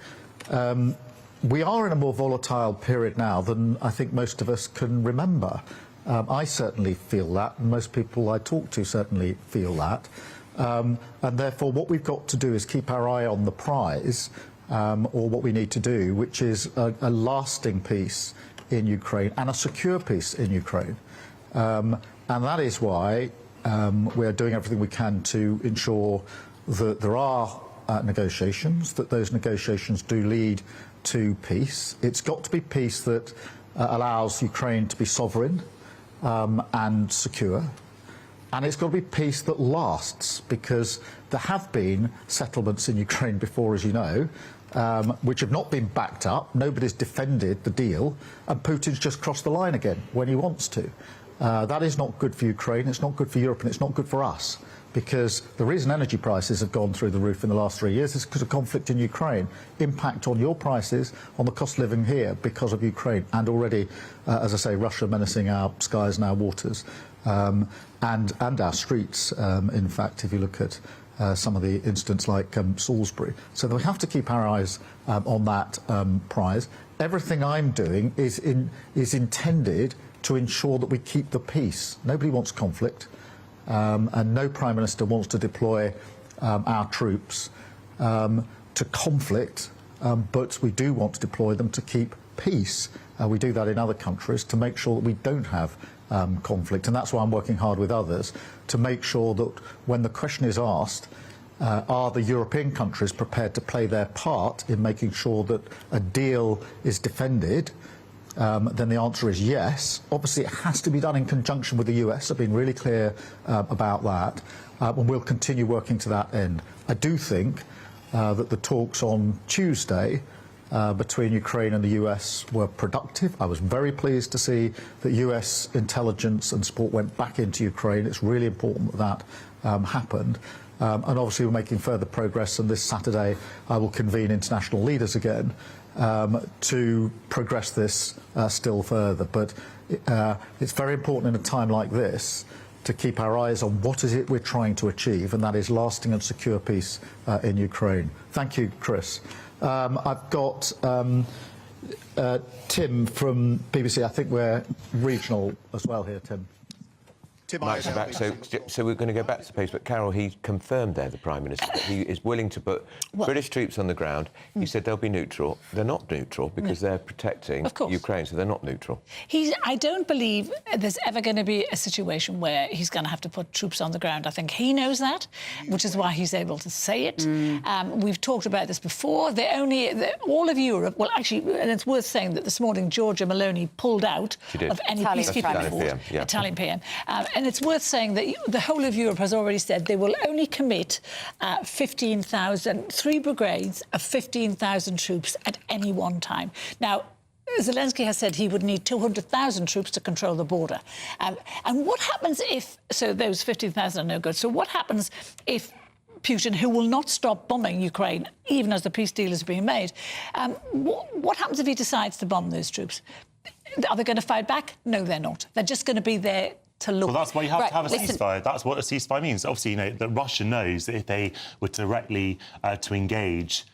we are in a more volatile period now than I think most of us can remember. I certainly feel that, and most people I talk to certainly feel that. And therefore, what we've got to do is keep our eye on the prize, or what we need to do, which is a lasting peace in Ukraine and a secure peace in Ukraine. And that is why we are doing everything we can to ensure that there are negotiations, that those negotiations do lead to peace. It's got to be peace that allows Ukraine to be sovereign and secure. And it's got to be peace that lasts, because there have been settlements in Ukraine before, as you know, which have not been backed up. Nobody's defended the deal, and Putin's just crossed the line again when he wants to. That is not good for Ukraine, it's not good for Europe, and it's not good for us. Because the reason energy prices have gone through the roof in the last 3 years is because of conflict in Ukraine. Impact on your prices, on the cost of living here because of Ukraine. And already, as I say, Russia menacing our skies and our waters, and our streets, in fact, if you look at some of the incidents like Salisbury. So we have to keep our eyes on that prize. Everything I'm doing is intended to ensure that we keep the peace. Nobody wants conflict. And no Prime Minister wants to deploy our troops to conflict, but we do want to deploy them to keep peace. We do that in other countries to make sure that we don't have conflict, and that's why I'm working hard with others to make sure that when the question is asked, are the European countries prepared to play their part in making sure that a deal is defended, then the answer is yes. Obviously, it has to be done in conjunction with the US. I've been really clear about that, and we'll continue working to that end. I do think that the talks on Tuesday between Ukraine and the US were productive. I was very pleased to see that US intelligence and support went back into Ukraine. It's really important that that happened. And obviously, we're making further progress, and this Saturday I will convene international leaders again to progress this still further. But it's very important in a time like this to keep our eyes on what is it we're trying to achieve, and that is lasting and secure peace in Ukraine. Thank you, Chris. I've got Tim from BBC. I think we're regional as well here, Tim. Mike's back. So we're going to go back to the pace, but Carol, he confirmed there, the Prime Minister, that he is willing to put British troops on the ground. He said they'll be neutral. They're not neutral because they're protecting Ukraine, so they're not neutral. I don't believe there's ever going to be a situation where he's going to have to put troops on the ground. I think he knows that, which is why he's able to say it. We've talked about this before. All of Europe, well, actually, and it's worth saying that this morning Giorgia Meloni pulled out of any peacekeeping force. Italian PM. And it's worth saying that the whole of Europe has already said they will only commit 15,000, 3 brigades of 15,000 troops at any one time. Now, Zelensky has said he would need 200,000 troops to control the border. And what happens if... So those 15,000 are no good. So what happens if Putin, who will not stop bombing Ukraine, even as the peace deal is being made, what happens if he decides to bomb those troops? Are they going to fight back? No, they're not. They're just going to be there to look. Well, that's why you have to have a ceasefire. That's what a ceasefire means. Obviously, you know, that Russia knows that if they were directly to engage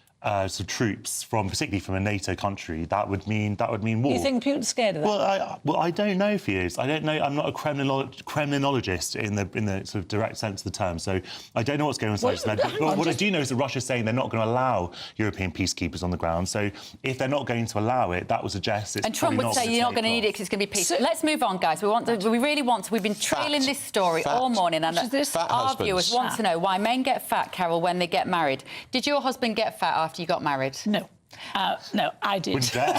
some troops particularly from a NATO country, that would mean war. You think Putin's scared of that? Well, I don't know if he is. I don't know. I'm not a Kremlinologist in the sort of direct sense of the term, so I don't know what's going on inside his head. But what I do know is that Russia's saying they're not going to allow European peacekeepers on the ground. So if they're not going to allow it, that would suggest it's. And Trump would say you're not going to need it because it's going to be peaceful. So, let's move on, guys. We really want to. We've been trailing this story all morning, and our viewers want to know why men get fat, Carol, when they get married. Did your husband get fat after you got married? No. No, I did. Wouldn't dare.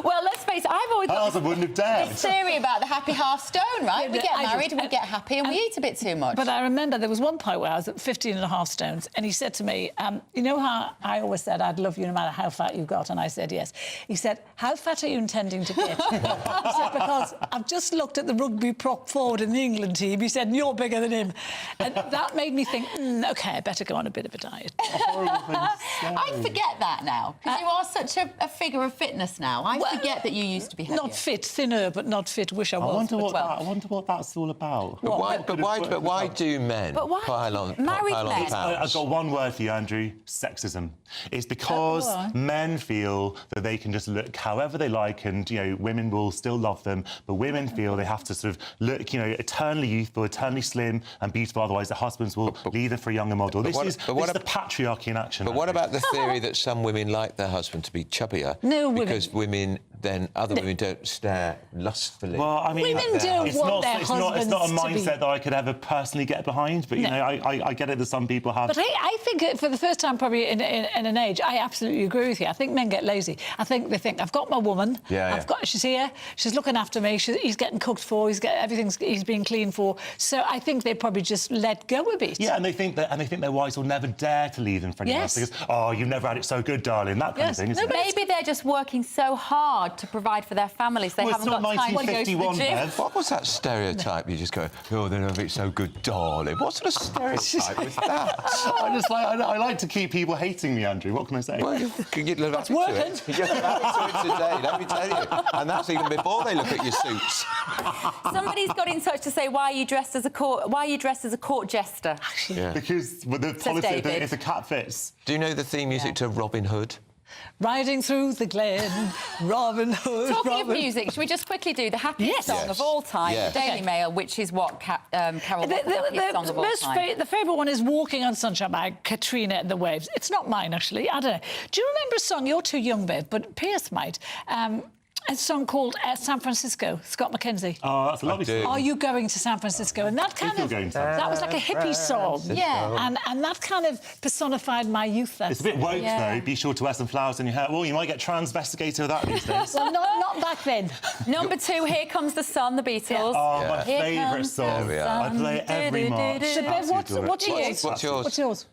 Well, let's face it, I've always got wouldn't have dared. this theory about the happy half stone, right? We get married and we get happy and we eat a bit too much. But I remember there was one point where I was at 15.5 stones and he said to me, you know how I always said I'd love you no matter how fat you got? And I said yes. He said, how fat are you intending to get? I said, because I've just looked at the rugby prop forward in the England team. He said, you're bigger than him. And that made me think, OK, I better go on a bit of a diet. I forget that now, because you are such a figure of fitness now. I forget that you used to be heavier. Not fit, thinner, but not fit. Wish I was. I wonder what that's all about. But why do men pile on fat? I've got one word for you, Andrew: sexism. It's because men feel that they can just look however they like, and women will still love them. But women feel they have to sort of look, eternally youthful, eternally slim and beautiful. Otherwise, their husbands will leave them for a younger model. This is the patriarchy in action. But what about the theory that some women like their husband to be chubbier? No, because other women don't stare lustfully. Well, I mean, women don't want their husbands it's not a to mindset that I could ever personally get behind. But I get it that some people have. But I think for the first time, probably in an age, I absolutely agree with you. I think men get lazy. I think they think I've got my woman. She's here. She's looking after me. He's getting cooked for. He's being cleaned for. So I think they probably just let go a bit. Yeah, and they think their wives will never dare to leave them for anyone else because you've never had it so good, darling. That kind of thing. Isn't it? Maybe they're just working so hard to provide for their families. They haven't got time to go to the gym. What was that stereotype? You just go, they don't have it so good, darling. What sort of stereotype was that? I like to keep people hating me, Andrew. What can I say? Well, you live up to it. You live up to it today, let me tell you. And that's even before they look at your suits. Somebody's got in touch to say, why are you dressed as a court jester? Yeah. Because the politics, if the cat fits. Do you know the theme music to Robin Hood? Riding through the glen, Robin Hood. Talking of music, should we just quickly do the happiest song of all time, the Daily Mail, which is what, Carol, what's the happiest song of all time? The favourite one is Walking on Sunshine by Katrina and the Waves. It's not mine, actually. I don't know. Do you remember a song? You're too young, Bev, but Pierce might. A song called San Francisco, Scott McKenzie. Oh, that's a lovely song. Are you going to San Francisco? And that kind of... That was like a hippie song. Yeah. And that kind of personified my youth. It's a bit woke, though. Be sure to wear some flowers in your hair. Well, you might get transvestigated with that these days. Well, not back then. Number 2, Here Comes the Sun, the Beatles. Oh, my favourite song. I play it every March. So, Bev, what's yours?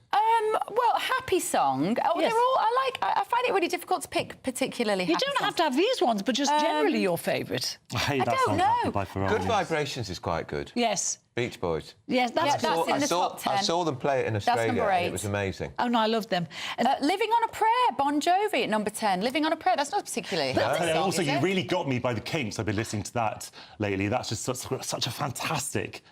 Well, happy song. They're all. I find it really difficult to pick particularly. You don't have to have these ones, but just generally your favourite. I hate that song. Know. By Ferrari. Good Vibrations is quite good. Yes. Beach Boys. Yes, that's in the top 10. I saw them play it in Australia. number 8. And it was amazing. Oh, no, I love them. Living on a Prayer, Bon Jovi at number 10. Living on a Prayer, that's not particularly... Also, you really got me by the Kinks. I've been listening to that lately. That's just such a fantastic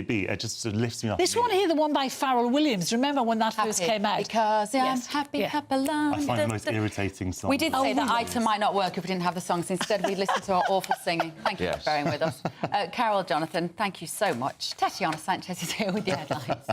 beat. It just sort of lifts me up. This one here, the one by Pharrell Williams, remember when that first came out? Because I'm happy, happy alone. I find it the most irritating song. We did say that item might not work if we didn't have the songs. Instead, we listened to our awful singing. Thank you for bearing with us. Carol, Jonathan, thank you so much. Tatiana Sanchez is here with the headlines.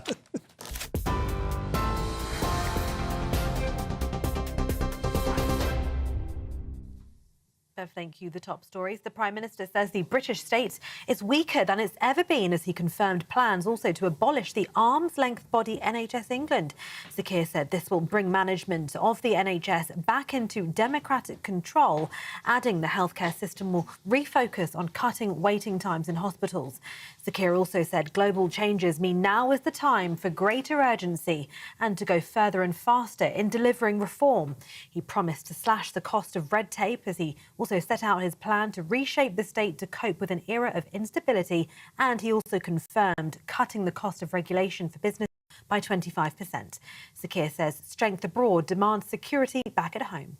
Thank you. The top stories. The Prime Minister says the British state is weaker than it's ever been as he confirmed plans also to abolish the arm's-length body NHS England. Sir Keir said this will bring management of the NHS back into democratic control, adding the healthcare system will refocus on cutting waiting times in hospitals. Sir Keir also said global changes mean now is the time for greater urgency and to go further and faster in delivering reform. He promised to slash the cost of red tape as he also set out his plan to reshape the state to cope with an era of instability, and he also confirmed cutting the cost of regulation for business by 25%. Sir Keir says strength abroad demands security back at home.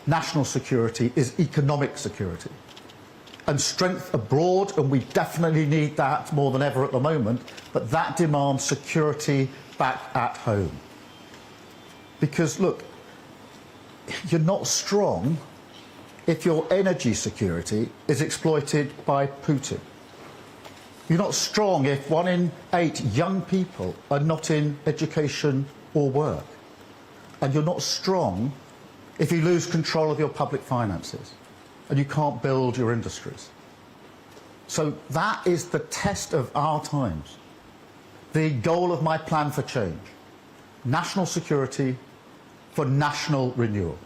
National security is economic security. And strength abroad, and we definitely need that more than ever at the moment, but that demands security back at home. Because, look, you're not strong if your energy security is exploited by Putin. You're not strong if 1 in 8 young people are not in education or work. And you're not strong if you lose control of your public finances and you can't build your industries. So that is the test of our times. The goal of my plan for change. National security for national renewal.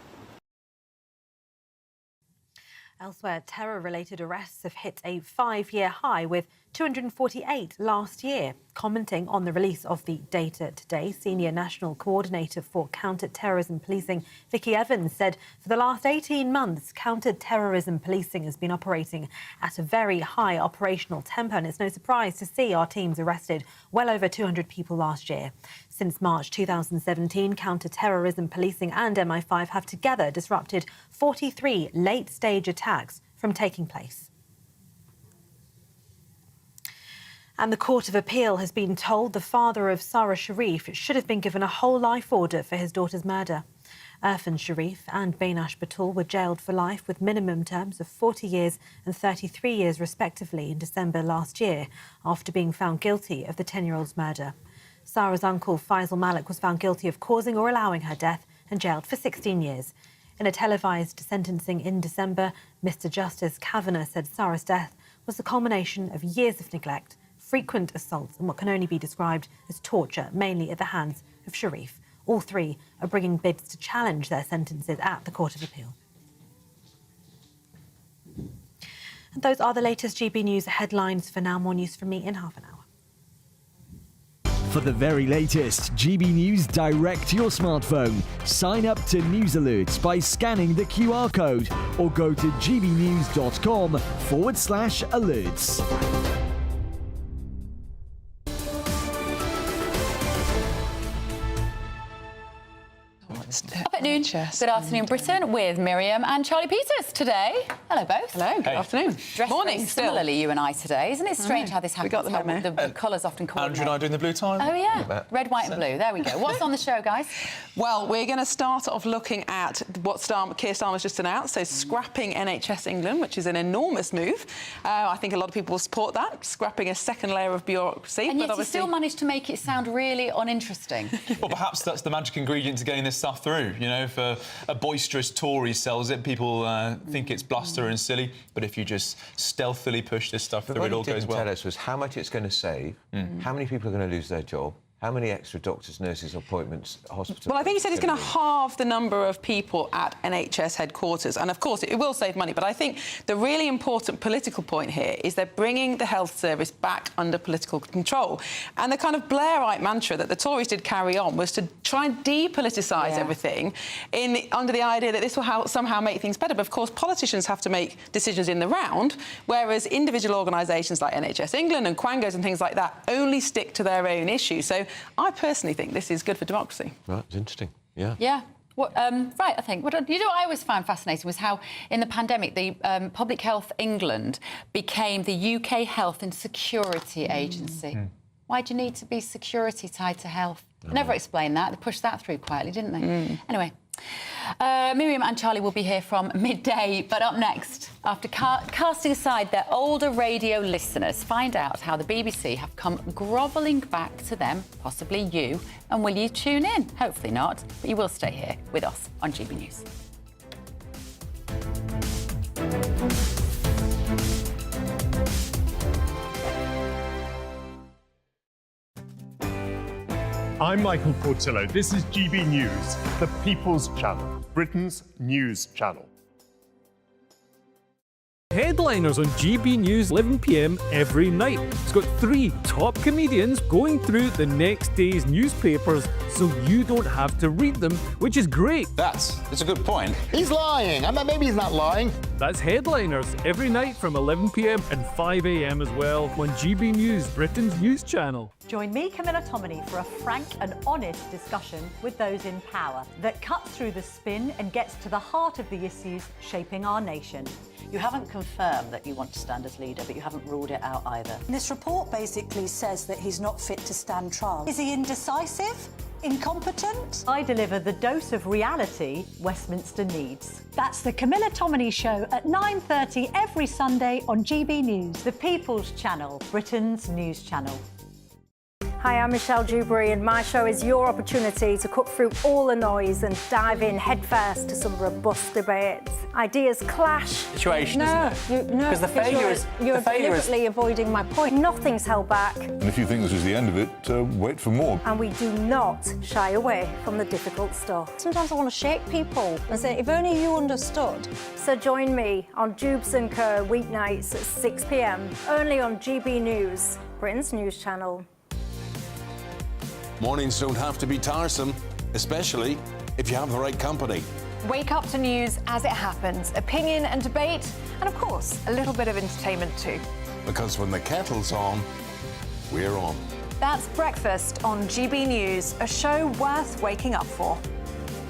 Elsewhere, terror-related arrests have hit a 5-year high, with 248 last year. Commenting on the release of the data today, Senior National Coordinator for Counter-Terrorism Policing, Vicky Evans, said for the last 18 months, counter-terrorism policing has been operating at a very high operational tempo, and it's no surprise to see our teams arrested well over 200 people last year. Since March 2017, counter-terrorism policing and MI5 have together disrupted 43 late-stage attacks from taking place. And the Court of Appeal has been told the father of Sarah Sharif should have been given a whole life order for his daughter's murder. Irfan Sharif and Bainash Batul were jailed for life with minimum terms of 40 years and 33 years respectively in December last year, after being found guilty of the 10-year-old's murder. Sarah's uncle Faisal Malik was found guilty of causing or allowing her death and jailed for 16 years. In a televised sentencing in December, Mr Justice Kavanagh said Sarah's death was the culmination of years of neglect, frequent assaults and what can only be described as torture, mainly at the hands of Sharif. All three are bringing bids to challenge their sentences at the Court of Appeal. And those are the latest GB News headlines for now. More news from me in half an hour. For the very latest GB News direct to your smartphone, sign up to News Alerts by scanning the QR code or go to gbnews.com/alerts. Up at noon. Good afternoon, Britain, with Miriam and Charlie Peters today. Hello, both. Hello, good afternoon. Dressed Morning, very still. similarly, you and I today. Isn't it strange how this happens? We got the memo. The colours often coordinate. Andrew and I doing the blue time. Oh, yeah. Red, white and blue. There we go. What's on the show, guys? Well, we're going to start off looking at what Keir Starmer's just announced, so scrapping NHS England, which is an enormous move. I think a lot of people will support that, scrapping a second layer of bureaucracy. And yet but he still managed to make it sound really uninteresting. Well, perhaps that's the magic ingredient to getting this stuff through. You know, if a boisterous Tory sells it, people think it's bluster and silly. But if you just stealthily push this stuff through, it all goes well. What he didn't tell us was how much it's going to save, how many people are going to lose their job, How many extra doctors, nurses, appointments, hospital? Well, I think he said he's going to halve the number of people at NHS headquarters. And, of course, it will save money. But I think the really important political point here is they're bringing the health service back under political control. And the kind of Blairite mantra that the Tories did carry on was to try and depoliticise everything under the idea that this will somehow make things better. But, of course, politicians have to make decisions in the round, whereas individual organisations like NHS England and Quangos and things like that only stick to their own issues. So I personally think this is good for democracy. Right, it's interesting. Yeah. Yeah. Right, I think. What I always found fascinating was how, in the pandemic, the Public Health England became the UK Health and Security Agency. Why do you need to be security tied to health? I never explained that. They pushed that through quietly, didn't they? Anyway, Miriam and Charlie will be here from midday, but up next, after casting aside their older radio listeners, find out how the BBC have come grovelling back to them, possibly you, and will you tune in? Hopefully not, but you will stay here with us on GB News. I'm Michael Portillo. This is GB News, the People's Channel, Britain's news channel. Headliners on GB News 11 p.m. every night. It's got 3 top comedians going through the next day's newspapers so you don't have to read them, which is great. That's a good point. He's lying. I mean, maybe he's not lying. That's Headliners every night from 11 p.m. and 5 a.m. as well on GB News, Britain's news channel. Join me, Camilla Tominey, for a frank and honest discussion with those in power that cuts through the spin and gets to the heart of the issues shaping our nation. You haven't confirmed that you want to stand as leader, but you haven't ruled it out either. This report basically says that he's not fit to stand trial. Is he indecisive? Incompetent? I deliver the dose of reality Westminster needs. That's the Camilla Tominey Show at 9:30 every Sunday on GB News, the People's Channel, Britain's news channel. Hi, I'm Michelle Dewberry, and my show is your opportunity to cut through all the noise and dive in headfirst to some robust debates. Ideas clash. Situation, isn't it? No, because the failure is you're deliberately avoiding my point. Nothing's held back. And if you think this is the end of it, wait for more. And we do not shy away from the difficult stuff. Sometimes I want to shake people and say, if only you understood. So join me on Jubes & Co. weeknights at 6 p.m. only on GB News, Britain's news channel. Mornings don't have to be tiresome, especially if you have the right company. Wake up to news as it happens, opinion and debate, and of course, a little bit of entertainment too. Because when the kettle's on, we're on. That's Breakfast on GB News, a show worth waking up for.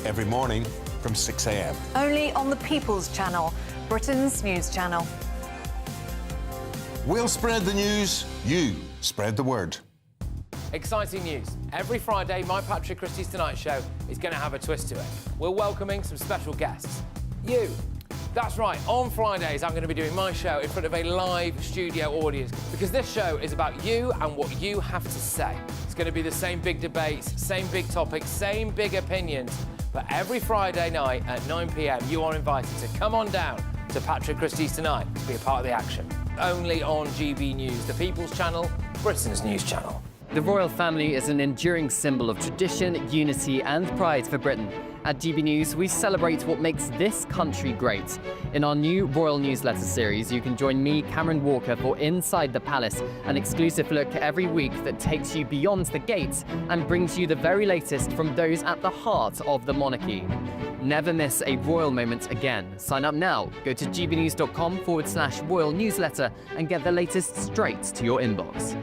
Every morning from 6 a.m. Only on the People's Channel, Britain's news channel. We'll spread the news, you spread the word. Exciting news. Every Friday, my Patrick Christie's Tonight Show is going to have a twist to it. We're welcoming some special guests. You. That's right, on Fridays, I'm going to be doing my show in front of a live studio audience because this show is about you and what you have to say. It's going to be the same big debates, same big topics, same big opinions. But every Friday night at 9 p.m, you are invited to come on down to Patrick Christie's Tonight to be a part of the action. Only on GB News, the People's Channel, Britain's news channel. The royal family is an enduring symbol of tradition, unity and pride for Britain. At GB News, we celebrate what makes this country great. In our new royal newsletter series, you can join me, Cameron Walker, for Inside the Palace, an exclusive look every week that takes you beyond the gates and brings you the very latest from those at the heart of the monarchy. Never miss a royal moment again. Sign up now. Go to gbnews.com/royal newsletter and get the latest straight to your inbox.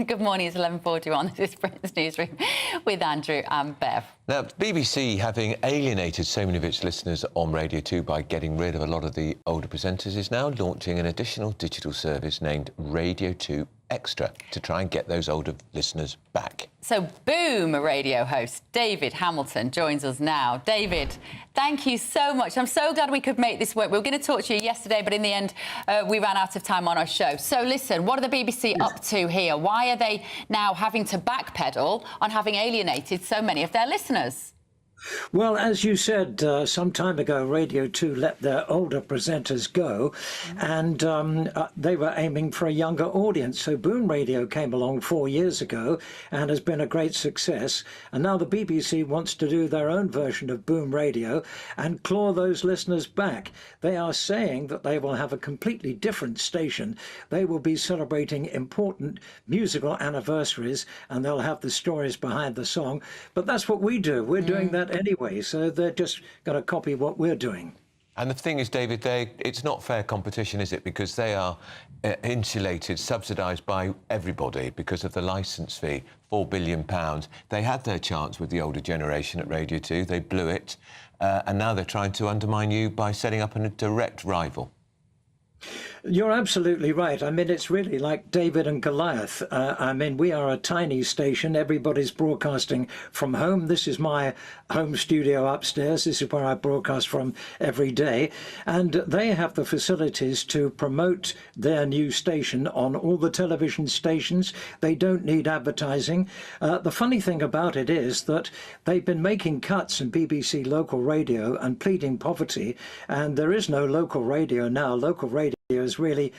Good morning, it's 11:41. This is Britain's Newsroom with Andrew and Bev. Now, BBC, having alienated so many of its listeners on Radio 2 by getting rid of a lot of the older presenters, is now launching an additional digital service named Radio 2 Extra to try and get those older listeners back. So, boom, radio host David Hamilton joins us now. David, thank you so much. I'm so glad we could make this work. We were going to talk to you yesterday, but in the end, we ran out of time on our show. So, listen, what are the BBC up to here? Why are they now having to backpedal on having alienated so many of their listeners? Well, as you said some time ago, Radio 2 let their older presenters go, and they were aiming for a younger audience. So Boom Radio came along 4 years ago and has been a great success. And now the BBC wants to do their own version of Boom Radio and claw those listeners back. They are saying that they will have a completely different station. They will be celebrating important musical anniversaries, and they'll have the stories behind the song. But that's what we do. We're doing that anyway, so they're just going to copy what we're doing. And the thing is, David, it's not fair competition, is it? Because they are insulated, subsidised by everybody because of the licence fee, £4 billion. They had their chance with the older generation at Radio 2. They blew it. And now they're trying to undermine you by setting up a direct rival. You're absolutely right. I mean, it's really like David and Goliath. I mean, we are a tiny station. Everybody's broadcasting from home. This is my home studio upstairs. This is where I broadcast from every day. And they have the facilities to promote their new station on all the television stations. They don't need advertising. The funny thing about it is that they've been making cuts in BBC local radio and pleading poverty. And there is no local radio now. Local radio is really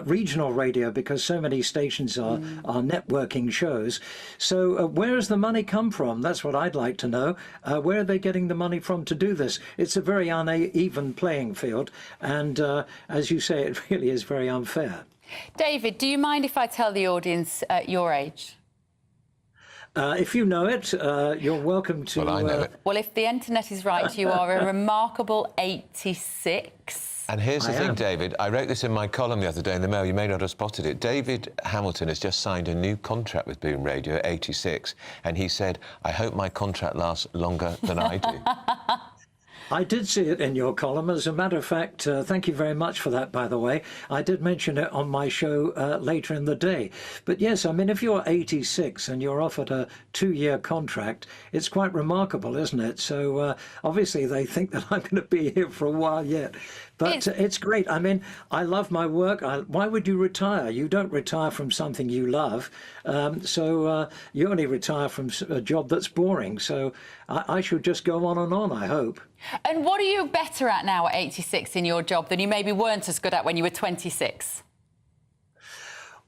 regional radio because so many stations are networking shows. So where does the money come from? That's what I'd like to know. Where are they getting the money from to do this? It's a very uneven playing field, and as you say, it really is very unfair. David, do you mind if I tell the audience your age? If you know it, you're welcome to... Well, I know it. Well, if the internet is right, you are a remarkable 86. And here's the thing, David. I wrote this in my column the other day in the Mail. You may not have spotted it. David Hamilton has just signed a new contract with Boom Radio at 86. And he said, I hope my contract lasts longer than I do. I did see it in your column. As a matter of fact, thank you very much for that, by the way. I did mention it on my show later in the day. But yes, I mean, if you're 86 and you're offered a 2-year contract, it's quite remarkable, isn't it? So obviously they think that I'm going to be here for a while yet. But it's great. I mean, I love my work. Why would you retire? You don't retire from something you love. So you only retire from a job that's boring. So I should just go on, I hope. And what are you better at now at 86 in your job than you maybe weren't as good at when you were 26?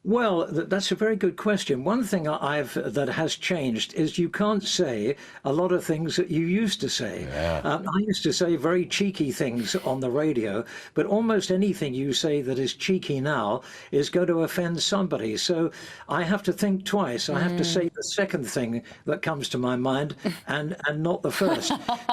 Well, that's a very good question. One thing that has changed is you can't say a lot of things that you used to say. Yeah. I used to say very cheeky things on the radio, but almost anything you say that is cheeky now is going to offend somebody. So I have to think twice. I have to say the second thing that comes to my mind and not the first.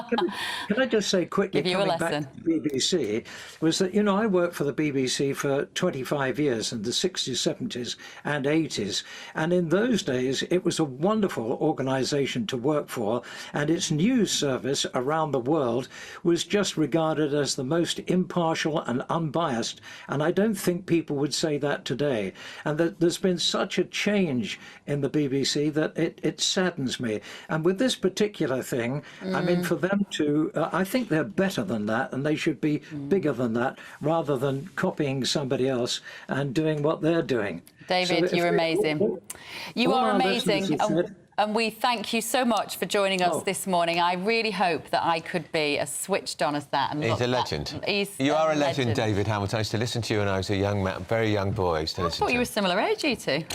Can I just say quickly, coming back to the BBC, was that, you know, I worked for the BBC for 25 years in the 60s, 70s and 80s, and in those days it was a wonderful organisation to work for, and its news service around the world was just regarded as the most impartial and unbiased, and I don't think people would say that today. And that there's been such a change in the BBC that it saddens me. And with this particular thing, I mean, for them to, I think they're better than that, and they should be bigger than that, rather than copying somebody else and doing what they're doing. David, you're amazing. You are amazing. And we thank you so much for joining us this morning. I really hope that I could be as switched on as that. And he's a legend. You are a legend, David Hamilton. I used to listen to you when I was a young man, very young boy. I thought you were similar age, you two.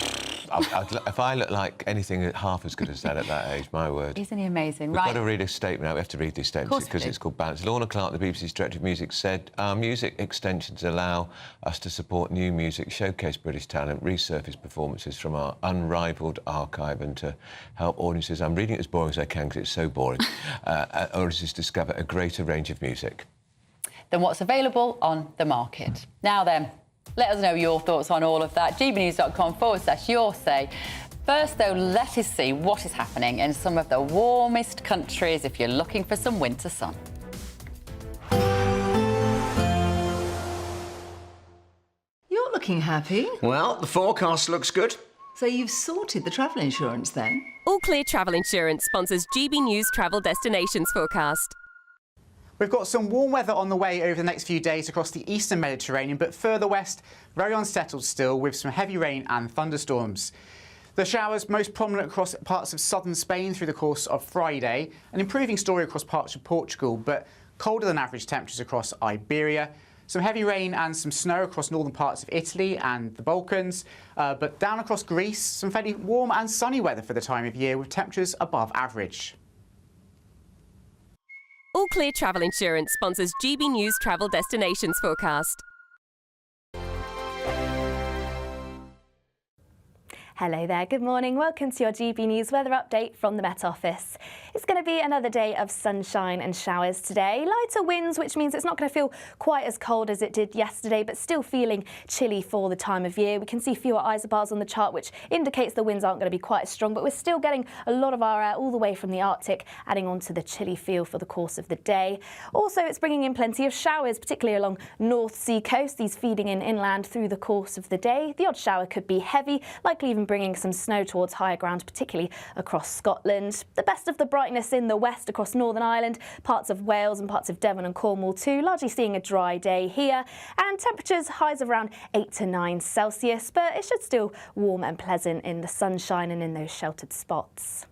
If I look like anything half as good as that at that age, my word. Isn't he amazing? We've got to read a statement out. We have to read these statements because it's called Balance. Lorna Clark, the BBC's Director of Music, said, our music extensions allow us to support new music, showcase British talent, resurface performances from our unrivalled archive and to help audiences, I'm reading it as boring as I can because it's so boring, audiences discover a greater range of music than what's available on the market. Now then, let us know your thoughts on all of that. gbnews.com/your say. First, though, let us see what is happening in some of the warmest countries if you're looking for some winter sun. You're looking happy. Well, the forecast looks good. So you've sorted the travel insurance then? All Clear Travel Insurance sponsors GB News Travel Destinations Forecast. We've got some warm weather on the way over the next few days across the eastern Mediterranean, but further west, very unsettled still with some heavy rain and thunderstorms. The showers most prominent across parts of southern Spain through the course of Friday. An improving story across parts of Portugal, but colder than average temperatures across Iberia. Some heavy rain and some snow across northern parts of Italy and the Balkans. But down across Greece, some fairly warm and sunny weather for the time of year with temperatures above average. All Clear Travel Insurance sponsors GB News Travel Destinations Forecast. Hello there, good morning. Welcome to your GB News weather update from the Met Office. It's going to be another day of sunshine and showers today. Lighter winds, which means it's not going to feel quite as cold as it did yesterday, but still feeling chilly for the time of year. We can see fewer isobars on the chart, which indicates the winds aren't going to be quite as strong, but we're still getting a lot of our air all the way from the Arctic, adding on to the chilly feel for the course of the day. Also, it's bringing in plenty of showers, particularly along North Sea coast, these feeding in inland through the course of the day. The odd shower could be heavy, likely even bringing some snow towards higher ground, particularly across Scotland. The best of the brightness in the west across Northern Ireland, parts of Wales and parts of Devon and Cornwall too, largely seeing a dry day here. And temperatures highs of around 8 to 9 Celsius, but it should still warm and pleasant in the sunshine and in those sheltered spots.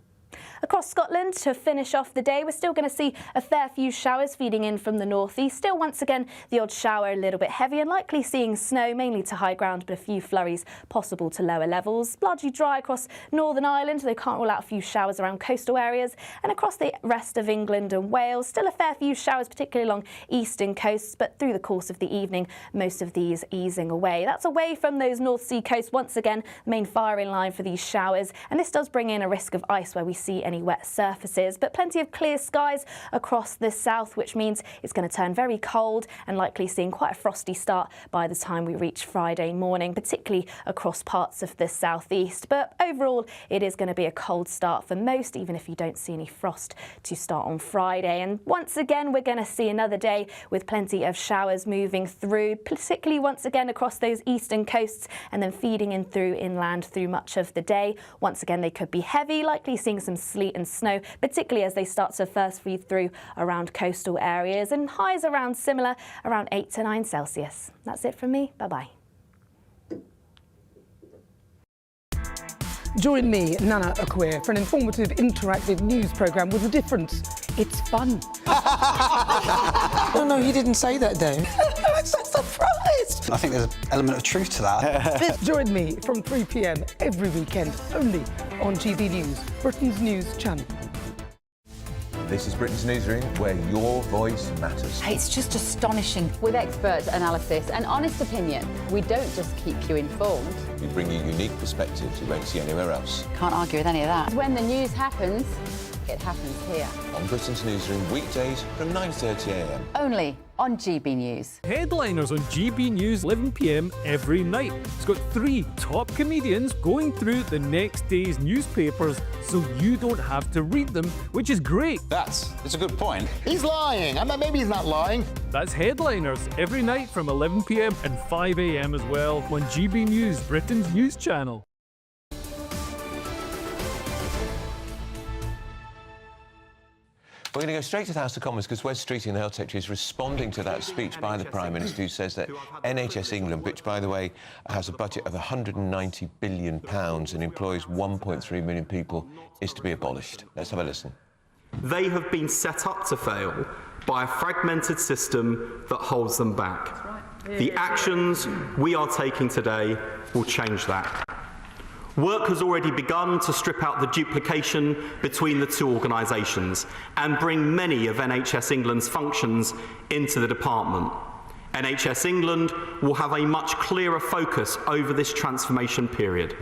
Across Scotland, to finish off the day, we're still going to see a fair few showers feeding in from the northeast. Still, once again, the odd shower a little bit heavy and likely seeing snow, mainly to high ground, but a few flurries possible to lower levels. Largely dry across Northern Ireland. They can't rule out a few showers around coastal areas. And across the rest of England and Wales, still a fair few showers, particularly along eastern coasts, but through the course of the evening, most of these easing away. That's away from those North Sea coasts, once again, the main firing line for these showers. And this does bring in a risk of ice where we see any wet surfaces, but plenty of clear skies across the south, which means it's going to turn very cold and likely seeing quite a frosty start by the time we reach Friday morning, particularly across parts of the southeast. But overall, it is going to be a cold start for most, even if you don't see any frost to start on Friday. And once again, we're going to see another day with plenty of showers moving through, particularly once again across those eastern coasts and then feeding in through inland through much of the day. Once again, they could be heavy, likely seeing some sleet and snow, particularly as they start to first feed through around coastal areas, and highs around similar, around 8 to 9 Celsius. That's it from me. Bye-bye. Join me, Nana Akwe, for an informative, interactive news programme with a difference. It's fun. No, he didn't say that, though. I'm so surprised. I think there's an element of truth to that. Join me from 3 p.m. every weekend, only on GB News, Britain's news channel. This is Britain's Newsroom, where your voice matters. It's just astonishing. With expert analysis and honest opinion, we don't just keep you informed. We bring you unique perspectives you won't see anywhere else. Can't argue with any of that. When the news happens, it happens here. On Britain's Newsroom, weekdays from 9:30 a.m. Only on GB News. Headliners on GB News 11 p.m. every night. It's got 3 top comedians going through the next day's newspapers so you don't have to read them, which is great. That's a good point. He's lying. I mean, maybe he's not lying. That's Headliners every night from 11 p.m. and 5 a.m. as well on GB News, Britain's news channel. We're going to go straight to the House of Commons because Wes Streeting, the Health Secretary, is responding to that speech by the Prime Minister, who says that NHS England, which, by the way, has a budget of £190 billion and employs 1.3 million people, is to be abolished. Let's have a listen. They have been set up to fail by a fragmented system that holds them back. The actions we are taking today will change that. Work has already begun to strip out the duplication between the two organisations and bring many of NHS England's functions into the department. NHS England will have a much clearer focus over this transformation period.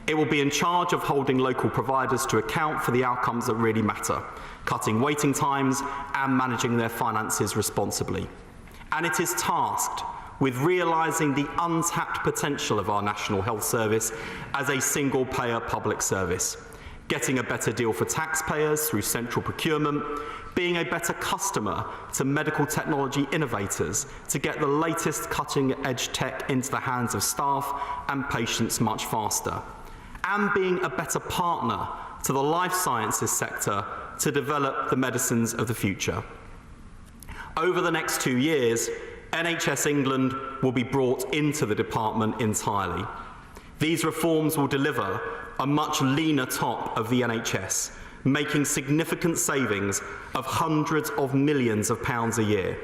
It will be in charge of holding local providers to account for the outcomes that really matter, cutting waiting times and managing their finances responsibly. And it is tasked with realising the untapped potential of our National Health Service as a single-payer public service, getting a better deal for taxpayers through central procurement, being a better customer to medical technology innovators to get the latest cutting-edge tech into the hands of staff and patients much faster, and being a better partner to the life sciences sector to develop the medicines of the future. Over the next 2 years, NHS England will be brought into the department entirely. These reforms will deliver a much leaner top of the NHS, making significant savings of hundreds of millions of pounds a year.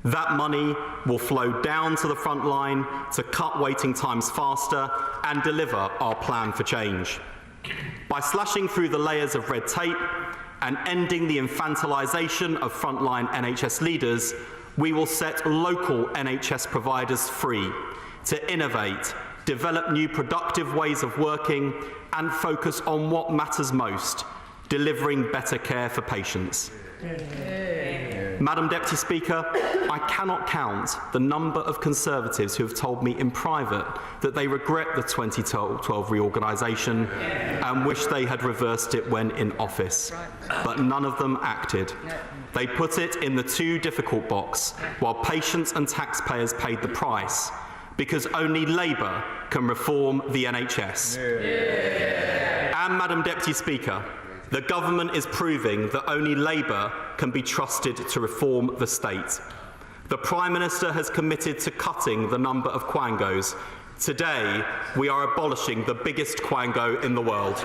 That money will flow down to the front line to cut waiting times faster and deliver our plan for change. By slashing through the layers of red tape and ending the infantilisation of frontline NHS leaders, we will set local NHS providers free to innovate, develop new productive ways of working and focus on what matters most, delivering better care for patients. Madam Deputy Speaker, I cannot count the number of Conservatives who have told me in private that they regret the 2012 reorganisation and wish they had reversed it when in office. But none of them acted. They put it in the too difficult box while patients and taxpayers paid the price, because only Labour can reform the NHS. And Madam Deputy Speaker, the government is proving that only Labour can be trusted to reform the state. The Prime Minister has committed to cutting the number of quangos. Today, we are abolishing the biggest quango in the world.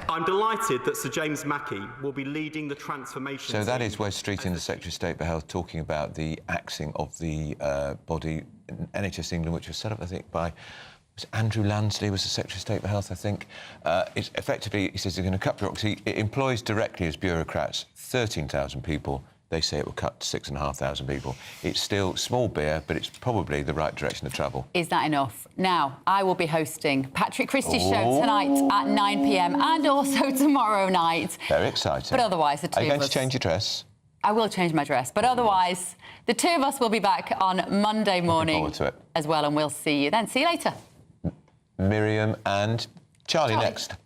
I'm delighted that Sir James Mackey will be leading the transformation. So that is Wes Streeting, the Secretary of State for Health, talking about the axing of the body, NHS England, which was set up, I think, by Andrew Lansley was the Secretary of State for Health, I think. It's effectively, he says they're going to cut bureaucracy. It employs directly as bureaucrats 13,000 people. They say it will cut 6,500 people. It's still small beer, but it's probably the right direction to travel. Is that enough? Now, I will be hosting Patrick Christie's show tonight at 9 p.m. and also tomorrow night. Very exciting. But otherwise, the two of us... Are you going to change your dress? I will change my dress, but otherwise, the two of us will be back on Monday morning Looking forward to it. as well, and we'll see you then. See you later. Miriam and Charlie next.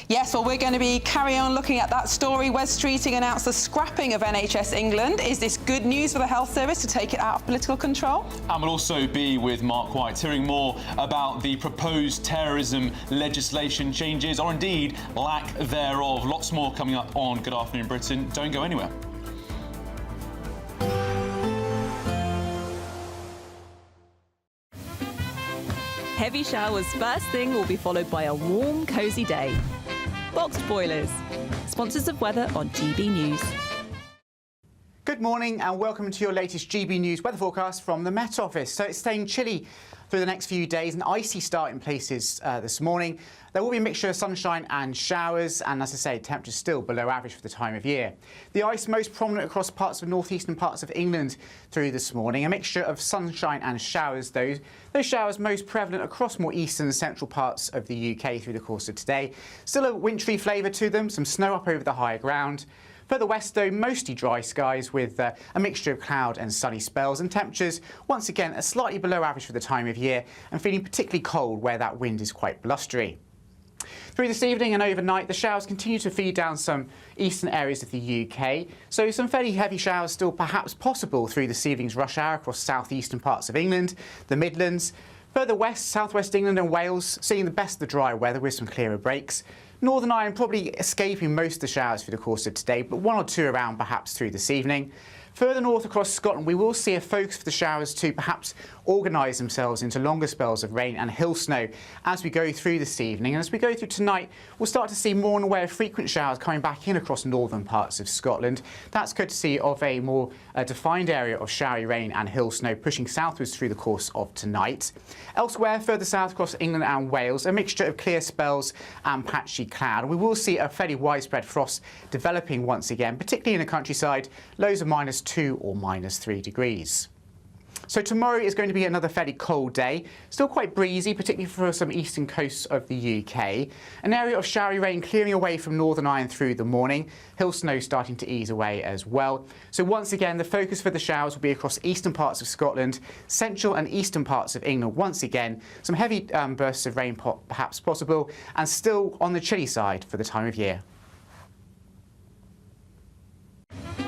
Yes, well, we're going to be carrying on looking at that story. Wes Streeting announced the scrapping of NHS England. Is this good news for the health service to take it out of political control? And we'll also be with Mark White, hearing more about the proposed terrorism legislation changes, or indeed lack thereof. Lots more coming up on Good Afternoon Britain. Don't go anywhere. Heavy showers first thing will be followed by a warm, cosy day. Boxed boilers, sponsors of weather on GB News. Good morning and welcome to your latest GB News weather forecast from the Met Office. So it's staying chilly through the next few days, an icy start in places this morning. There will be a mixture of sunshine and showers, and as I say, temperatures still below average for the time of year. The ice most prominent across parts of northeastern parts of England through this morning. A mixture of sunshine and showers, those showers most prevalent across more eastern and central parts of the UK through the course of today. Still a wintry flavour to them, some snow up over the higher ground. Further west, though, mostly dry skies with a mixture of cloud and sunny spells, and temperatures, once again, are slightly below average for the time of year and feeling particularly cold where that wind is quite blustery. Through this evening and overnight, the showers continue to feed down some eastern areas of the UK, so some fairly heavy showers still perhaps possible through this evening's rush hour across southeastern parts of England, the Midlands. Further west, southwest England and Wales, seeing the best of the dry weather with some clearer breaks. Northern Ireland probably escaping most of the showers through the course of today, but one or two around perhaps through this evening. Further north across Scotland, we will see a focus for the showers to perhaps organise themselves into longer spells of rain and hill snow as we go through this evening. And as we go through tonight, we'll start to see more in the way of frequent showers coming back in across northern parts of Scotland. That's courtesy of a more defined area of showery rain and hill snow pushing southwards through the course of tonight. Elsewhere, further south across England and Wales, a mixture of clear spells and patchy cloud. We will see a fairly widespread frost developing once again, particularly in the countryside, lows of -2 or -3 degrees. So tomorrow is going to be another fairly cold day, still quite breezy, particularly for some eastern coasts of the UK. An area of showery rain clearing away from Northern Ireland through the morning, hill snow starting to ease away as well. So once again, the focus for the showers will be across eastern parts of Scotland, central and eastern parts of England. Once again, some heavy bursts of rain perhaps possible, and still on the chilly side for the time of year.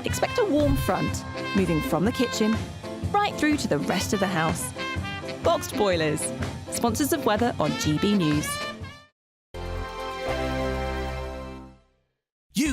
Expect a warm front, moving from the kitchen right through to the rest of the house. Boxed boilers, sponsors of weather on GB News.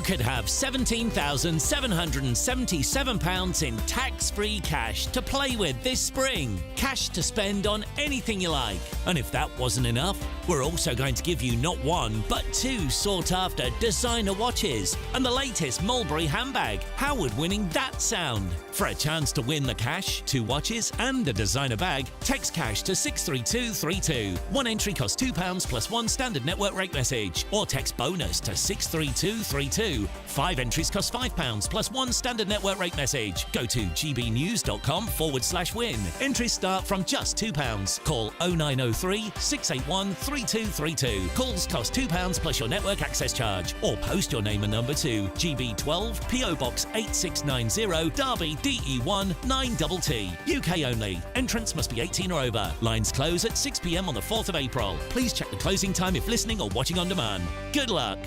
could have £17,777 in tax-free cash to play with this spring. Cash to spend on anything you like. And if that wasn't enough, we're also going to give you not one, but 2 sought-after designer watches and the latest Mulberry handbag. How would winning that sound? For a chance to win the cash, 2 watches and a designer bag, text cash to 63232. One entry costs £2 plus 1 standard network rate message, or text bonus to 63232. 5 entries cost £5 plus 1 standard network rate message. Go to gbnews.com/win. Entries start from just £2. Call 0903 681 3232. Calls cost £2 plus your network access charge, or post your name and number to GB12 PO Box 8690 Derby DE1 9TT. UK only. Entrants must be 18 or over. Lines close at 6 p.m. on the 4th of April. Please check the closing time if listening or watching on demand. Good luck.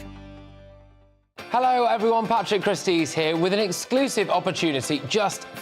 Hello everyone, Patrick Christys here with an exclusive opportunity just for